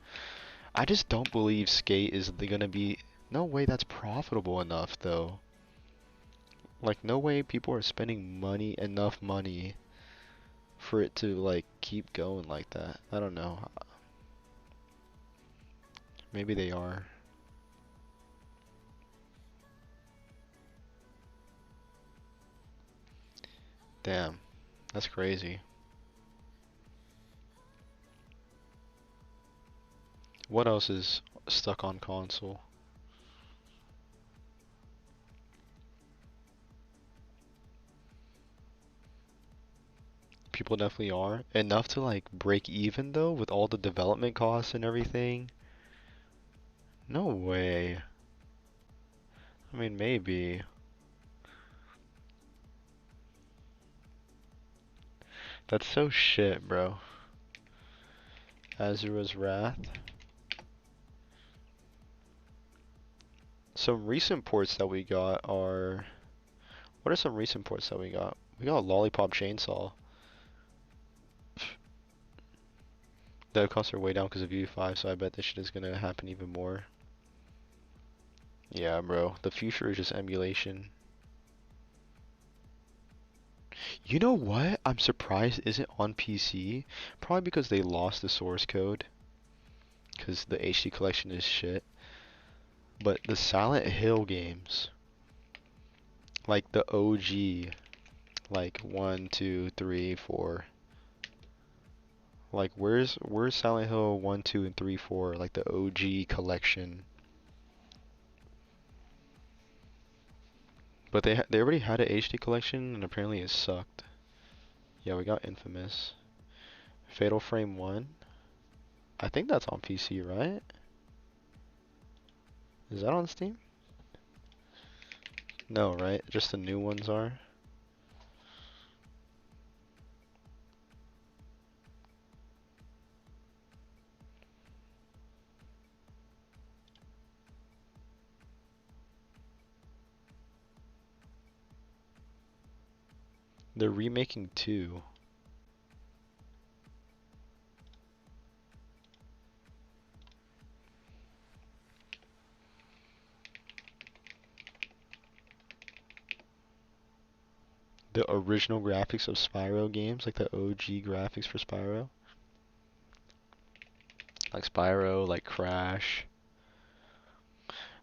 I just don't believe Skate is gonna be. No way that's profitable enough though. Like, no way people are spending enough money for it to like keep going like that. I don't know. Maybe they are. Damn, that's crazy. What else is stuck on console? People definitely are. Enough to like break even though with all the development costs and everything? No way. I mean, maybe. That's so shit, bro. Azura's Wrath. Some recent ports that we got are... What are some recent ports that we got? We got Lollipop Chainsaw. Dev costs are way down because of UE5, so I bet this shit is gonna happen even more. Yeah, bro. The future is just emulation. You know what? I'm surprised it isn't on PC. Probably because they lost the source code. Because the HD collection is shit. But the Silent Hill games, like the OG, like 1, 2, 3, 4. Like where's Silent Hill 1, 2, and 3, 4? Like the OG collection. But they already had an HD collection and apparently it sucked. Yeah, we got Infamous. Fatal Frame 1. I think that's on PC, right? Is that on Steam? No, right? Just the new ones are. They're remaking 2. the original graphics of Spyro games, like the OG graphics for Spyro. Like Spyro, like Crash.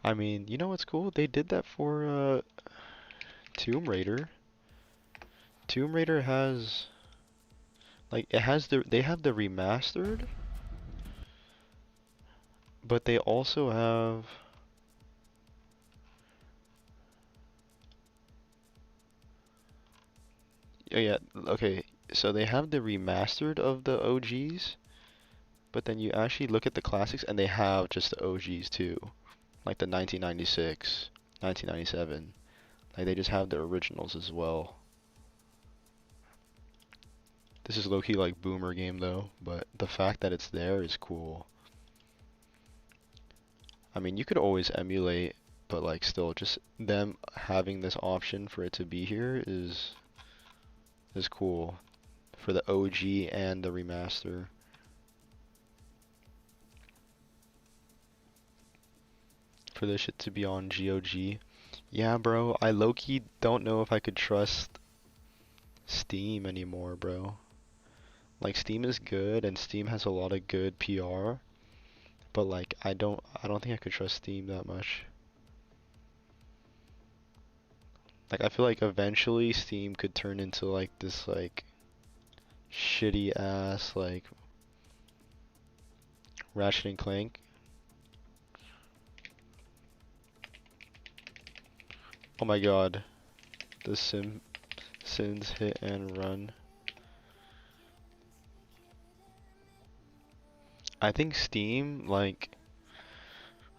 I mean, you know what's cool? They did that for Tomb Raider. Tomb Raider has like they have the remastered, but they also have oh yeah, okay. So they have the remastered of the OGs, but then you actually look at the classics and they have just the OGs too. Like the 1996, 1997. Like they just have the originals as well. This is low-key like boomer game though, but the fact that it's there is cool. I mean, you could always emulate, but like still just them having this option for it to be here is cool for the OG and the remaster. For this shit to be on GOG. Yeah, bro, I low-key don't know if I could trust Steam anymore, bro. Like Steam is good and Steam has a lot of good PR, but like I don't think I could trust Steam that much. Like I feel like eventually Steam could turn into like this like shitty ass like Ratchet and Clank. Oh my god. The Sims hit and run. I think Steam, like,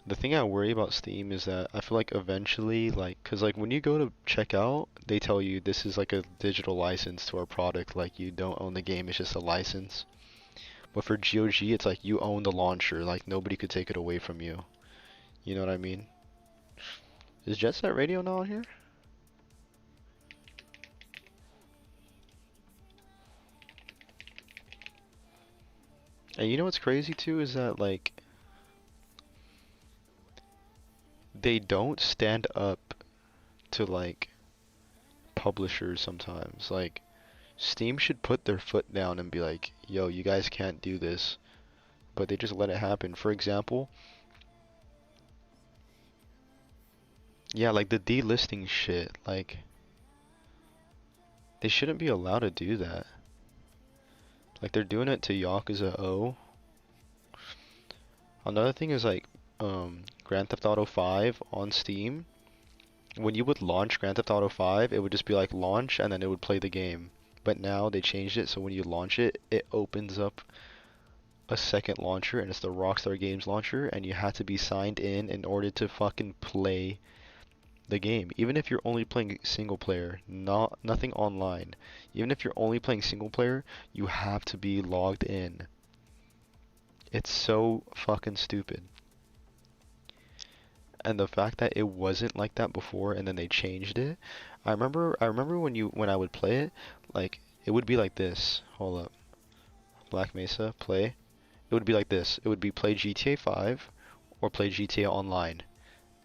the thing I worry about Steam is that I feel like eventually, like, cause like when you go to check out, they tell you this is like a digital license to our product, like you don't own the game, it's just a license. But for GOG, it's like you own the launcher, like nobody could take it away from you. You know what I mean? Is Jet Set Radio not on here? And you know what's crazy too is that like they don't stand up to like publishers sometimes. Like Steam should put their foot down and be like, yo, you guys can't do this. But they just let it happen. For example, yeah, like the delisting shit, like they shouldn't be allowed to do that. Like they're doing it to Yakuza O. Another thing is like Grand Theft Auto 5 on Steam. When you would launch Grand Theft Auto 5, it would just be like launch and then it would play the game. But now they changed it so when you launch it, it opens up a second launcher and it's the Rockstar Games launcher and you have to be signed in order to fucking play the game. Even if you're only playing single player, nothing online. Even if you're only playing single player, you have to be logged in. It's so fucking stupid. And the fact that it wasn't like that before and then they changed it. I remember when I would play it, like it would be like this. Hold up. Black Mesa, play. It would be like this. It would be play GTA 5 or play GTA Online.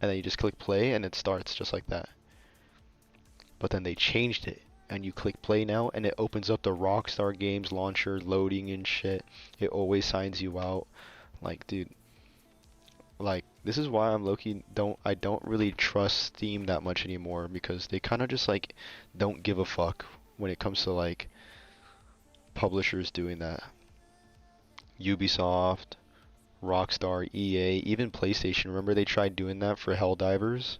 And then you just click play and it starts just like that. But then they changed it and you click play now and it opens up the Rockstar Games launcher loading and shit. It always signs you out. Like, dude, like this is why I'm low-key I don't really trust Steam that much anymore because they kind of just like don't give a fuck when it comes to like publishers doing that. Ubisoft, Rockstar, EA, even PlayStation. Remember they tried doing that for Helldivers?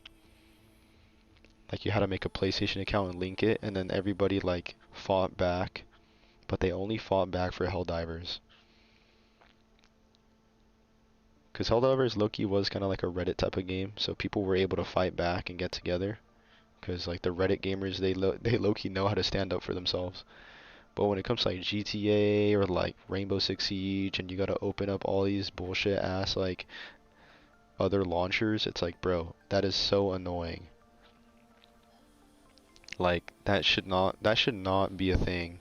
Like you had to make a PlayStation account and link it and then everybody like fought back, but they only fought back for Helldivers. Because Helldivers low-key was kind of like a Reddit type of game, so people were able to fight back and get together. Because like the Reddit gamers, they low-key know how to stand up for themselves. But when it comes to like GTA or like Rainbow Six Siege and you gotta open up all these bullshit ass like other launchers, it's like, bro, that is so annoying. Like that should not be a thing.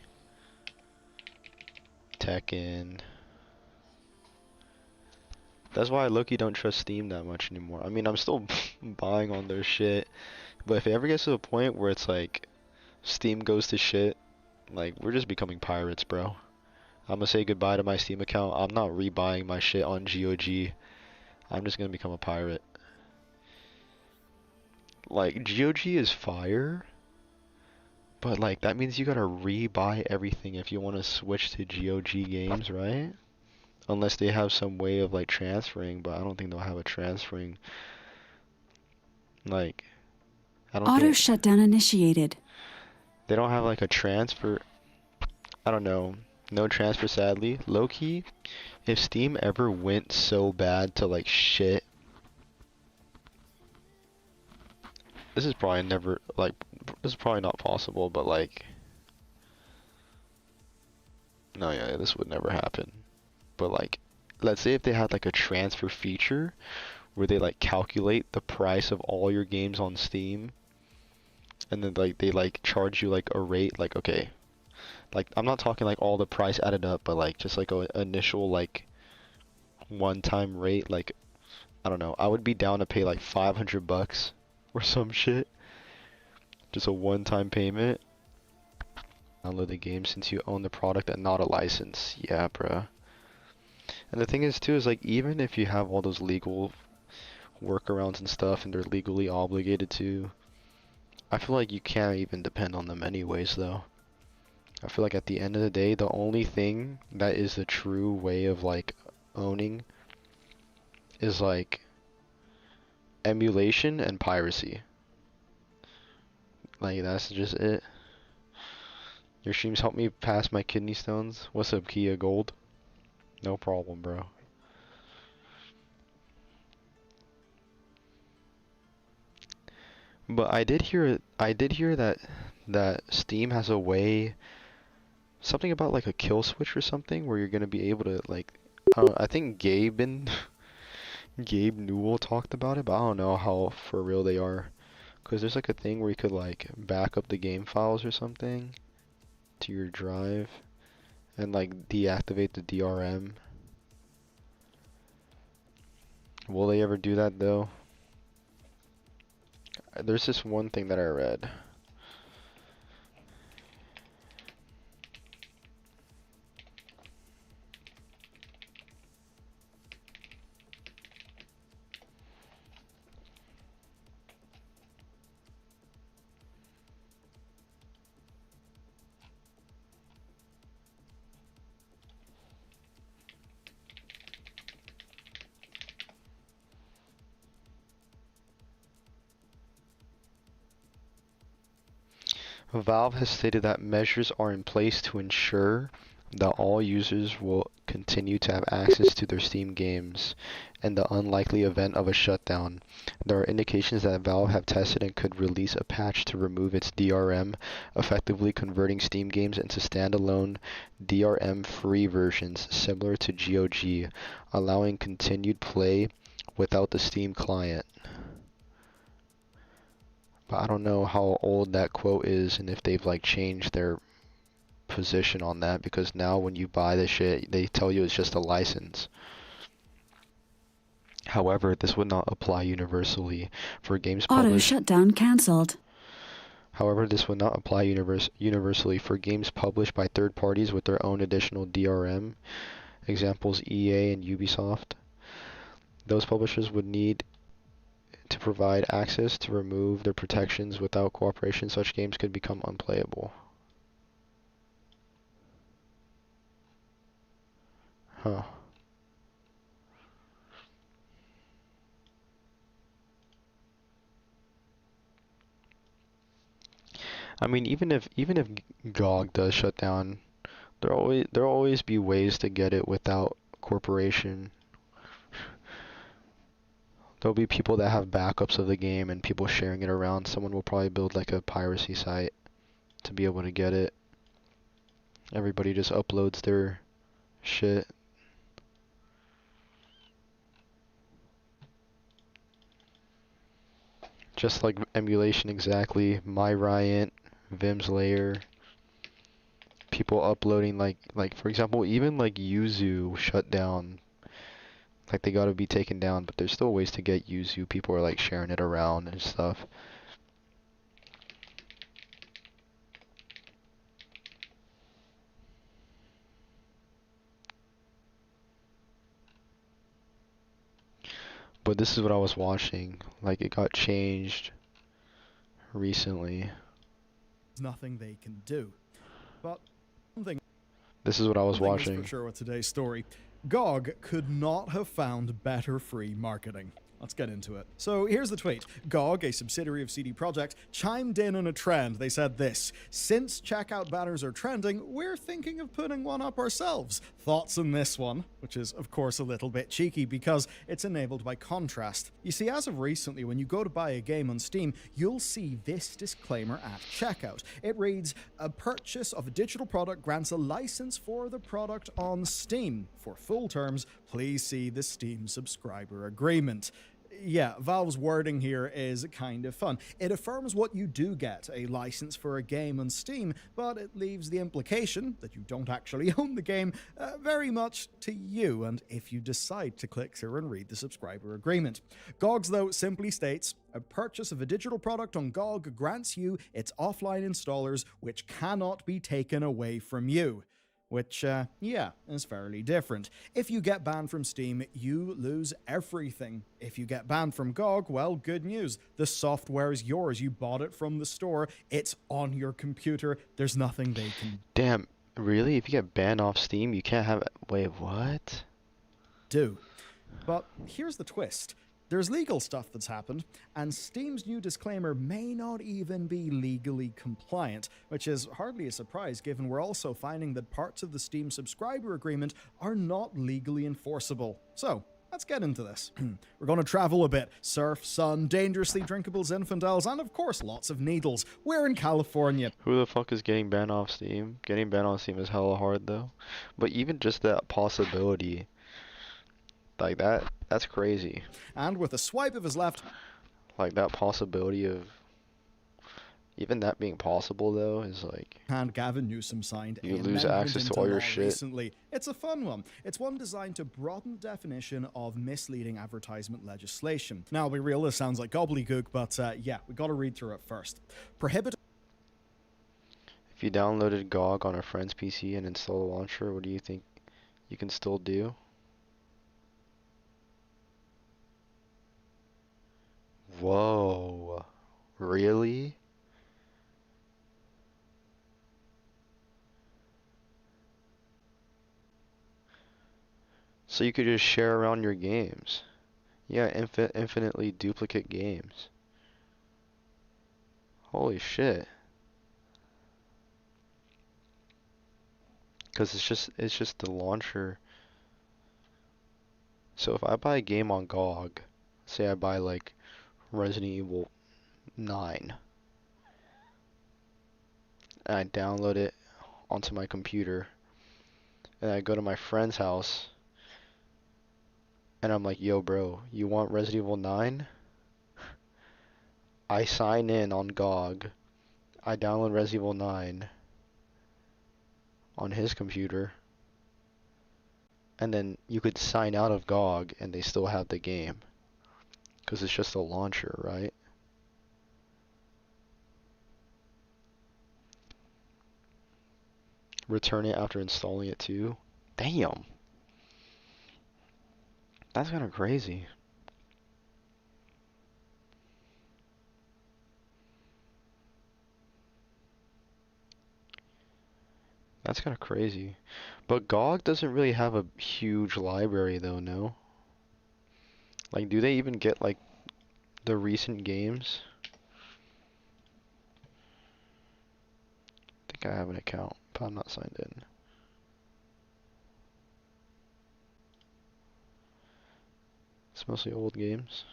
Tekken. That's why I low-key don't trust Steam that much anymore. I mean, I'm still buying on their shit, but if it ever gets to the point where it's like Steam goes to shit, like, we're just becoming pirates, bro. I'm gonna say goodbye to my Steam account. I'm not rebuying my shit on GOG. I'm just gonna become a pirate. Like, GOG is fire, but like, that means you gotta rebuy everything if you want to switch to GOG games, right? Unless they have some way of like transferring, but I don't think they'll have a transferring. Like, I don't Auto think shutdown initiated. they don't have like a transfer. I don't know. No transfer, sadly. Low key, if Steam ever went so bad to like shit, this is probably never like this is probably not possible, but like, no, yeah, this would never happen. But like, let's say if they had like a transfer feature where they like calculate the price of all your games on Steam, and then like they like charge you like a rate, like, okay, like I'm not talking like all the price added up, but like just like a initial like one-time rate, like, I don't know, I would be down to pay like $500 or some shit, just a one-time payment. Download the game since you own the product and not a license. Yeah, bruh. And the thing is too is like, even if you have all those legal workarounds and stuff and they're legally obligated to, I feel like you can't even depend on them anyways though. I feel like at the end of the day, the only thing that is the true way of like owning is like emulation and piracy. Like, that's just it. Your streams help me pass my kidney stones. What's up, Kia Gold? No problem, bro. But I did hear that Steam has a way, something about like a kill switch or something, where you're gonna be able to like, I think Gabe Newell talked about it, but I don't know how for real they are. Cause there's like a thing where you could like back up the game files or something to your drive and like deactivate the DRM. Will they ever do that though? There's this one thing that I read. Valve has stated that measures are in place to ensure that all users will continue to have access to their Steam games in the unlikely event of a shutdown. There are indications that Valve have tested and could release a patch to remove its DRM, effectively converting Steam games into standalone DRM-free versions similar to GOG, allowing continued play without the Steam client. But I don't know how old that quote is and if they've like changed their position on that, because now when you buy the shit, they tell you it's just a license. However, this would not apply universally for games published. Auto shutdown cancelled. However, this would not apply universally for games published by third parties with their own additional DRM. Examples: EA and Ubisoft. Those publishers would need to provide access to remove their protections. Without cooperation, such games could become unplayable. Huh. I mean, even if GOG does shut down, there'll always be ways to get it without corporation. There'll be people that have backups of the game and people sharing it around. Someone will probably build like a piracy site to be able to get it. Everybody just uploads their shit. Just like emulation, exactly. MyRiot, Vim's Layer. People uploading like for example, even like Yuzu shut down. Like, they gotta be taken down, but there's still ways to get Yuzu. People are like sharing it around and stuff. but this is what I was watching. Like, it got changed recently. There's nothing they can do. But something This is what I was is watching. for sure with today's story. GOG could not have found better free marketing. Let's get into it. So here's the tweet. GOG, a subsidiary of CD Projekt, chimed in on a trend. They said this: since checkout banners are trending, we're thinking of putting one up ourselves. Thoughts on this one? Which is, of course, a little bit cheeky because it's enabled by contrast. You see, as of recently, when you go to buy a game on Steam, you'll see this disclaimer at checkout. It reads, "A purchase of a digital product grants a license for the product on Steam. For full terms, please see the Steam subscriber agreement." Yeah, Valve's wording here is kind of fun. It affirms what you do get, a license for a game on Steam, but it leaves the implication that you don't actually own the game very much to you, and if you decide to click through and read the subscriber agreement. GOG's, though, simply states, "A purchase of a digital product on GOG grants you its offline installers, which cannot be taken away from you." Which, yeah, is fairly different. If you get banned from Steam, you lose everything. If you get banned from GOG, well, good news. The software is yours. You bought it from the store. It's on your computer. There's nothing they can Damn, really? If you get banned off Steam, you can't have it. Wait, what? do. But here's the twist. There's legal stuff that's happened, and Steam's new disclaimer may not even be legally compliant, which is hardly a surprise given we're also finding that parts of the Steam subscriber agreement are not legally enforceable. So, let's get into this. We're going to travel a bit. Surf, sun, dangerously drinkable Zinfandels, and of course lots of needles. We're in California. Who the fuck is getting banned off Steam? Getting banned off Steam is hella hard though. But even just that possibility, like that's crazy. And with a swipe of his left, like that possibility of even that being possible though is like, and Gavin Newsom signed you an lose amendment access to into all your law shit. recently. It's a fun one. It's one designed to broaden the definition of misleading advertisement legislation. Now, I'll be real, this sounds like gobbledygook, but yeah, we gotta read through it first. Prohibit. If you downloaded GOG on a friend's PC and install a launcher, what do you think you can still do? Whoa, really? So you could just share around your games. Yeah, infinitely duplicate games. Holy shit. Cause it's just the launcher. So if I buy a game on GOG, say I buy like Resident Evil 9, and I download it onto my computer, and I go to my friend's house, and I'm like, yo bro, you want Resident Evil 9? I sign in on GOG, I download Resident Evil 9 on his computer, and then you could sign out of GOG and they still have the game. Because it's just a launcher, right? Return it after installing it too? Damn! That's kind of crazy. That's kind of crazy. But GOG doesn't really have a huge library though, no? Like, do they even get like the recent games? I think I have an account, but I'm not signed in. It's mostly old games.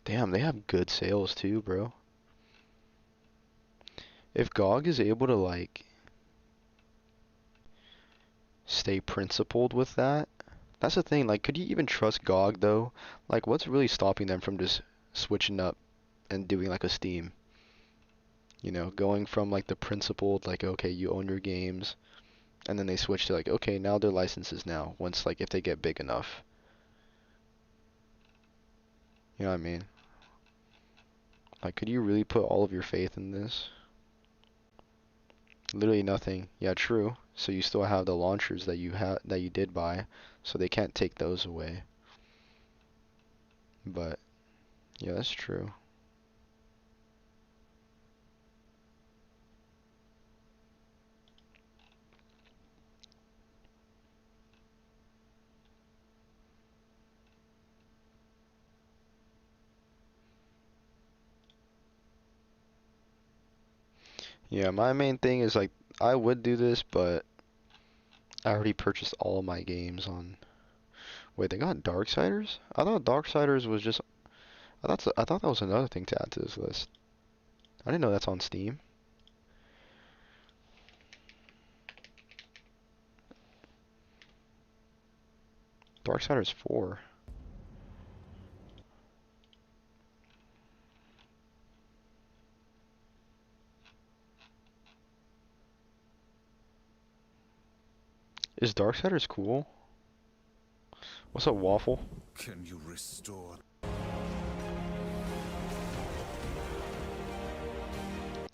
Damn, they have good sales too, bro. If GOG is able to like stay principled with that, that's the thing. Like, could you even trust GOG though? Like, what's really stopping them from just switching up and doing like a Steam? You know, going from like the principled, like, okay, you own your games, and then they switch to like, okay, now they're licenses now, once like if they get big enough. You know what I mean? Like, could you really put all of your faith in this? Literally nothing. Yeah, true. So you still have the launchers that you did buy, so they can't take those away. But yeah, that's true. Yeah, my main thing is like I would do this, but I already purchased all my games on. Wait, they got Darksiders? I thought Darksiders was just. I thought that was another thing to add to this list. I didn't know that's on Steam. Darksiders 4. Is Darksiders cool? What's up, Waffle? Can you restore?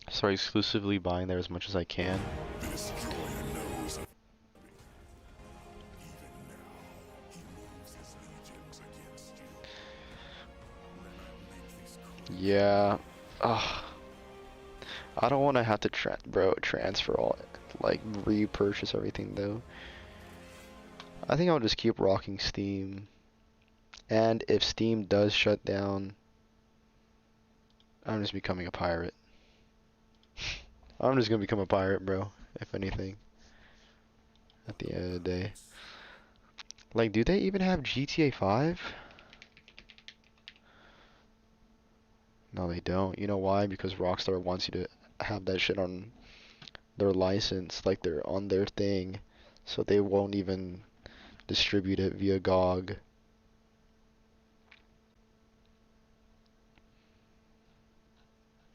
Start exclusively buying there as much as I can. The destroyer knows. Yeah. Ugh. I don't want to have to transfer all, like repurchase everything though. I think I'll just keep rocking Steam. And if Steam does shut down, I'm just becoming a pirate. I'm just gonna become a pirate, bro, if anything. At the end of the day. Like, do they even have GTA 5? No, they don't. You know why? Because Rockstar wants you to have that shit on their license, like they're on their thing, so they won't even distribute it via GOG.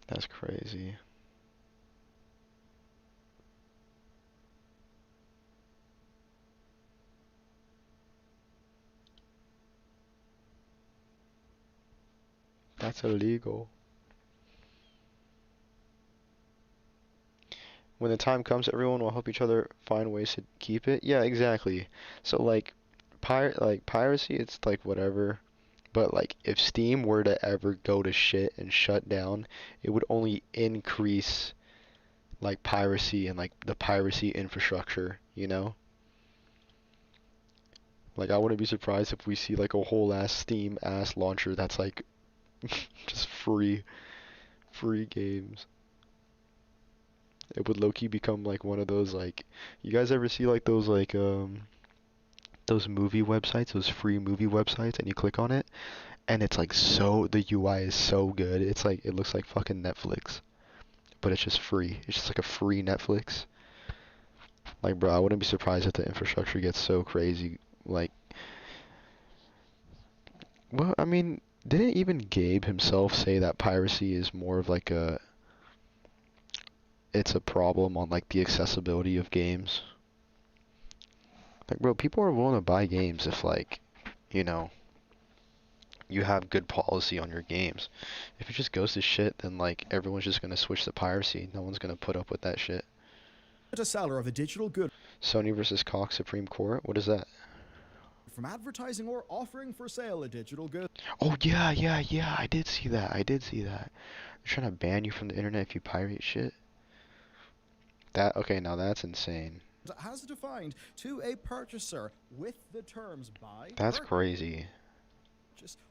That's crazy. That's illegal. When the time comes, everyone will help each other find ways to keep it. Yeah, exactly. So like piracy, it's like whatever. But like if Steam were to ever go to shit and shut down, it would only increase like piracy and like the piracy infrastructure, you know? Like I wouldn't be surprised if we see like a whole ass Steam ass launcher that's like just free games. It would low-key become like one of those like, you guys ever see like those those movie websites, those free movie websites, and you click on it and it's like the UI is so good. It's like it looks like fucking Netflix, but it's just free. It's just like a free Netflix. Like, bro, I wouldn't be surprised if the infrastructure gets so crazy. Like, well, I mean, didn't even Gabe himself say that piracy is more of like it's a problem on like the accessibility of games? Like, bro, people are willing to buy games if like, you know, you have good policy on your games. If it just goes to shit, then like everyone's just gonna switch to piracy. No one's gonna put up with that shit. A seller of a digital good Sony versus Cox Supreme Court? What is that? from advertising or offering for sale a digital good. Oh yeah, I did see that. They're trying to ban you from the internet if you pirate shit. Okay, now that's insane. Has defined to a purchaser with the terms buy. That's crazy.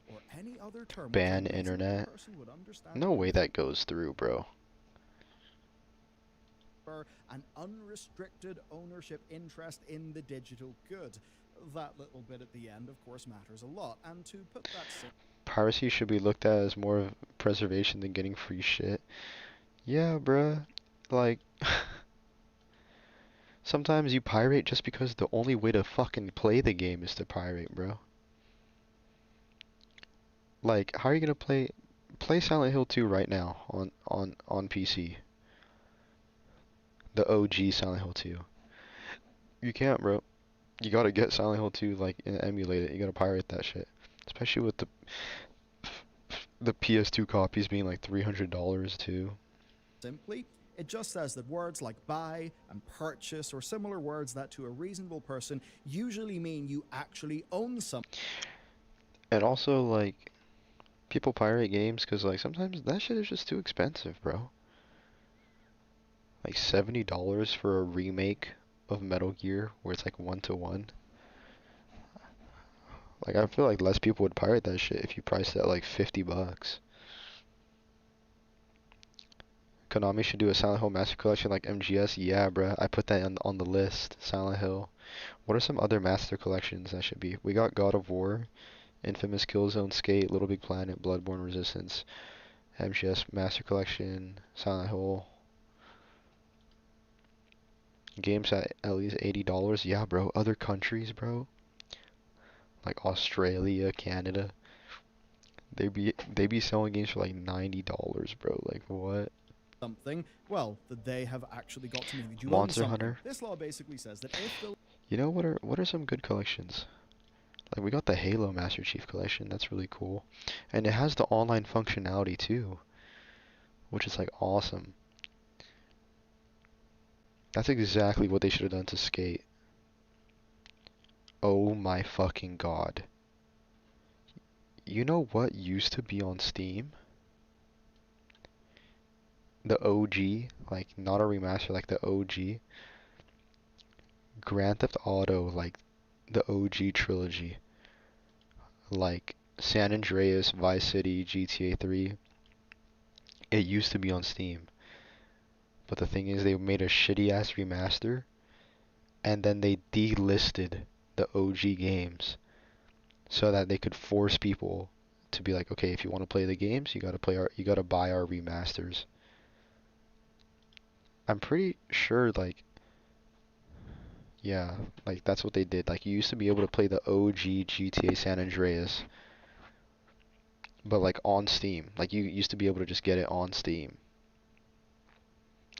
Or any other term Ban internet. No way that goes through, bro. An unrestricted ownership interest in the digital good. That little bit at the end, of course, matters a lot. And to put that piracy should be looked at as more of preservation than getting free shit. Yeah, bruh. Like, sometimes you pirate just because the only way to fucking play the game is to pirate, bro. Like, how are you gonna play Silent Hill 2 right now on PC? The OG Silent Hill 2. You can't, bro. You gotta get Silent Hill 2 like and emulate it. You gotta pirate that shit. Especially with the The PS2 copies being like $300 too. Simply, it just says that words like buy and purchase or similar words that to a reasonable person usually mean you actually own something. And also, like, people pirate games because, like, sometimes that shit is just too expensive, bro. Like $70 for a remake of Metal Gear where it's like 1-to-1. Like, I feel like less people would pirate that shit if you priced it at like $50. Konami should do a Silent Hill Master Collection like MGS. Yeah, bruh. I put that on the list. Silent Hill. What are some other Master Collections that should be? We got God of War, Infamous Killzone, Skate, Little Big Planet, Bloodborne Resistance, MGS Master Collection, Silent Hill. Games at least $80. Yeah, bro. Other countries, bro. Like Australia, Canada. They be selling games for like $90, bro. Like what? Something, well, that they have actually got to mean that you Monster own something. Hunter. This law basically says that if the You know what are some good collections? Like we got the Halo Master Chief Collection. That's really cool. And it has the online functionality too, which is like awesome. That's exactly what they should have done to Skate. Oh my fucking god. You know what used to be on Steam? The OG, like not a remaster, like the OG. Grand Theft Auto, like the OG trilogy. Like San Andreas, Vice City, GTA 3. It used to be on Steam. But the thing is, they made a shitty ass remaster, and then they delisted the OG games so that they could force people to be like, okay, if you want to play the games, you gotta buy our remasters. I'm pretty sure, like, yeah, like that's what they did. Like, you used to be able to play the OG GTA San Andreas, but like on Steam. Like, you used to be able to just get it on Steam.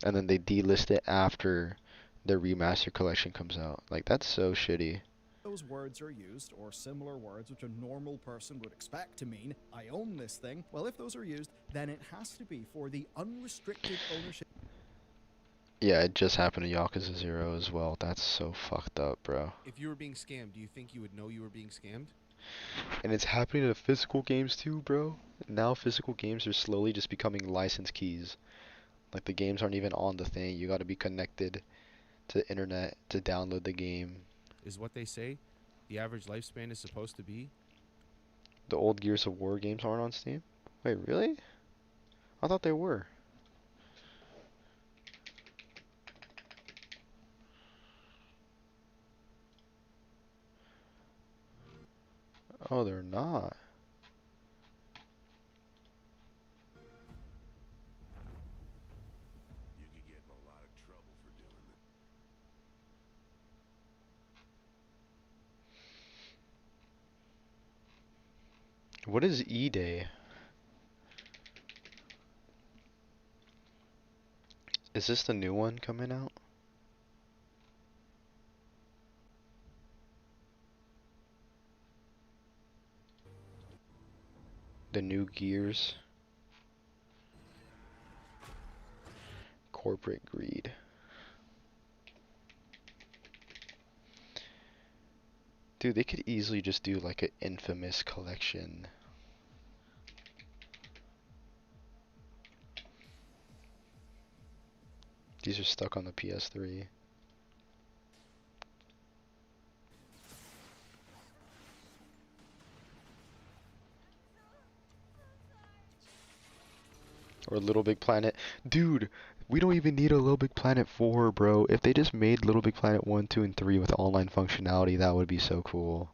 And then they delist it after their remaster collection comes out. Like, that's so shitty. those words are used, or similar words which a normal person would expect to mean, I own this thing, well, if those are used, then it has to be for the unrestricted ownership. Yeah, it just happened to Yakuza 0 as well. That's so fucked up, bro. If you were being scammed, do you think you would know you were being scammed? And it's happening to physical games too, bro. Now physical games are slowly just becoming license keys. Like, the games aren't even on the thing. You gotta be connected to the internet to download the game. Is what they say the average lifespan is supposed to be? The old Gears of War games aren't on Steam? Wait, really? I thought they were. Oh, they're not. You could get in a lot of trouble for doing that. What is E-Day? Is this the new one coming out? The new Gears? Corporate greed. Dude, they could easily just do like an Infamous collection. These are stuck on the PS3. Or Little Big Planet. Dude, we don't even need a Little Big Planet 4, bro. If they just made Little Big Planet 1, 2, and 3 with online functionality, that would be so cool.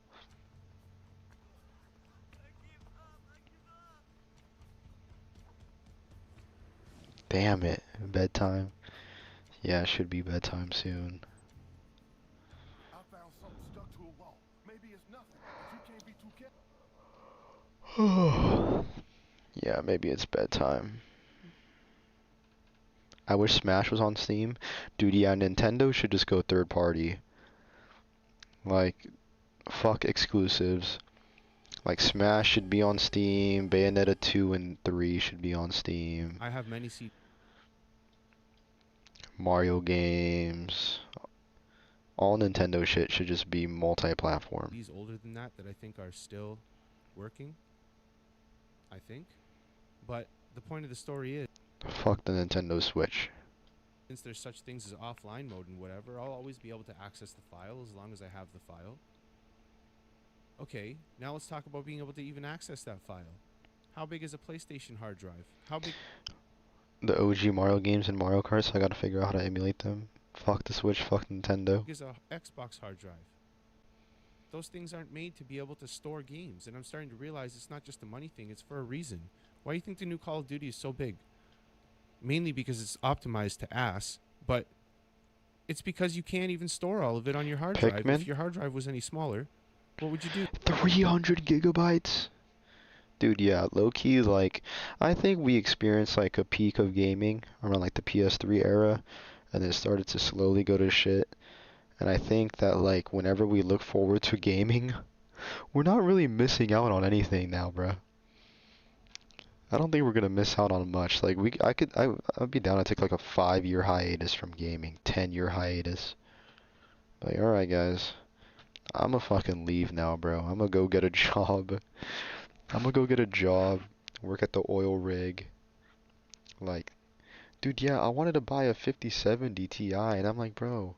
Damn it. Bedtime. Yeah, it should be bedtime soon. I found something stuck to a wall. Maybe it's nothing, but you can't be too careful. Yeah, maybe it's bedtime. I wish Smash was on Steam. Dude, yeah, Nintendo should just go third party. Like, fuck exclusives. Like Smash should be on Steam, Bayonetta 2 and 3 should be on Steam. I have many CDs. Mario games. All Nintendo shit should just be multi-platform. These older than that I think are still working. I think. But the point of the story is, Fuck the Nintendo Switch. since there's such things as offline mode and whatever, I'll always be able to access the file as long as I have the file. Okay, now let's talk about being able to even access that file. How big is a PlayStation hard drive? How big? The OG Mario games and Mario Kart, so I gotta figure out how to emulate them. Fuck the Switch, fuck Nintendo. Is a Xbox hard drive. Those things aren't made to be able to store games, and I'm starting to realize it's not just a money thing, it's for a reason. Why do you think the new Call of Duty is so big? Mainly because it's optimized to ass, but it's because you can't even store all of it on your hard drive. Pikmin? If your hard drive was any smaller, what would you do? 300 gigabytes? Dude, yeah, low-key, like, I think we experienced, like, a peak of gaming around, like, the PS3 era, and then it started to slowly go to shit. And I think that, like, whenever we look forward to gaming, we're not really missing out on anything now, bruh. I don't think we're gonna miss out on much. Like, I'd be down to take, like, a 5-year hiatus from gaming, 10-year hiatus. Like, alright, guys. I'ma fucking leave now, bro. I'ma go get a job. I'ma go get a job, work at the oil rig. Like, dude, yeah, I wanted to buy a 5070 Ti, and I'm like, bro,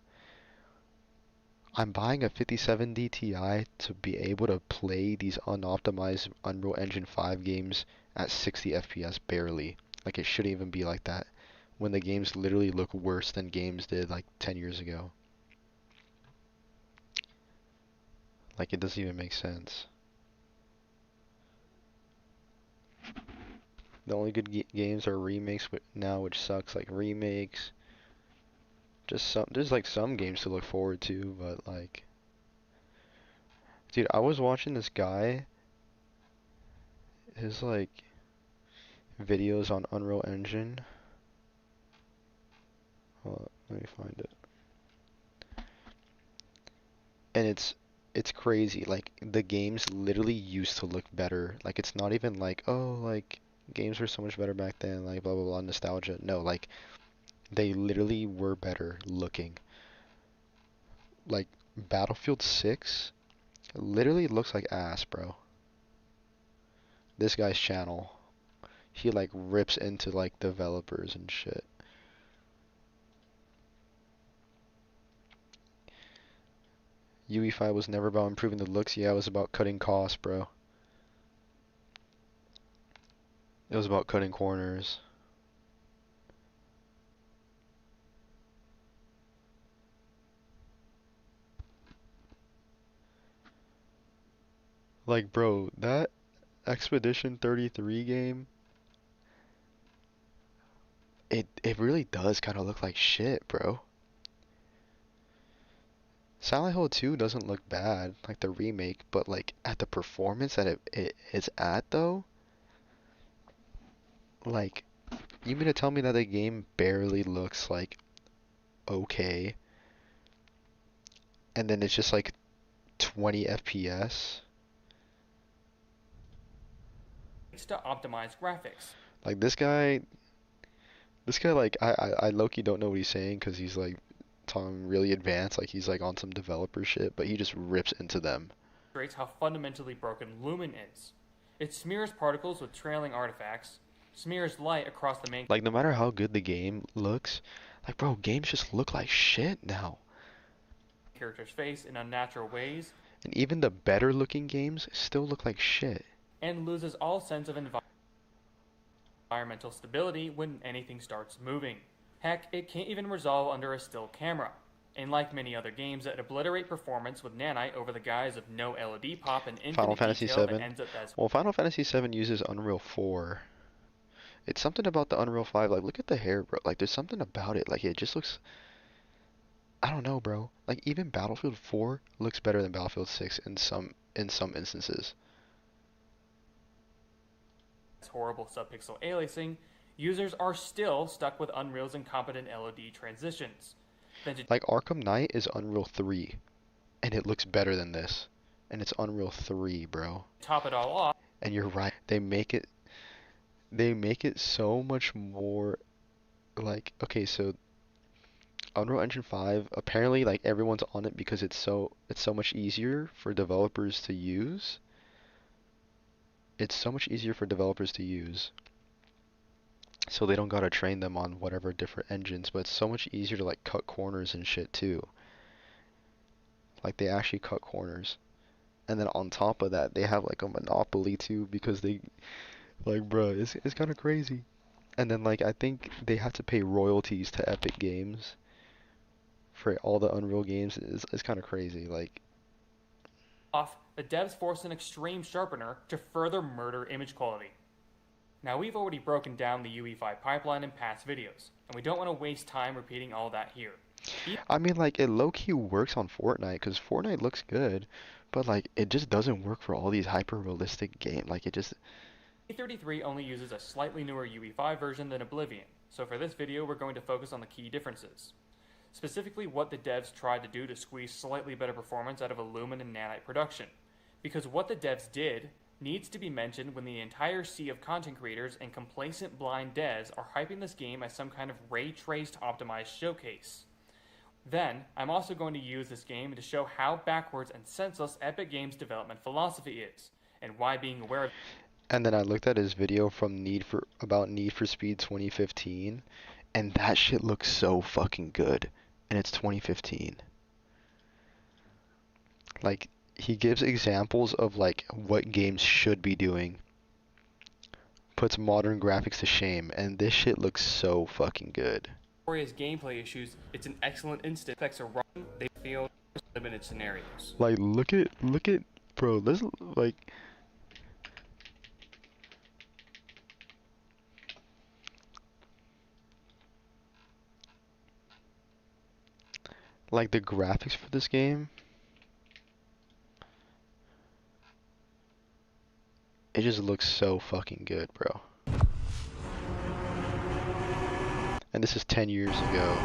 I'm buying a 5070 Ti to be able to play these unoptimized Unreal Engine 5 games at 60 FPS barely. Like, it shouldn't even be like that, when the games literally look worse than games did, like, 10 years ago. Like, it doesn't even make sense. The only good games are remakes now, which sucks. Like, remakes. There's like some games to look forward to, but like, dude, I was watching this guy, his like videos on Unreal Engine. Hold on, let me find it. And it's crazy. Like, the games literally used to look better. Like, it's not even like, oh, like, games were so much better back then, like, blah blah blah, nostalgia. No, like, they literally were better looking. Like, Battlefield 6 literally looks like ass, bro. This guy's channel, he like rips into like developers and shit. UE5 was never about improving the looks, yeah, it was about cutting costs, bro. It was about cutting corners. Like, bro, that Expedition 33 game, it really does kind of look like shit, bro. Silent Hill 2 doesn't look bad, like the remake, but like at the performance that it is at though, like, you mean to tell me that the game barely looks like okay, and then it's just like 20 FPS? To optimize graphics. Like, this guy like, I low-key don't know what he's saying, because he's like talking really advanced, like he's like on some developer shit, but he just rips into them. Illustrates how fundamentally broken Lumen is. It smears particles with trailing artifacts, smears light across the main. Like, no matter how good the game looks, like, bro, games just look like shit now. Character's face in unnatural ways. And even the better looking games still look like shit. And loses all sense of environmental stability when anything starts moving. Heck, it can't even resolve under a still camera. And like many other games that obliterate performance with nanite over the guise of no LED pop and infinite Final Fantasy detail VII. that ends up as Well, Final Fantasy VII uses Unreal 4. It's something about the Unreal 5. Like, look at the hair, bro. Like, there's something about it. Like, it just looks, I don't know, bro. Like, even Battlefield 4 looks better than Battlefield 6 in some instances. horrible subpixel aliasing, users are still stuck with Unreal's incompetent LED transitions. Like, Arkham Knight is Unreal 3, and it looks better than this. and it's Unreal 3, bro. Top it all off. And you're right. They make it so much more like, okay, so Unreal Engine 5, apparently like everyone's on it because it's so much easier for developers to use. It's so much easier for developers to use. So they don't gotta train them on whatever different engines, but it's so much easier to like cut corners and shit too. Like they actually cut corners. And then on top of that, they have like a monopoly too because they like, bro, it's kind of crazy. And then like I think they have to pay royalties to Epic Games for all the Unreal games. It's kind of crazy. Like, The devs forced an extreme sharpener to further murder image quality. Now, we've already broken down the UE5 pipeline in past videos, and we don't want to waste time repeating all that here. I mean, like, it low-key works on Fortnite, because Fortnite looks good, but, like, it just doesn't work for all these hyper-realistic games. Like, it just... E33 only uses a slightly newer UE5 version than Oblivion, so for this video we're going to focus on the key differences. Specifically what the devs tried to do to squeeze slightly better performance out of Illumin and Nanite production. Because what the devs did needs to be mentioned when the entire sea of content creators and complacent blind devs are hyping this game as some kind of ray-traced optimized showcase. Then, I'm also going to use this game to show how backwards and senseless Epic Games' development philosophy is, and why being aware of... And then I looked at his video from Need for Speed 2015, and that shit looks so fucking good, and it's 2015. Like, he gives examples of like what games should be doing, puts modern graphics to shame, and this shit looks so fucking good. Victoria's gameplay issues, it's an excellent instance. Effects are wrong, they feel limited scenarios. Like, look at, bro, this, like, the graphics for this game, it just looks so fucking good, bro. And this is 10 years ago.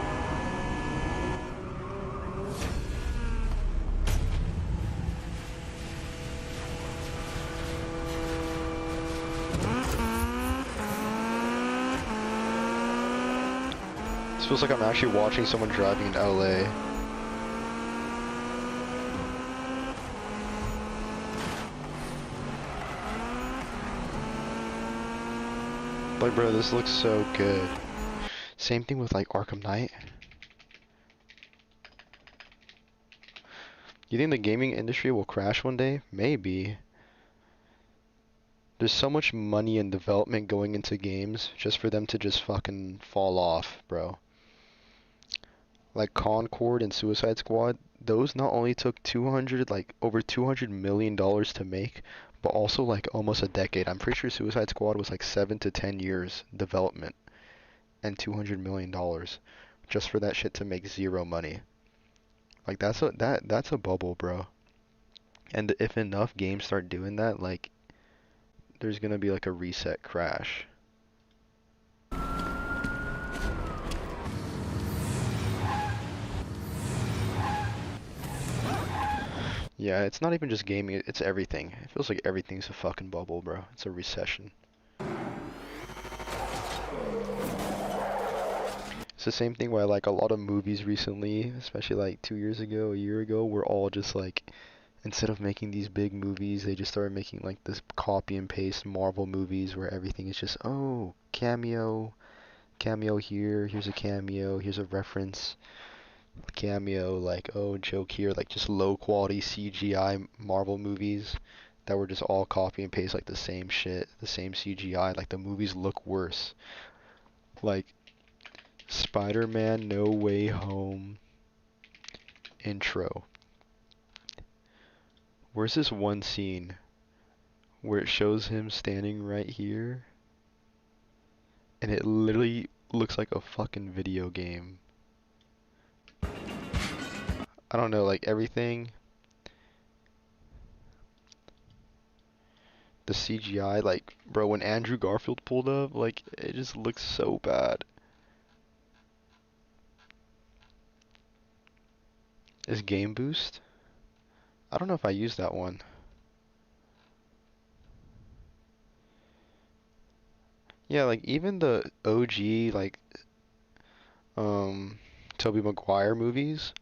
This feels like I'm actually watching someone driving in LA. Like, bro, this looks so good. Same thing with like Arkham Knight. You think the gaming industry will crash one day? Maybe. There's so much money and development going into games just for them to just fucking fall off, bro. Like Concord and Suicide Squad, those not only took over $200 million to make, but also like almost a decade. I'm pretty sure Suicide Squad was like 7 to 10 years development and $200 million just for that shit to make zero money. Like that's a bubble, bro. And if enough games start doing that, like there's gonna be like a reset crash. Yeah, it's not even just gaming, it's everything. It feels like everything's a fucking bubble, bro. It's a recession. It's the same thing where like a lot of movies recently, especially like 2 years ago, a year ago, were all just like, instead of making these big movies, they just started making like this copy and paste Marvel movies where everything is just, oh, cameo here, here's a cameo, here's a reference. Cameo, like, oh, joke here, like just low quality CGI Marvel movies that were just all copy and paste like the same shit, the same CGI, like the movies look worse. Like Spider-Man No Way Home intro. Where's this one scene where it shows him standing right here and it literally looks like a fucking video game? I don't know, like everything, the CGI, like, bro, when Andrew Garfield pulled up, like, it just looks so bad. Is Game Boost? I don't know if I used that one. Yeah, like even the OG like Tobey Maguire movies,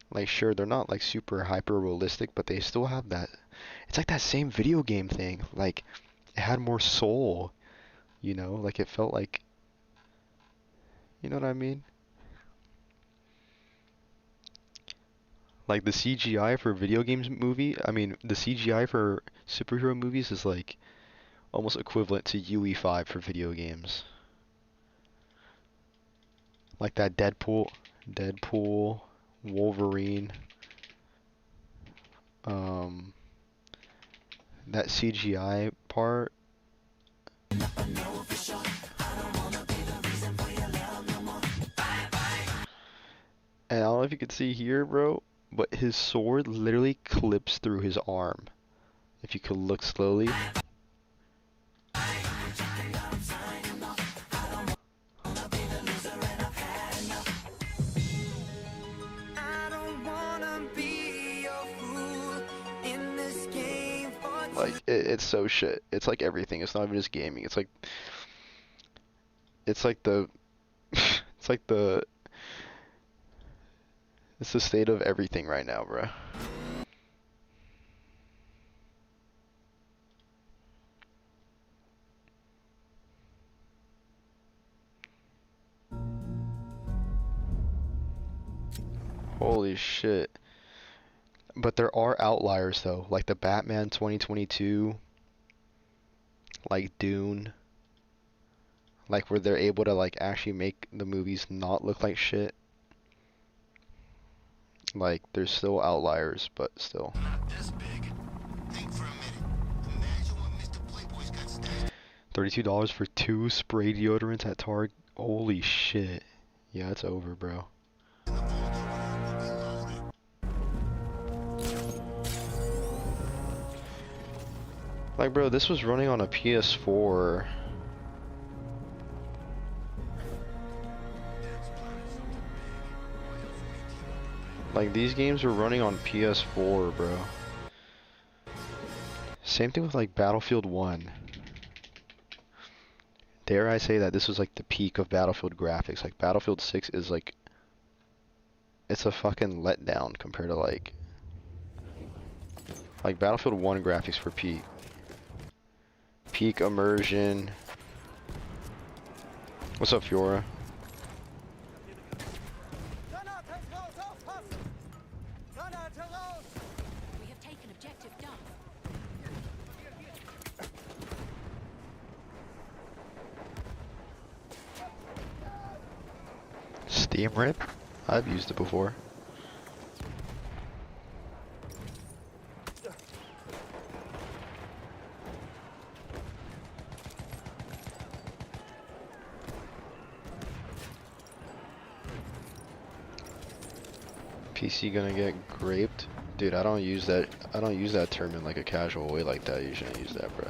like sure they're not like super hyper realistic, but they still have that. It's like that same video game thing. Like it had more soul, you know? Like it felt like, you know what I mean? Like the CGI for video games movie, I mean the CGI for superhero movies is like almost equivalent to UE5 for video games. Like that Deadpool, Wolverine, that CGI part. And I don't know if you can see here, bro, but his sword literally clips through his arm. If you could look slowly. Like, it's so shit. It's like everything. It's not even just gaming. It's like the, it's like the, it's the state of everything right now, bro. Holy shit. But there are outliers though, like the Batman 2022, like Dune, like where they're able to like actually make the movies not look like shit. Like there's still outliers, but still. $32 for 2 spray deodorants at Target. Holy shit. Yeah, it's over, bro. Like, bro, this was running on a PS4. Like, these games were running on PS4, bro. Same thing with, like, Battlefield 1. Dare I say that this was, like, the peak of Battlefield graphics. Like, Battlefield 6 is, like... It's a fucking letdown compared to, like... Like, Battlefield 1 graphics were peak. Peak immersion. What's up, Fiora? We have taken objective Duff. Steam Rip? I've used it before. PC gonna get graped? Dude, I don't use that term in like a casual way like that. You shouldn't use that, bro.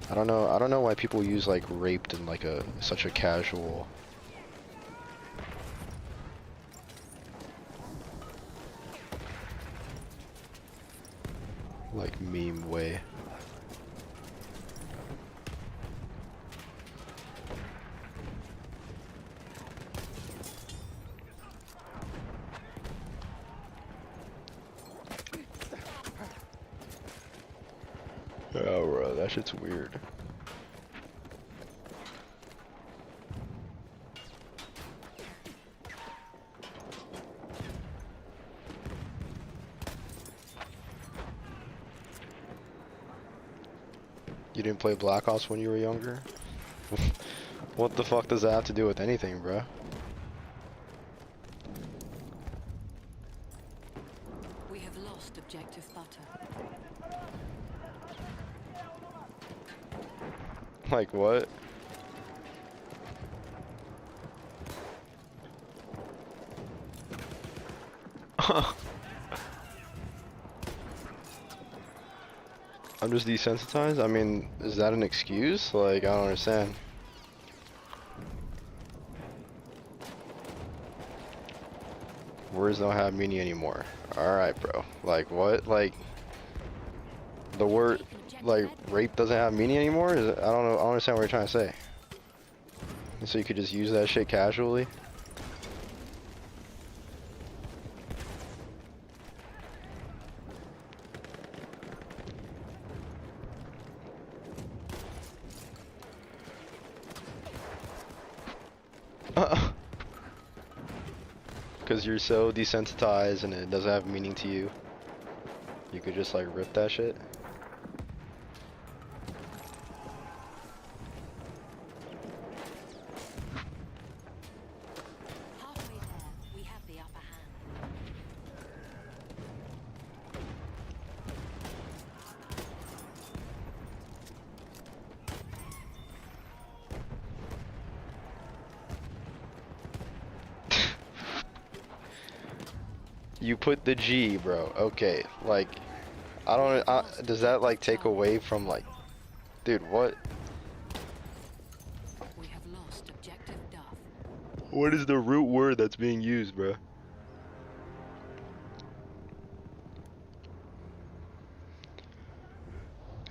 I don't know why people use like raped in like such a casual like meme way. Oh, bro, that shit's weird. You didn't play Black Ops when you were younger? What the fuck does that have to do with anything, bro? We have lost objective butter. Like what? I'm just desensitized? I mean, is that an excuse? Like, I don't understand. Words don't have meaning anymore. Alright, bro. Like, what? Like, the word, like, rape doesn't have meaning anymore? Is it, I don't know. I don't understand what you're trying to say. And so you could just use that shit casually? Because you're so desensitized and it doesn't have meaning to you. You could just like rip that shit. Halfway there, we have the upper hand. You put the G, bro. Okay, like, I don't. Does that like take away from like, dude? What? We have lost objective Duff. What is the root word that's being used, bro?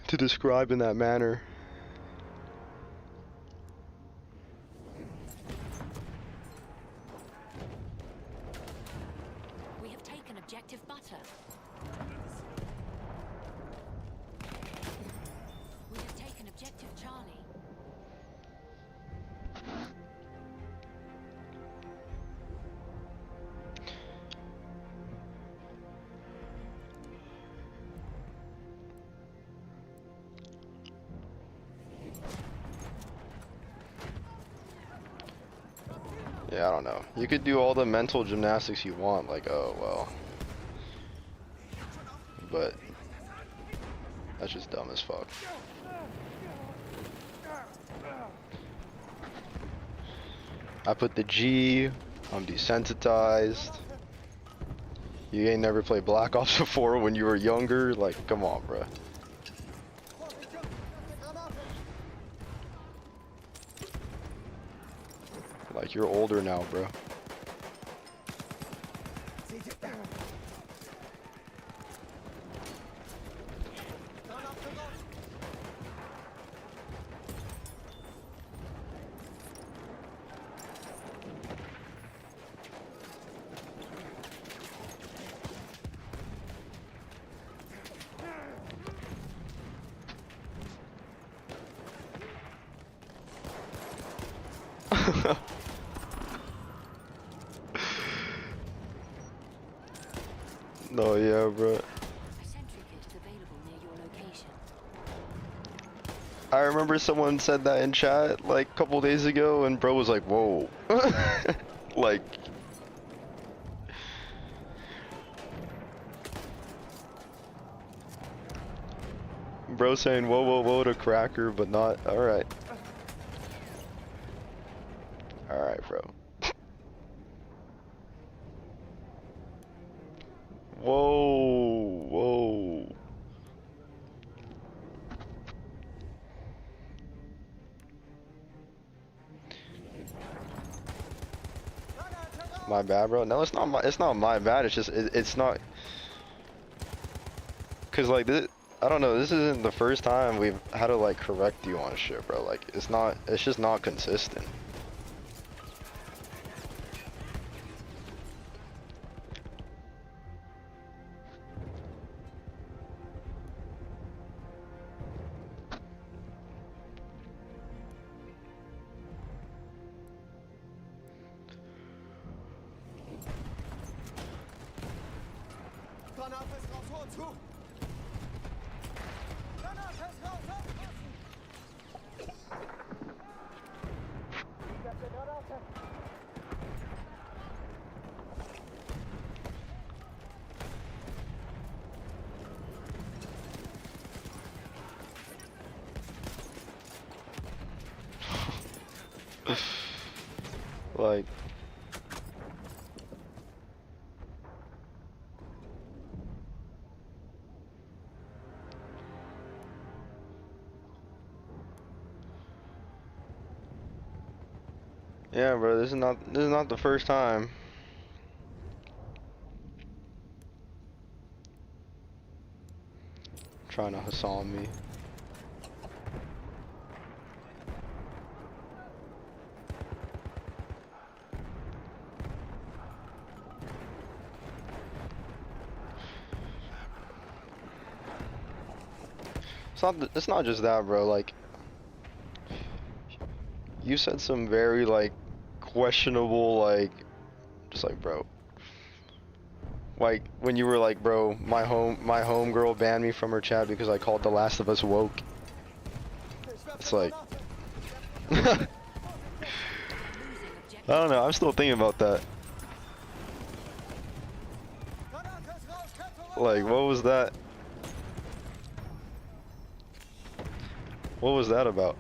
To describe in that manner. We have taken objective Butter. We have taken objective Charlie. Yeah, I don't know. You could do all the mental gymnastics you want, like, oh, well. But that's just dumb as fuck. I put the G, I'm desensitized. You ain't never played Black Ops before when you were younger? Like, come on, bruh. Like, you're older now, bro. No, yeah, bro. I remember someone said that in chat like a couple days ago, and bro was like, "Whoa," like. Bro saying "whoa, whoa, whoa" to cracker, but not. All right. All right, bro. Whoa, whoa. My bad, bro. No, it's not my. It's not my bad. It's just it's not. Cause like this, I don't know. This isn't the first time we've had to like correct you on shit, bro. Like it's not. It's just not consistent. Like. Yeah, bro, this is not the first time. Trying to Hassan me. It's not just that, bro. Like, you said some very like questionable, like, just like, bro. Like when you were like, bro, my home girl banned me from her chat because I called The Last of Us woke. It's like, I don't know. I'm still thinking about that. Like, what was that? What was that about?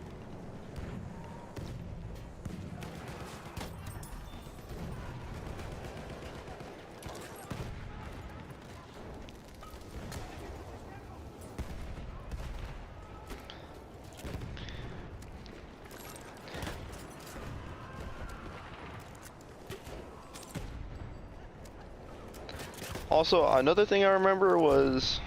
Also, another thing I remember was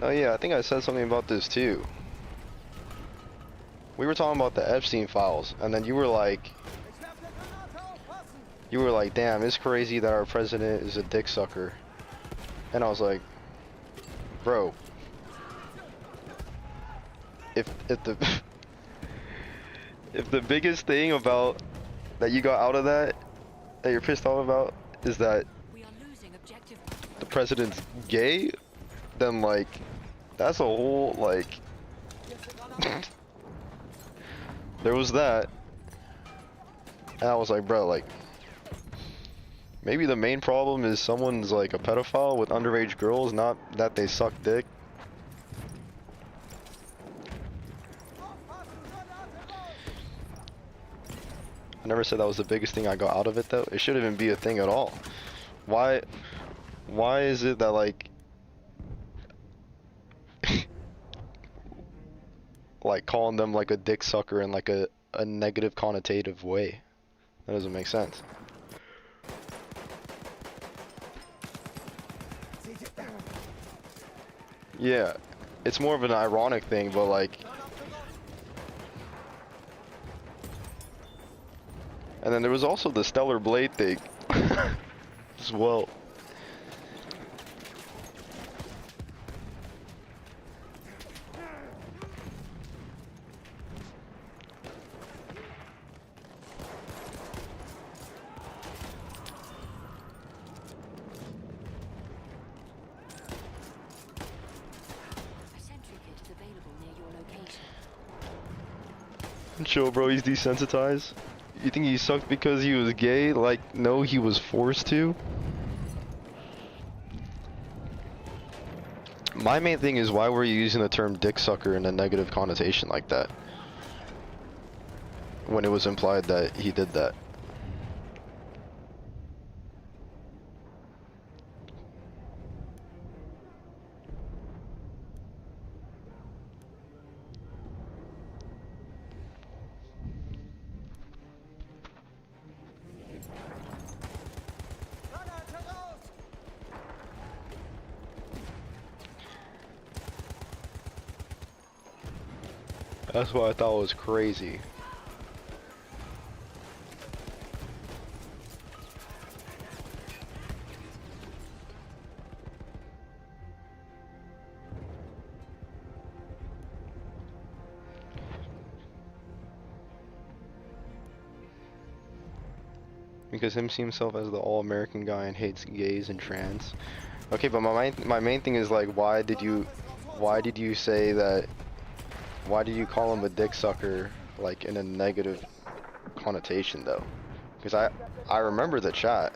oh yeah, I think I said something about this too. We were talking about the Epstein files, and then you were like, damn, it's crazy that our president is a dick sucker. And I was like, bro, if the if the biggest thing about that you got out of that you're pissed off about is that the president's gay, then like that's a whole like there was that, and I was like, bro, like maybe the main problem is someone's like a pedophile with underage girls, not that they suck dick. I never said that was the biggest thing I got out of it though. It shouldn't even be a thing at all. Why is it that like like calling them like a dick sucker in like a negative connotative way? That doesn't make sense. Yeah, it's more of an ironic thing, but like, and then there was also the Stellar Blade thing as well. Chill, bro, he's desensitized. You think he sucked because he was gay? Like, no, he was forced to. My main thing is, why were you using the term dick sucker in a negative connotation like that when it was implied that he did that? That's what I thought was crazy. Because him see himself as the all-American guy and hates gays and trans. Okay, but my main thing is like, why did you say that? Why did you call him a dick sucker, like, in a negative connotation, though? Because I remember the chat.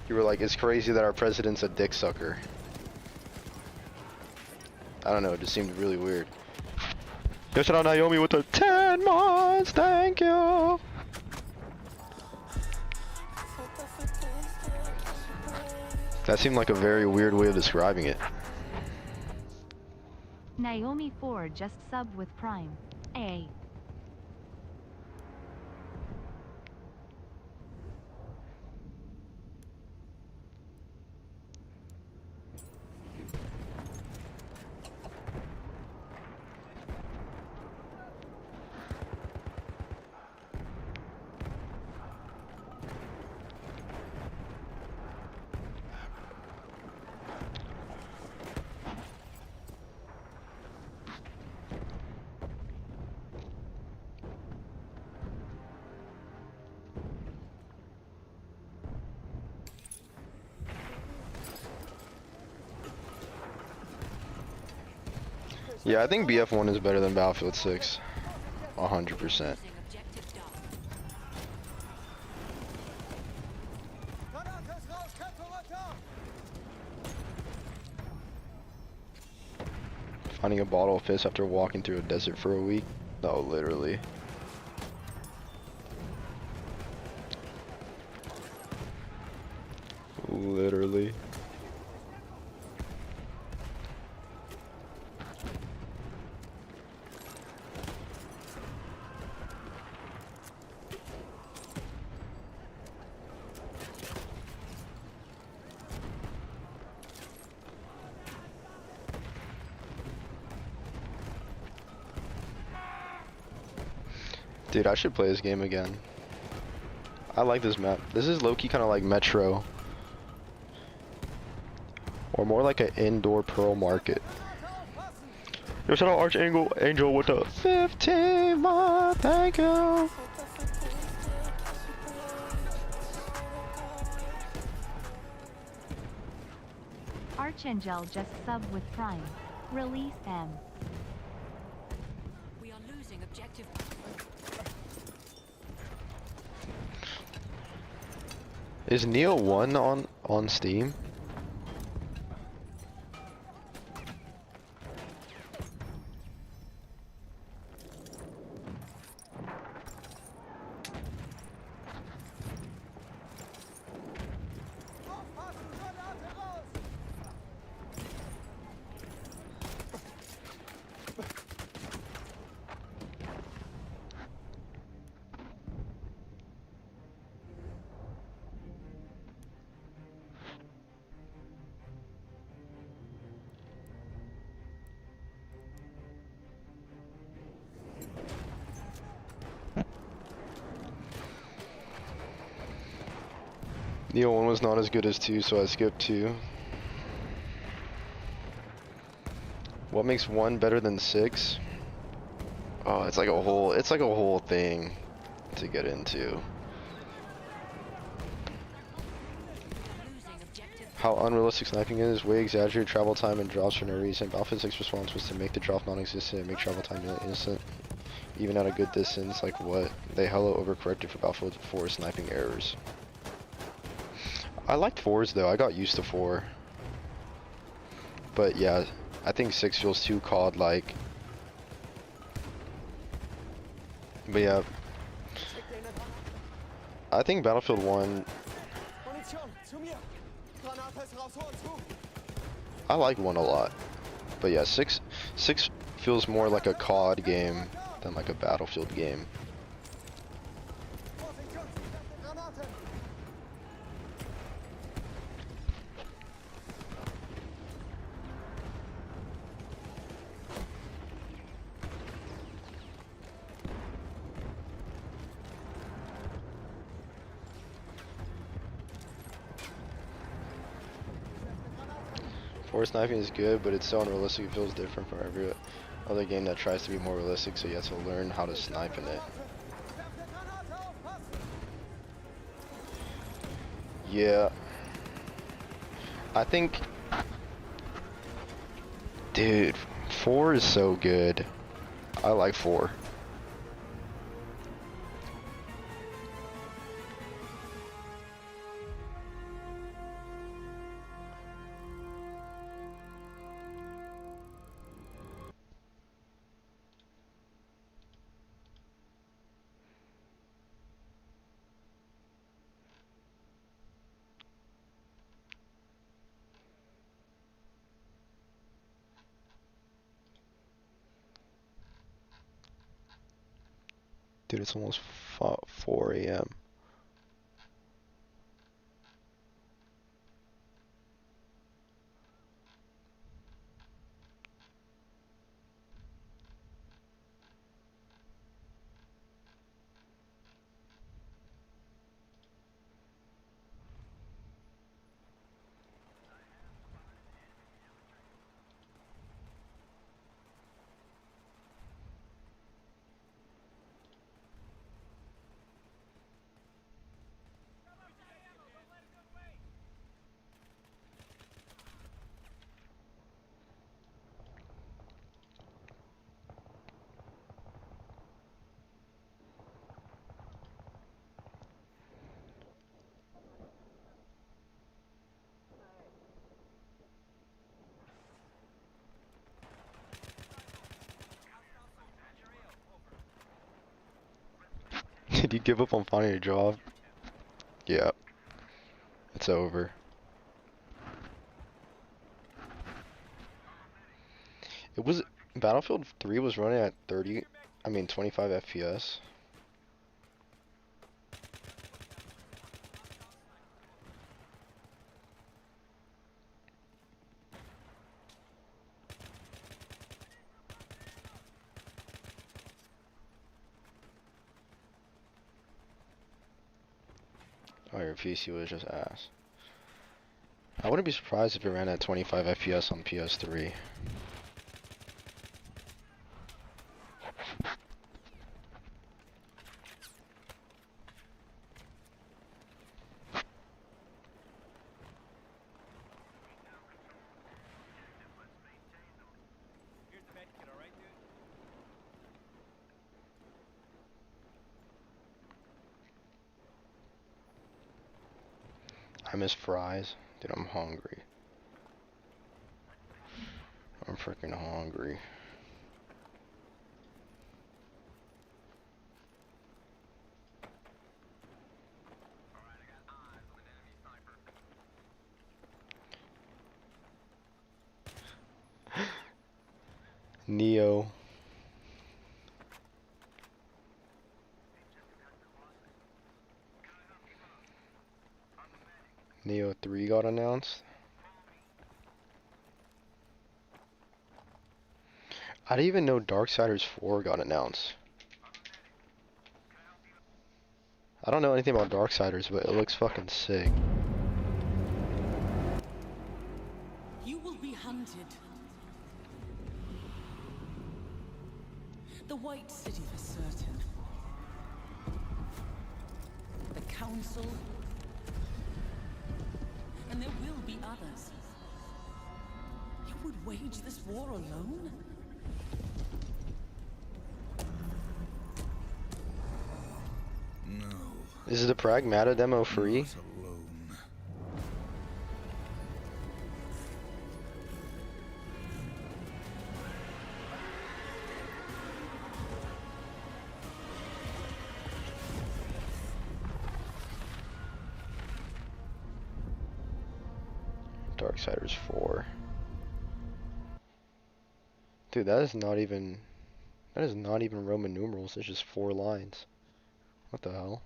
You were like, it's crazy that our president's a dick sucker. I don't know, it just seemed really weird. Yo, shout out Naomi with the 10 months, thank you! That seemed like a very weird way of describing it. Naomi 4 just subbed with Prime. A. Yeah, I think BF1 is better than Battlefield 6. 100%. Finding a bottle of piss after walking through a desert for a week? No, literally. Literally. Dude, I should play this game again. I like this map. This is low-key kind of like Metro. Or more like an indoor Pearl Market. Yo, shout out Angel with the 15 month, thank you. Archangel just subbed with Prime. Release M. We are losing objective. Is Neo 1 on Steam? Neo 1 was not as good as 2, so I skipped 2. What makes 1 better than 6? Oh, it's like a whole thing to get into. How unrealistic sniping is, way exaggerated travel time and drops for no reason. Battlefield 6 response was to make the drop non-existent and make travel time innocent. Even at a good distance, like what? They hella overcorrected for Battlefield 4 sniping errors. I liked 4s though, I got used to 4. But yeah, I think 6 feels too COD-like. But yeah, I think Battlefield 1, I like 1 a lot. But yeah, 6 feels more like a COD game than like a Battlefield game. Force sniping is good, but it's so unrealistic it feels different from every other game that tries to be more realistic, so you have to learn how to snipe in it. Yeah. I think... Dude, 4 is so good. I like 4. Dude, it's almost 4 a.m. Did you give up on finding a job? Yeah. It's over. It was Battlefield 3 was running at 25 FPS. Oh, your PC was just ass. I wouldn't be surprised if it ran at 25 FPS on PS3. I miss fries. Dude, I'm hungry. I'm freaking hungry. Neo. Neo 3 got announced. I didn't even know Darksiders 4 got announced. I don't know anything about Darksiders, but it looks fucking sick. You will be hunted. The White City for certain. The Council. And there will be others. You would wage this war alone? No. Is the Pragmata demo free? Darksiders 4. Dude, that is not even Roman numerals, it's just 4 lines. What the hell?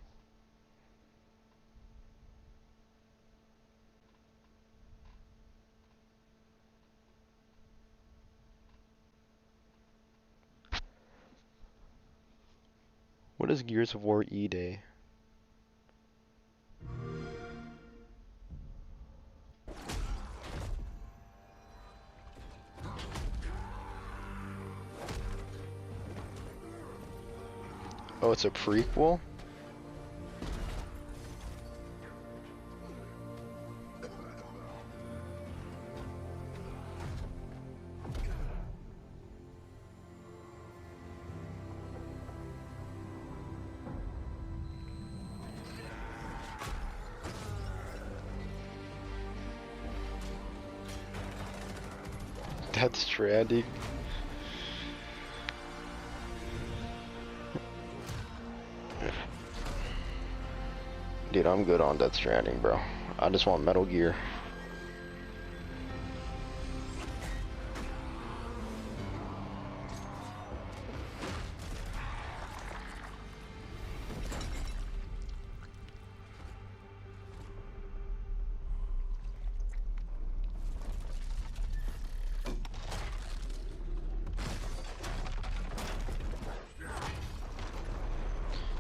What is Gears of War E-Day? Oh, it's a prequel? Death Stranding. Dude, I'm good on Death Stranding, bro. I just want Metal Gear.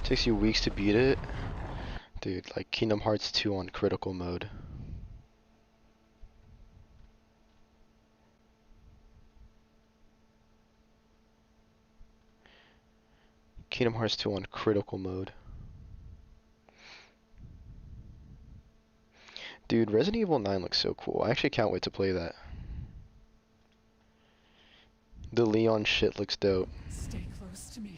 Takes you weeks to beat it. Dude, like Kingdom Hearts 2 on critical mode. Kingdom Hearts 2 on critical mode. Dude, Resident Evil 9 looks so cool. I actually can't wait to play that. The Leon shit looks dope. Stay close to me.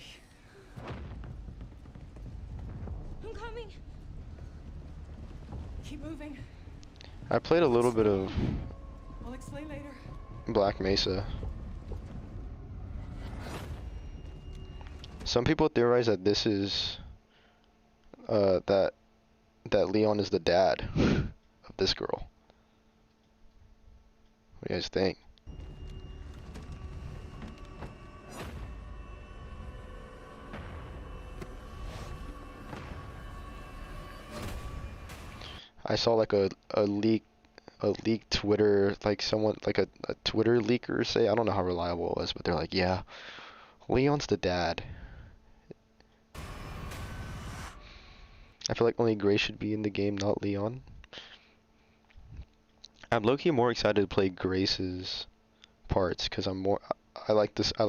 I'm coming. Keep moving. I played a little bit of I'll explain later. Black Mesa. Some people theorize that this is that Leon is the dad of this girl. What do you guys think? I saw like a leaked Twitter, like someone like a Twitter leaker say, I don't know how reliable it was, but they're like, yeah, Leon's the dad. I feel like only Grace should be in the game, not Leon. I'm low-key more excited to play Grace's parts because I like this. I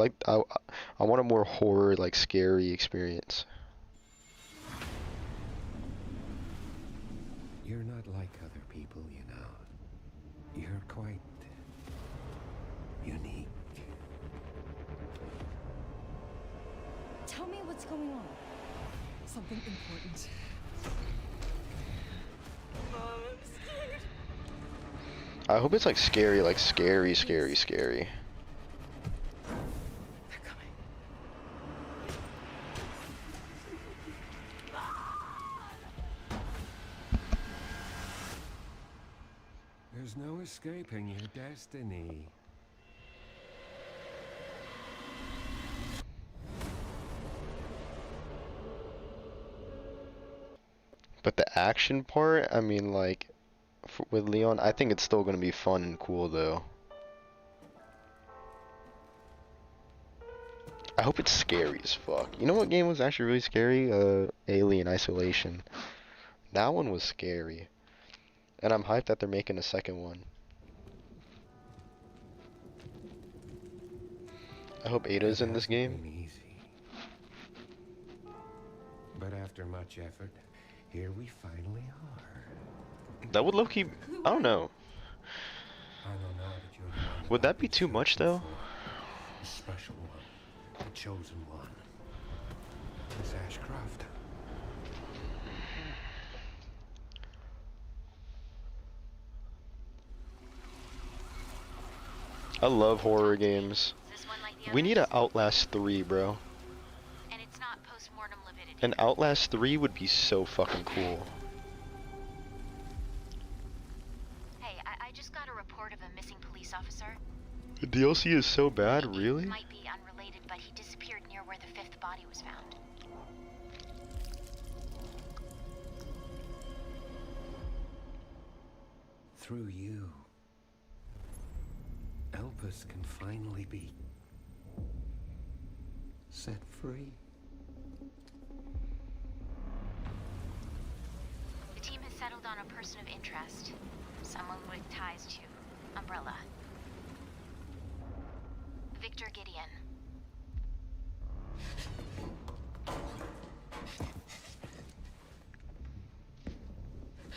want a more horror, like scary experience. You're not like other people, you know. You're quite unique. Tell me what's going on. Something important. Mom, I'm scared. I hope it's like scary, scary. There's no escaping your destiny. But the action part, I mean, like, with Leon, I think it's still gonna be fun and cool though. I hope it's scary as fuck. You know what game was actually really scary? Alien Isolation. That one was scary. And I'm hyped that they're making a second one. I hope Ada's in this game. Easy. But after much effort, here we finally are. That would low-key, I don't know. I know now that you're the one Would that be too much though? the special one, the chosen one. Miss Ashcroft. I love horror games. We need an Outlast 3, bro. And it's not post-mortem lividity. An Outlast 3 would be so fucking cool. Hey, I just got a report of a missing police officer. The DLC is so bad, really? Might be unrelated, but he disappeared near where the fifth body was found. Through you, Elpis can finally be set free. The team has settled on a person of interest. Someone with ties to Umbrella. Victor Gideon.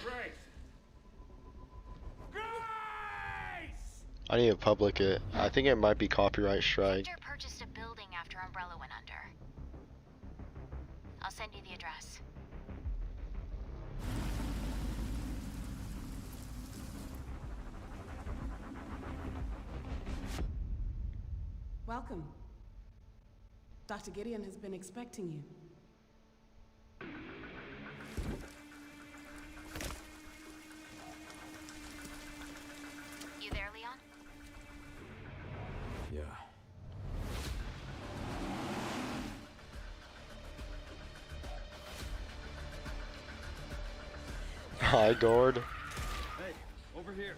Grace! I need to public it. I think it might be copyright strike. Victor purchased a building after Umbrella went under. I'll send you the address. Welcome. Dr. Gideon has been expecting you. You there, Leon? Yeah. Hi, guard. Hey, over here.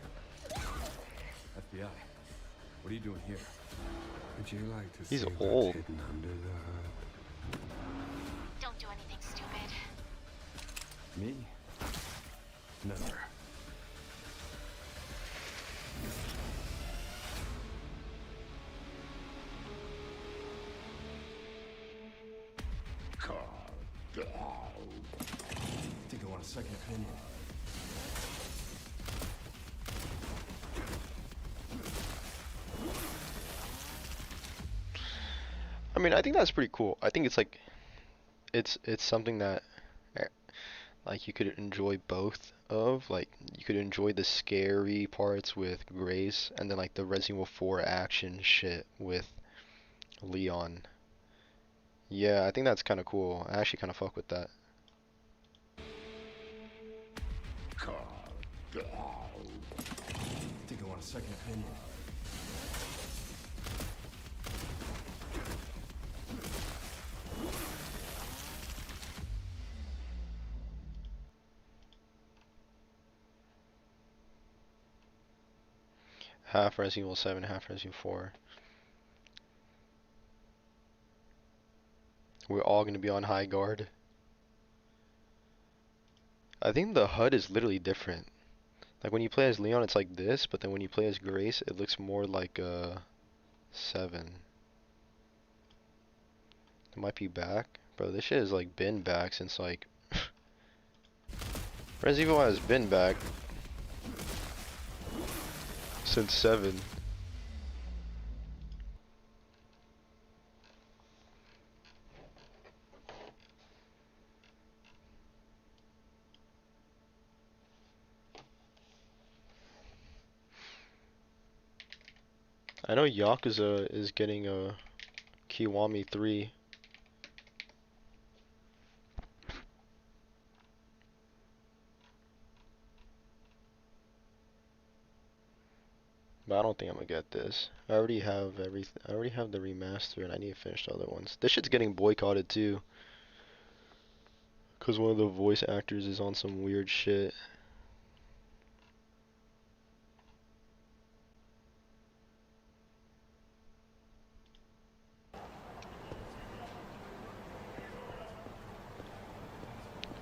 FBI. What are you doing here? Would you like to He's see what's old. hidden under the hood? Don't do anything stupid. Me? Never. Think I want a second opinion. I mean, I think that's pretty cool. I think it's like, it's something that, like, you could enjoy both of. Like, you could enjoy the scary parts with Grace, and then like the Resident Evil 4 action shit with Leon. Yeah, I think that's kind of cool. I actually kind of fuck with that. Think I want a second opinion. Half Resident Evil 7, half Resident Evil 4. We're all gonna be on high guard. I think the HUD is literally different. Like when you play as Leon, it's like this, but then when you play as Grace, it looks more like 7. It might be back, bro. This shit has like been back since like Resident Evil has been back since 7. I know Yakuza is getting a Kiwami 3. But I don't think I'm gonna get this. I already have everything. I already have the remaster, and I need to finish the other ones. This shit's getting boycotted too, cause one of the voice actors is on some weird shit.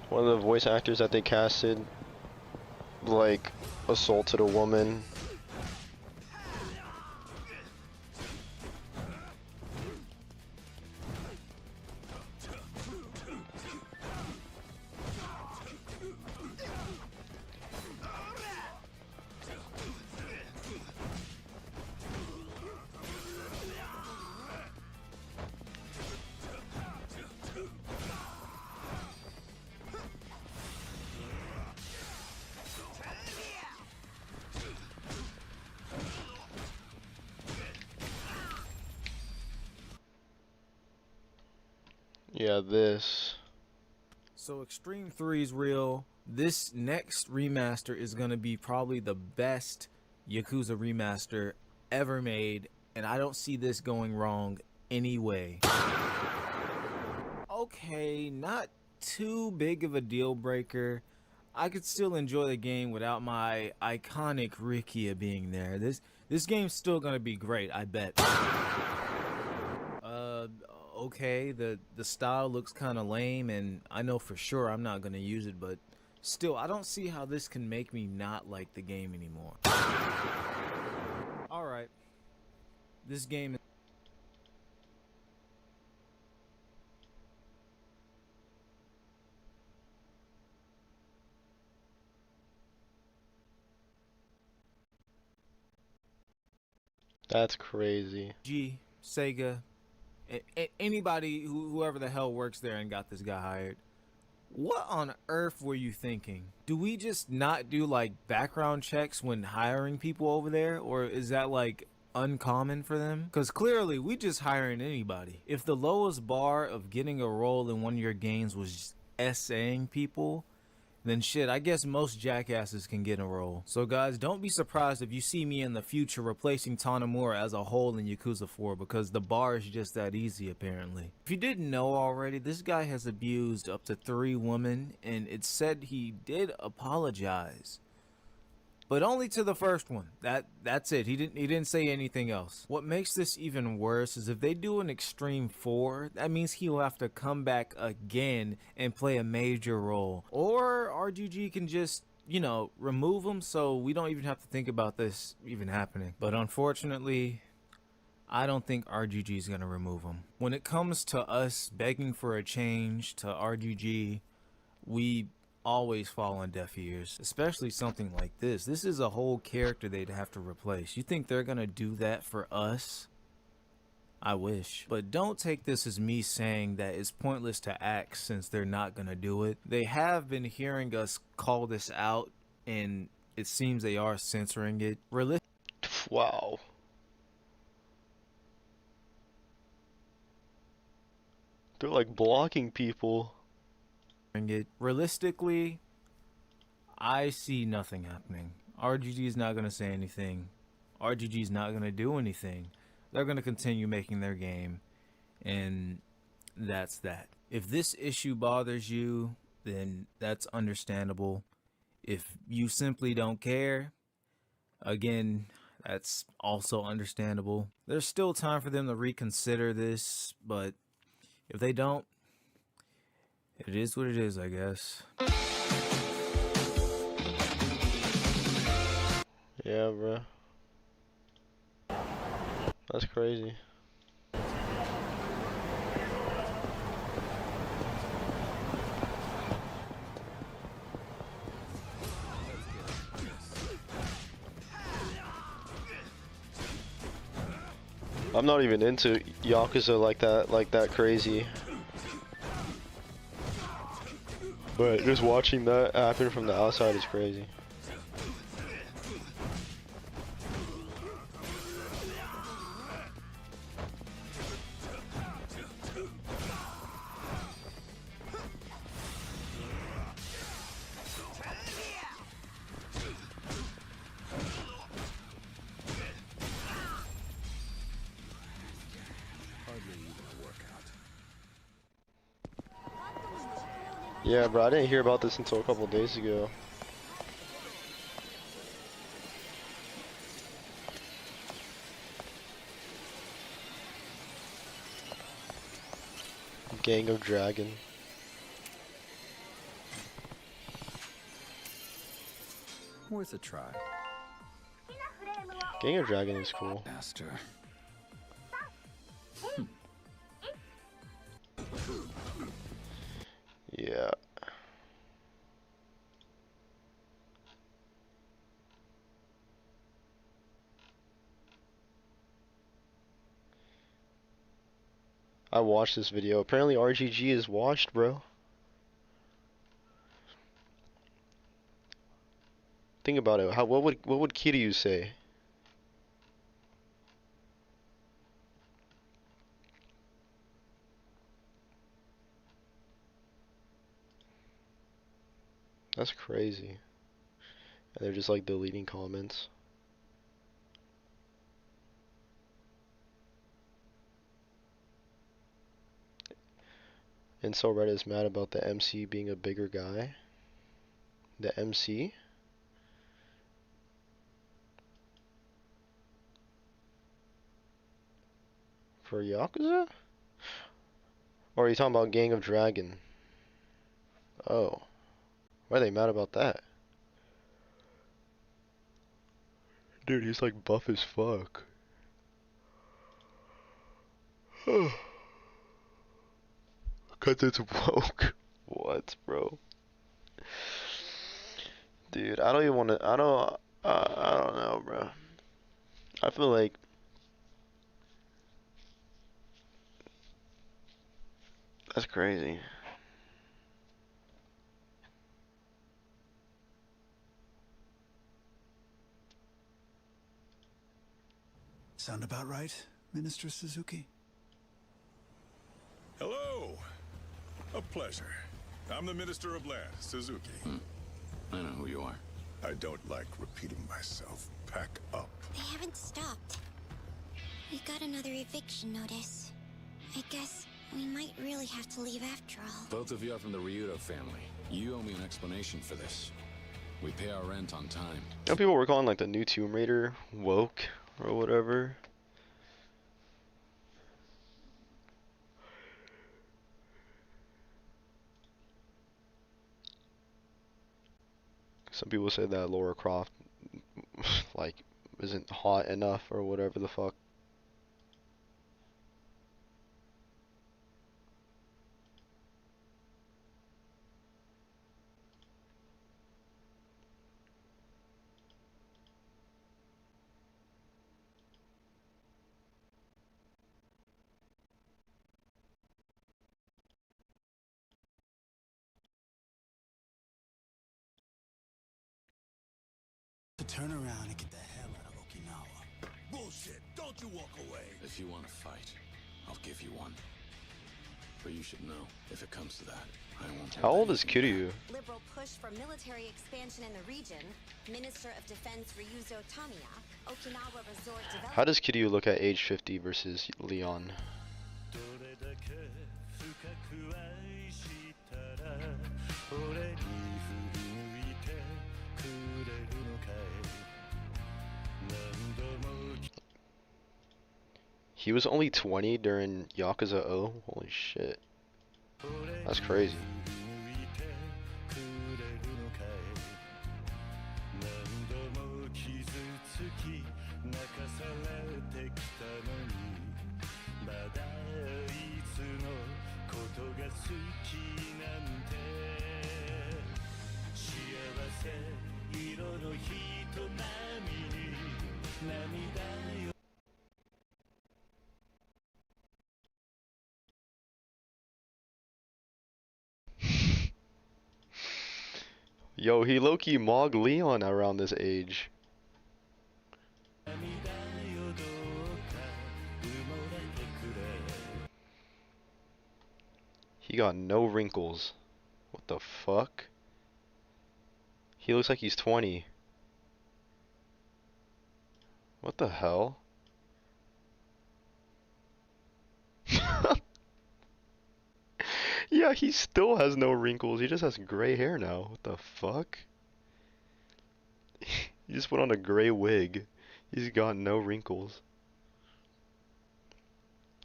One of the voice actors that they casted, like, assaulted a woman. Yeah, this. So Extreme 3 is real. This next remaster is going to be probably the best Yakuza remaster ever made, and I don't see this going wrong anyway. Okay, not too big of a deal breaker. I could still enjoy the game without my iconic Rikia being there. This game's still going to be great, I bet. Okay, the style looks kind of lame, and I know for sure I'm not going to use it, but still, I don't see how this can make me not like the game anymore. Alright. This game is... That's crazy. Sega, anybody, whoever the hell works there and got this guy hired. What on earth were you thinking? Do we just not do like background checks when hiring people over there, or is that like uncommon for them? Because clearly we just hiring anybody. If the lowest bar of getting a role in one of your games was SAing people, then shit, I guess most jackasses can get a role. So guys, don't be surprised if you see me in the future replacing Tanamura as a whole in Yakuza 4, because the bar is just that easy apparently. If you didn't know already, this guy has abused up to 3 women, and it's said he did apologize. but only to the first one. That's it. He didn't say anything else. What makes this even worse is if they do an Extreme 4, that means he'll have to come back again and play a major role. Or RGG can just, you know, remove him so we don't even have to think about this even happening. But unfortunately, I don't think RGG is going to remove him. When it comes to us begging for a change to RGG, we always fall on deaf ears, especially something like this. This is a whole character they'd have to replace. You think they're going to do that for us? I wish. But don't take this as me saying that it's pointless to act since they're not going to do it. They have been hearing us call this out, and it seems they are censoring it. Wow. They're like blocking people. Realistically, I see nothing happening. RGG is not going to say anything. RGG is not going to do anything. They're going to continue making their game, and that's that. If this issue bothers you, then that's understandable. If you simply don't care, again, that's also understandable. There's still time for them to reconsider this, but if they don't, it is what it is, I guess. Yeah, bro. That's crazy. I'm not even into Yakuza like that crazy. But just watching that happen from the outside is crazy. Yeah, bro, I didn't hear about this until a couple days ago. Gang of Dragon. Worth a try. Gang of Dragon is cool. Master. Yeah. I watched this video. Apparently RGG is washed, bro. Think about it. What would Kiryu say? That's crazy. And they're just like deleting comments. And so Reddit is mad about the MC being a bigger guy. The MC? For Yakuza? Or are you talking about Gang of Dragon? Oh. Why are they mad about that? Dude, he's like buff as fuck. Cause it's woke. What, bro? Dude, I don't even want to. I don't know, bro. I feel like that's crazy. Sound about right, Minister Suzuki? Hello. A pleasure. I'm the Minister of Land, Suzuki. I know who you are. I don't like repeating myself. Pack up. They haven't stopped. We got another eviction notice. I guess we might really have to leave after all. Both of you are from the Ryudo family. You owe me an explanation for this. We pay our rent on time. You know, people were calling like the new Tomb Raider woke or whatever. Some people say that Lara Croft like isn't hot enough or whatever the fuck. To turn around and get the hell out of Okinawa. Bullshit! Don't you walk away! If you want to fight, I'll give you one. But you should know, if it comes to that, I won't. How old is Kiryu? Liberal push for military expansion in the region. Minister of Defense Ryuzo Tamiya. Okinawa resort development. How does Kiryu look at age 50 versus Leon? He was only 20 during Yakuza 0? Holy shit. That's crazy. Yo, he low-key mogged Leon around this age. He got no wrinkles. What the fuck? He looks like he's 20. What the hell? Yeah, he still has no wrinkles. He just has gray hair now. What the fuck? He just put on a gray wig. He's got no wrinkles.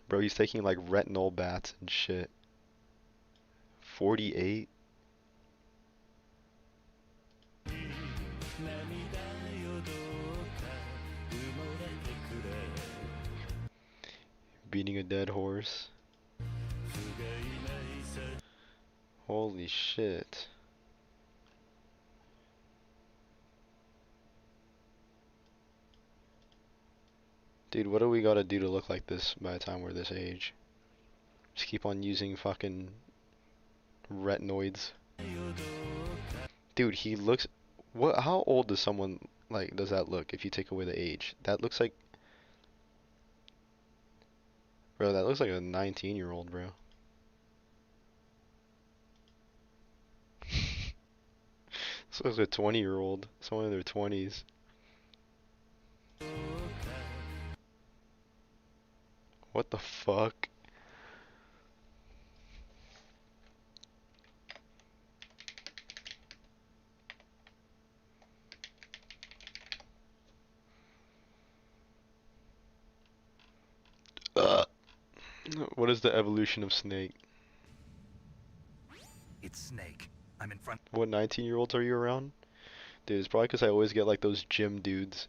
Bro, he's taking like retinol baths and shit. 48? Beating a dead horse. Holy shit. Dude, what do we gotta do to look like this by the time we're this age? Just keep on using fucking retinoids. Dude, he looks... What? How old does someone, like, does that look if you take away the age? That looks like... Bro, that looks like a 19-year-old, bro. This looks like a 20-year-old. Someone in their 20s. What the fuck? What is the evolution of Snake? It's Snake. I'm in front. What 19-year-olds are you around? Dude, it's probably because I always get like those gym dudes.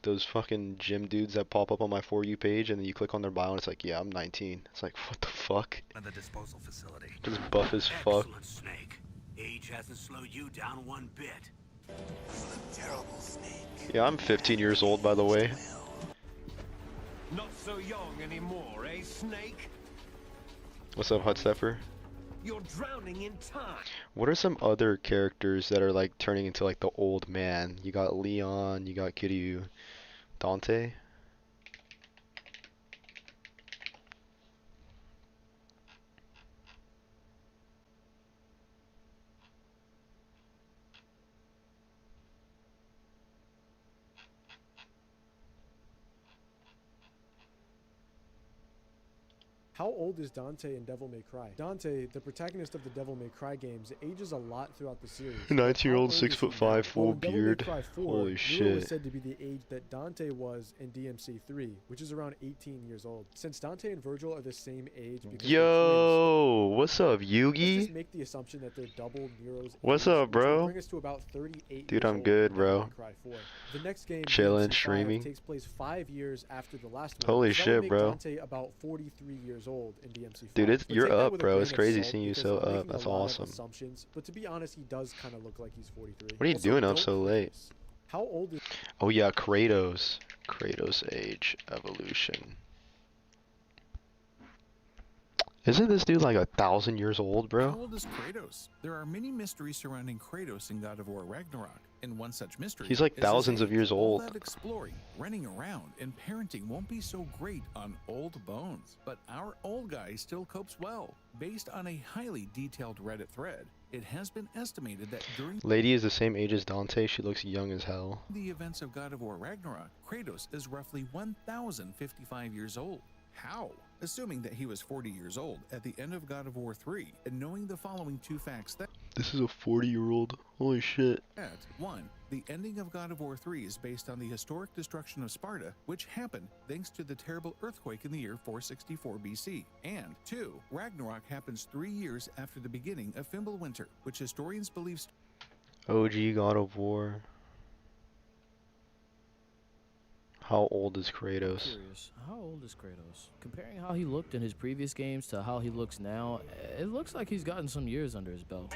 Those fucking gym dudes that pop up on my For You page and then you click on their bio and it's like, yeah, I'm 19. It's like, what the fuck? The disposal facility. Just buff as fuck. Excellent, Snake. Age hasn't slowed you down one bit. Terrible, Snake. Yeah, I'm 15 years old, by the way. Not so young anymore, eh, Snake? What's up, Hot Stepper? You're drowning in time. What are some other characters that are like turning into like the old man? You got Leon, you got Kiryu, Dante. How old is Dante in Devil May Cry? Dante, the protagonist of the Devil May Cry games, ages a lot throughout the series. 19-year-old, How old is he 6'5", now? full Well, in Devil May beard. Cry 4, Holy Nero was shit. said to be the age that Dante was in DMC3, which is around 18 years old. Since Dante and Virgil are the same age because they're Yo, what's up, twins, let's Yugi? just make the assumption that they're double Nero's What's age, up, which bro? would bring us to about 38 Dude, years I'm old good, in Devil bro. May Cry 4. The next game, Chillin', DMC5, streaming. takes place 5 years after the last one. Holy So that would shit, make bro. Dante about 43 years old in DMC5. Dude, But you're take that up, with a bro. grain It's of crazy salt seeing you because so I'm making up. That's a lot of awesome. assumptions, but to be honest, he does kind of look like he's 43. What are you Also, doing up don't so late? focus. How old is... Oh yeah, Kratos. Kratos age evolution. Isn't this dude like 1,000 years old, bro? How old is Kratos? There are many mysteries surrounding Kratos in God of War Ragnarok, and one such mystery He's like is his thousands of age. years All old. that exploring, running around, and parenting won't be so great on old bones, but our old guy still copes well. Based on a highly detailed Reddit thread, it has been estimated that during Lady is the same age as Dante. She looks young as hell. the events of God of War Ragnarok, Kratos is roughly 1,055 years old. How? Assuming that he was 40 years old at the end of God of War 3, and knowing the following two facts that This is a 40-year-old. Holy shit. 1. The ending of God of War 3 is based on the historic destruction of Sparta, which happened thanks to the terrible earthquake in the year 464 BC. And 2. Ragnarok happens 3 years after the beginning of Fimbulwinter, which historians believe OG God of War. How old is Kratos? Curious, how old is Kratos? Comparing how he looked in his previous games to how he looks now, it looks like he's gotten some years under his belt.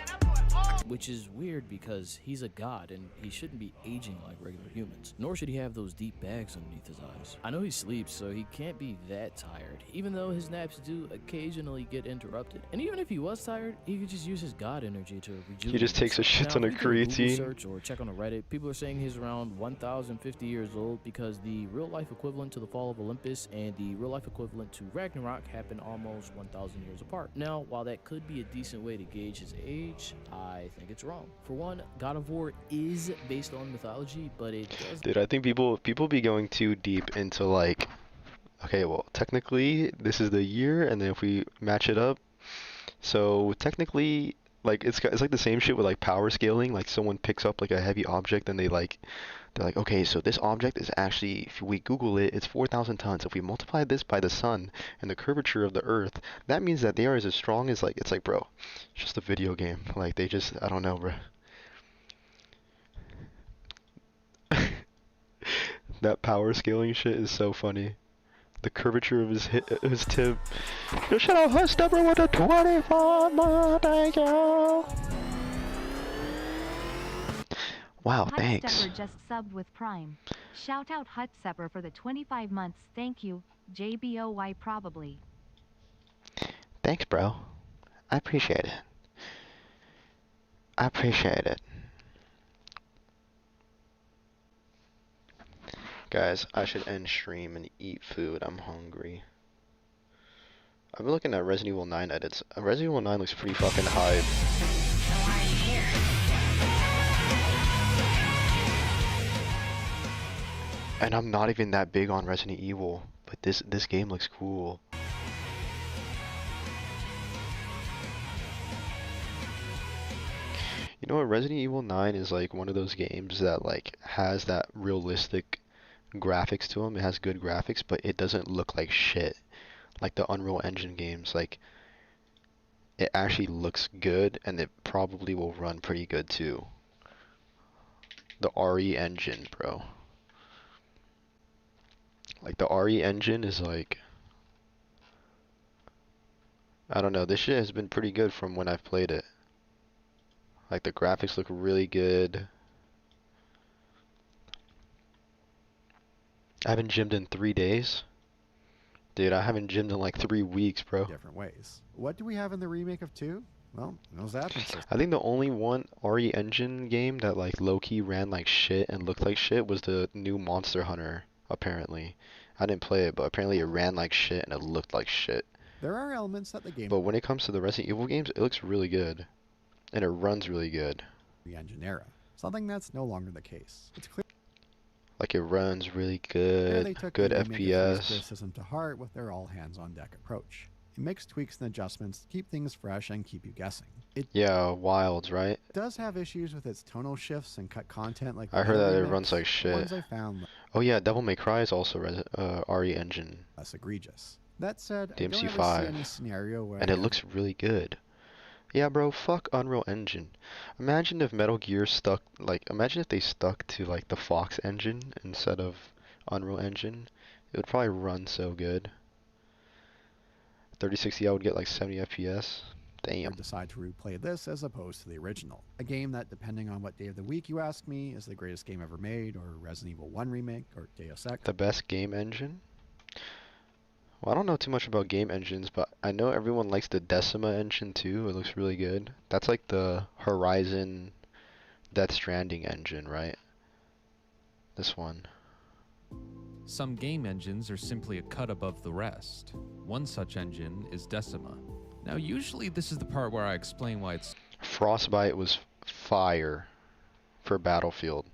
Which is weird because he's a god and he shouldn't be aging like regular humans. Nor should he have those deep bags underneath his eyes. I know he sleeps, so he can't be that tired, even though his naps do occasionally get interrupted. And even if he was tired, he could just use his god energy to rejuvenate. He just takes a shit ton of creatine. Search or check on a Reddit, people are saying he's around 1,050 years old because the real-life equivalent to the fall of Olympus and the real-life equivalent to Ragnarok happened almost 1,000 years apart. Now, while that could be a decent way to gauge his age, I think it's wrong. For one, God of War is based on mythology, but it does... Dude, I think people be going too deep into like, okay, well, technically this is the year, and then if we match it up, so technically, like it's like the same shit with like power scaling. Like someone picks up like a heavy object, and they're like, okay, so this object is actually, if we Google it, it's 4,000 tons. If we multiply this by the sun and the curvature of the Earth, that means that they are as strong as like, it's like, bro, it's just a video game. Like they just, I don't know, bro. That power scaling shit is so funny. The curvature of his tip. Yo, shout out Hut Stepper with a 24 month, thank you. Wow, thanks. Hutstepper just subbed with Prime. Shout out Hutstepper for the 25 months. Thank you. JBOY probably. Thanks, bro. I appreciate it. I appreciate it. Guys, I should end stream and eat food. I'm hungry. I've been looking at Resident Evil 9 edits. Resident Evil 9 looks pretty fucking hype. And I'm not even that big on Resident Evil, but this game looks cool. You know what, Resident Evil 9 is like one of those games that like has that realistic graphics to them. It has good graphics, but it doesn't look like shit. Like the Unreal Engine games, like it actually looks good, and it probably will run pretty good too. The RE engine, bro. Like the RE engine is like, I don't know, this shit has been pretty good from when I've played it. Like the graphics look really good. I haven't gymmed in 3 days. Dude, I haven't gymmed in like 3 weeks, bro. Different ways. What do we have in the remake of 2? Well, no Zapping system. I think the only one RE Engine game that like low-key ran like shit and looked like shit was the new Monster Hunter, apparently. I didn't play it, but apparently it ran like shit and it looked like shit. There are elements that the game... But when it comes to the Resident Evil games, it looks really good. And it runs really good. The engine era. Something that's no longer the case. It's clear... Like it runs really There good, they took good the remake of FPS. criticism to heart with their all-hands-on-deck approach. It makes tweaks and adjustments to keep things fresh and keep you guessing. It Yeah, Wilds, right? does have issues with its tonal shifts and cut content like the I heard other that it remakes, runs like but shit. ones I found Oh yeah, Devil May Cry is also RE Engine. less egregious. That said, I don't DMC ever see 5. any scenario where And I it ever looks really good. Yeah, bro, fuck Unreal Engine. Imagine if Metal Gear stuck, like, imagine if they stuck to, like, the Fox engine instead of Unreal Engine. It would probably run so good. 3060, I would get like 70 FPS. Damn. decide to replay this as opposed to the original. A game that, depending on what day of the week you ask me, is the greatest game ever made, or Resident Evil 1 remake, or Deus Ex. The best game engine? Well, I don't know too much about game engines, but I know everyone likes the Decima engine too. It looks really good. That's like the Horizon Death Stranding engine, right? This one. Some game engines are simply a cut above the rest. One such engine is Decima. Now usually this is the part where I explain why it's... Frostbite was fire for Battlefield.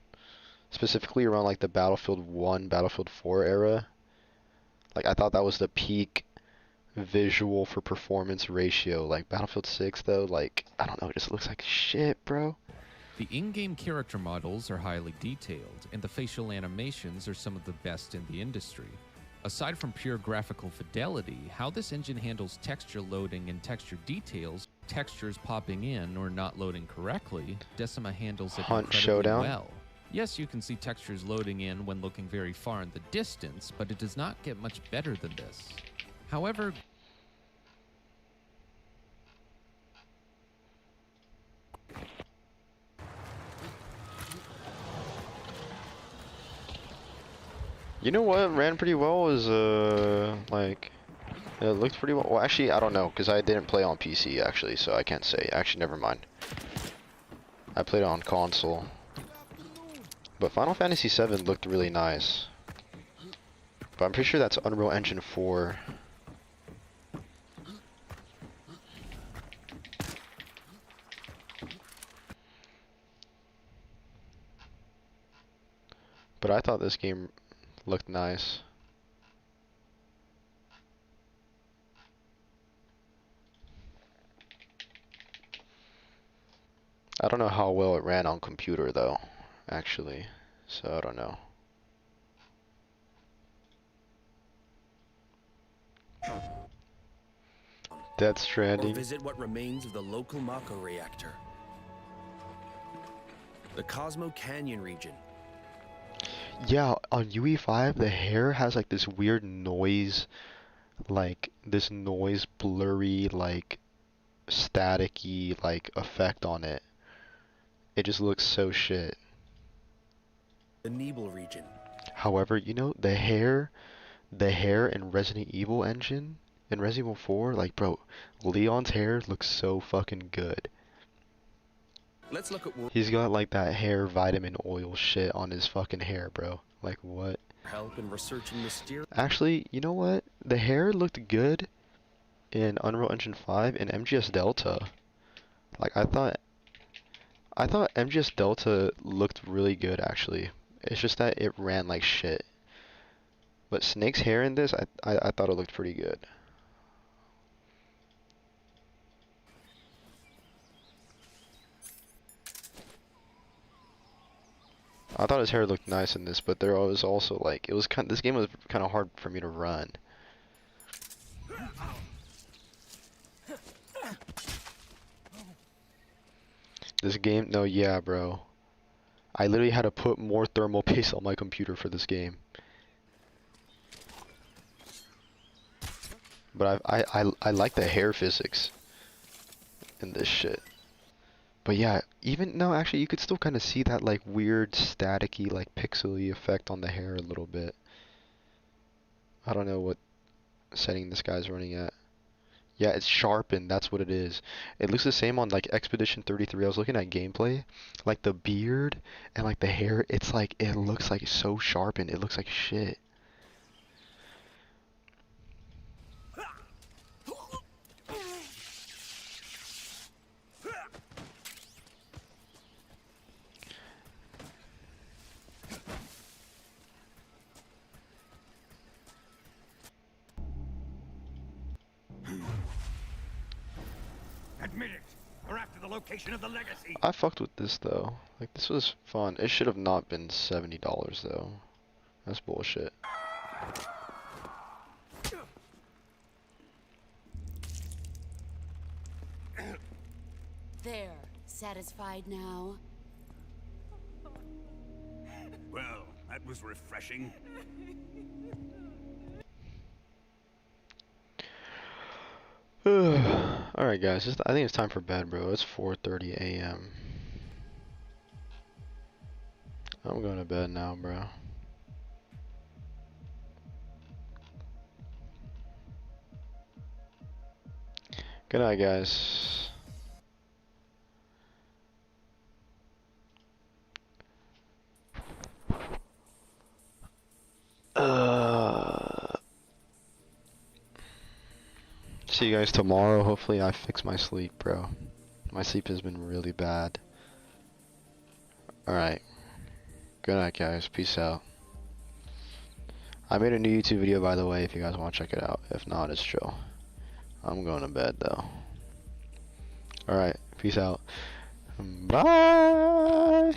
Specifically around like the Battlefield 1, Battlefield 4 era. Like I thought that was the peak visual for performance ratio. Like Battlefield 6 though, like I don't know, it just looks like shit, bro. The in-game character models are highly detailed, and the facial animations are some of the best in the industry. Aside from pure graphical fidelity, how this engine handles texture loading and texture details, textures popping in or not loading correctly, Decima handles it Hunt incredibly Showdown? well. Yes, you can see textures loading in when looking very far in the distance, but it does not get much better than this. However, You know what ran pretty well was like it looked pretty well. Well, actually, I don't know because I didn't play on PC actually, so I can't say. Actually, never mind. I played it on console. But Final Fantasy VII looked really nice. But I'm pretty sure that's Unreal Engine 4. But I thought this game looked nice. I don't know how well it ran on computer though, actually. So I don't know. Death Or Stranding. visit what remains of the local Mako reactor. The Cosmo Canyon region. Yeah, on UE5 the hair has like this weird noise, like this noise blurry, like staticky like effect on it. It just looks so shit. The Nebel region. However, you know, the hair in Resident Evil engine, in Resident Evil 4, like bro, Leon's hair looks so fucking good. Let's look at He's got like that hair vitamin oil shit on his fucking hair, bro. Like what? help in researching mysterious. Actually, you know what? The hair looked good in Unreal Engine 5 and MGS Delta. Like I thought MGS Delta looked really good actually. It's just that it ran like shit. But Snake's hair in this, I thought it looked pretty good. I thought his hair looked nice in this, but there was also like this game was kind of hard for me to run. This game, no, yeah, bro. I literally had to put more thermal paste on my computer for this game. But I like the hair physics in this shit. But yeah, even no, actually, you could still kind of see that like weird staticky, like pixely effect on the hair a little bit. I don't know what setting this guy's running at. Yeah, it's sharpened. That's what it is. It looks the same on like Expedition 33. I was looking at gameplay, like the beard and like the hair. It's like it looks like so sharpened. It looks like shit. Admit it, or after the location of the legacy. I fucked with this though. Like this was fun. It should have not been $70 though. That's bullshit. There, satisfied now? Well, that was refreshing. Alright guys, I think it's time for bed, bro. It's 4:30 a.m. I'm going to bed now, bro. Good night, guys. See you guys tomorrow. Hopefully I fix my sleep, bro. My sleep has been really bad. Alright. Good night, guys. Peace out. I made a new YouTube video, by the way, if you guys want to check it out. If not, it's chill. I'm going to bed, though. Alright. Peace out. Bye.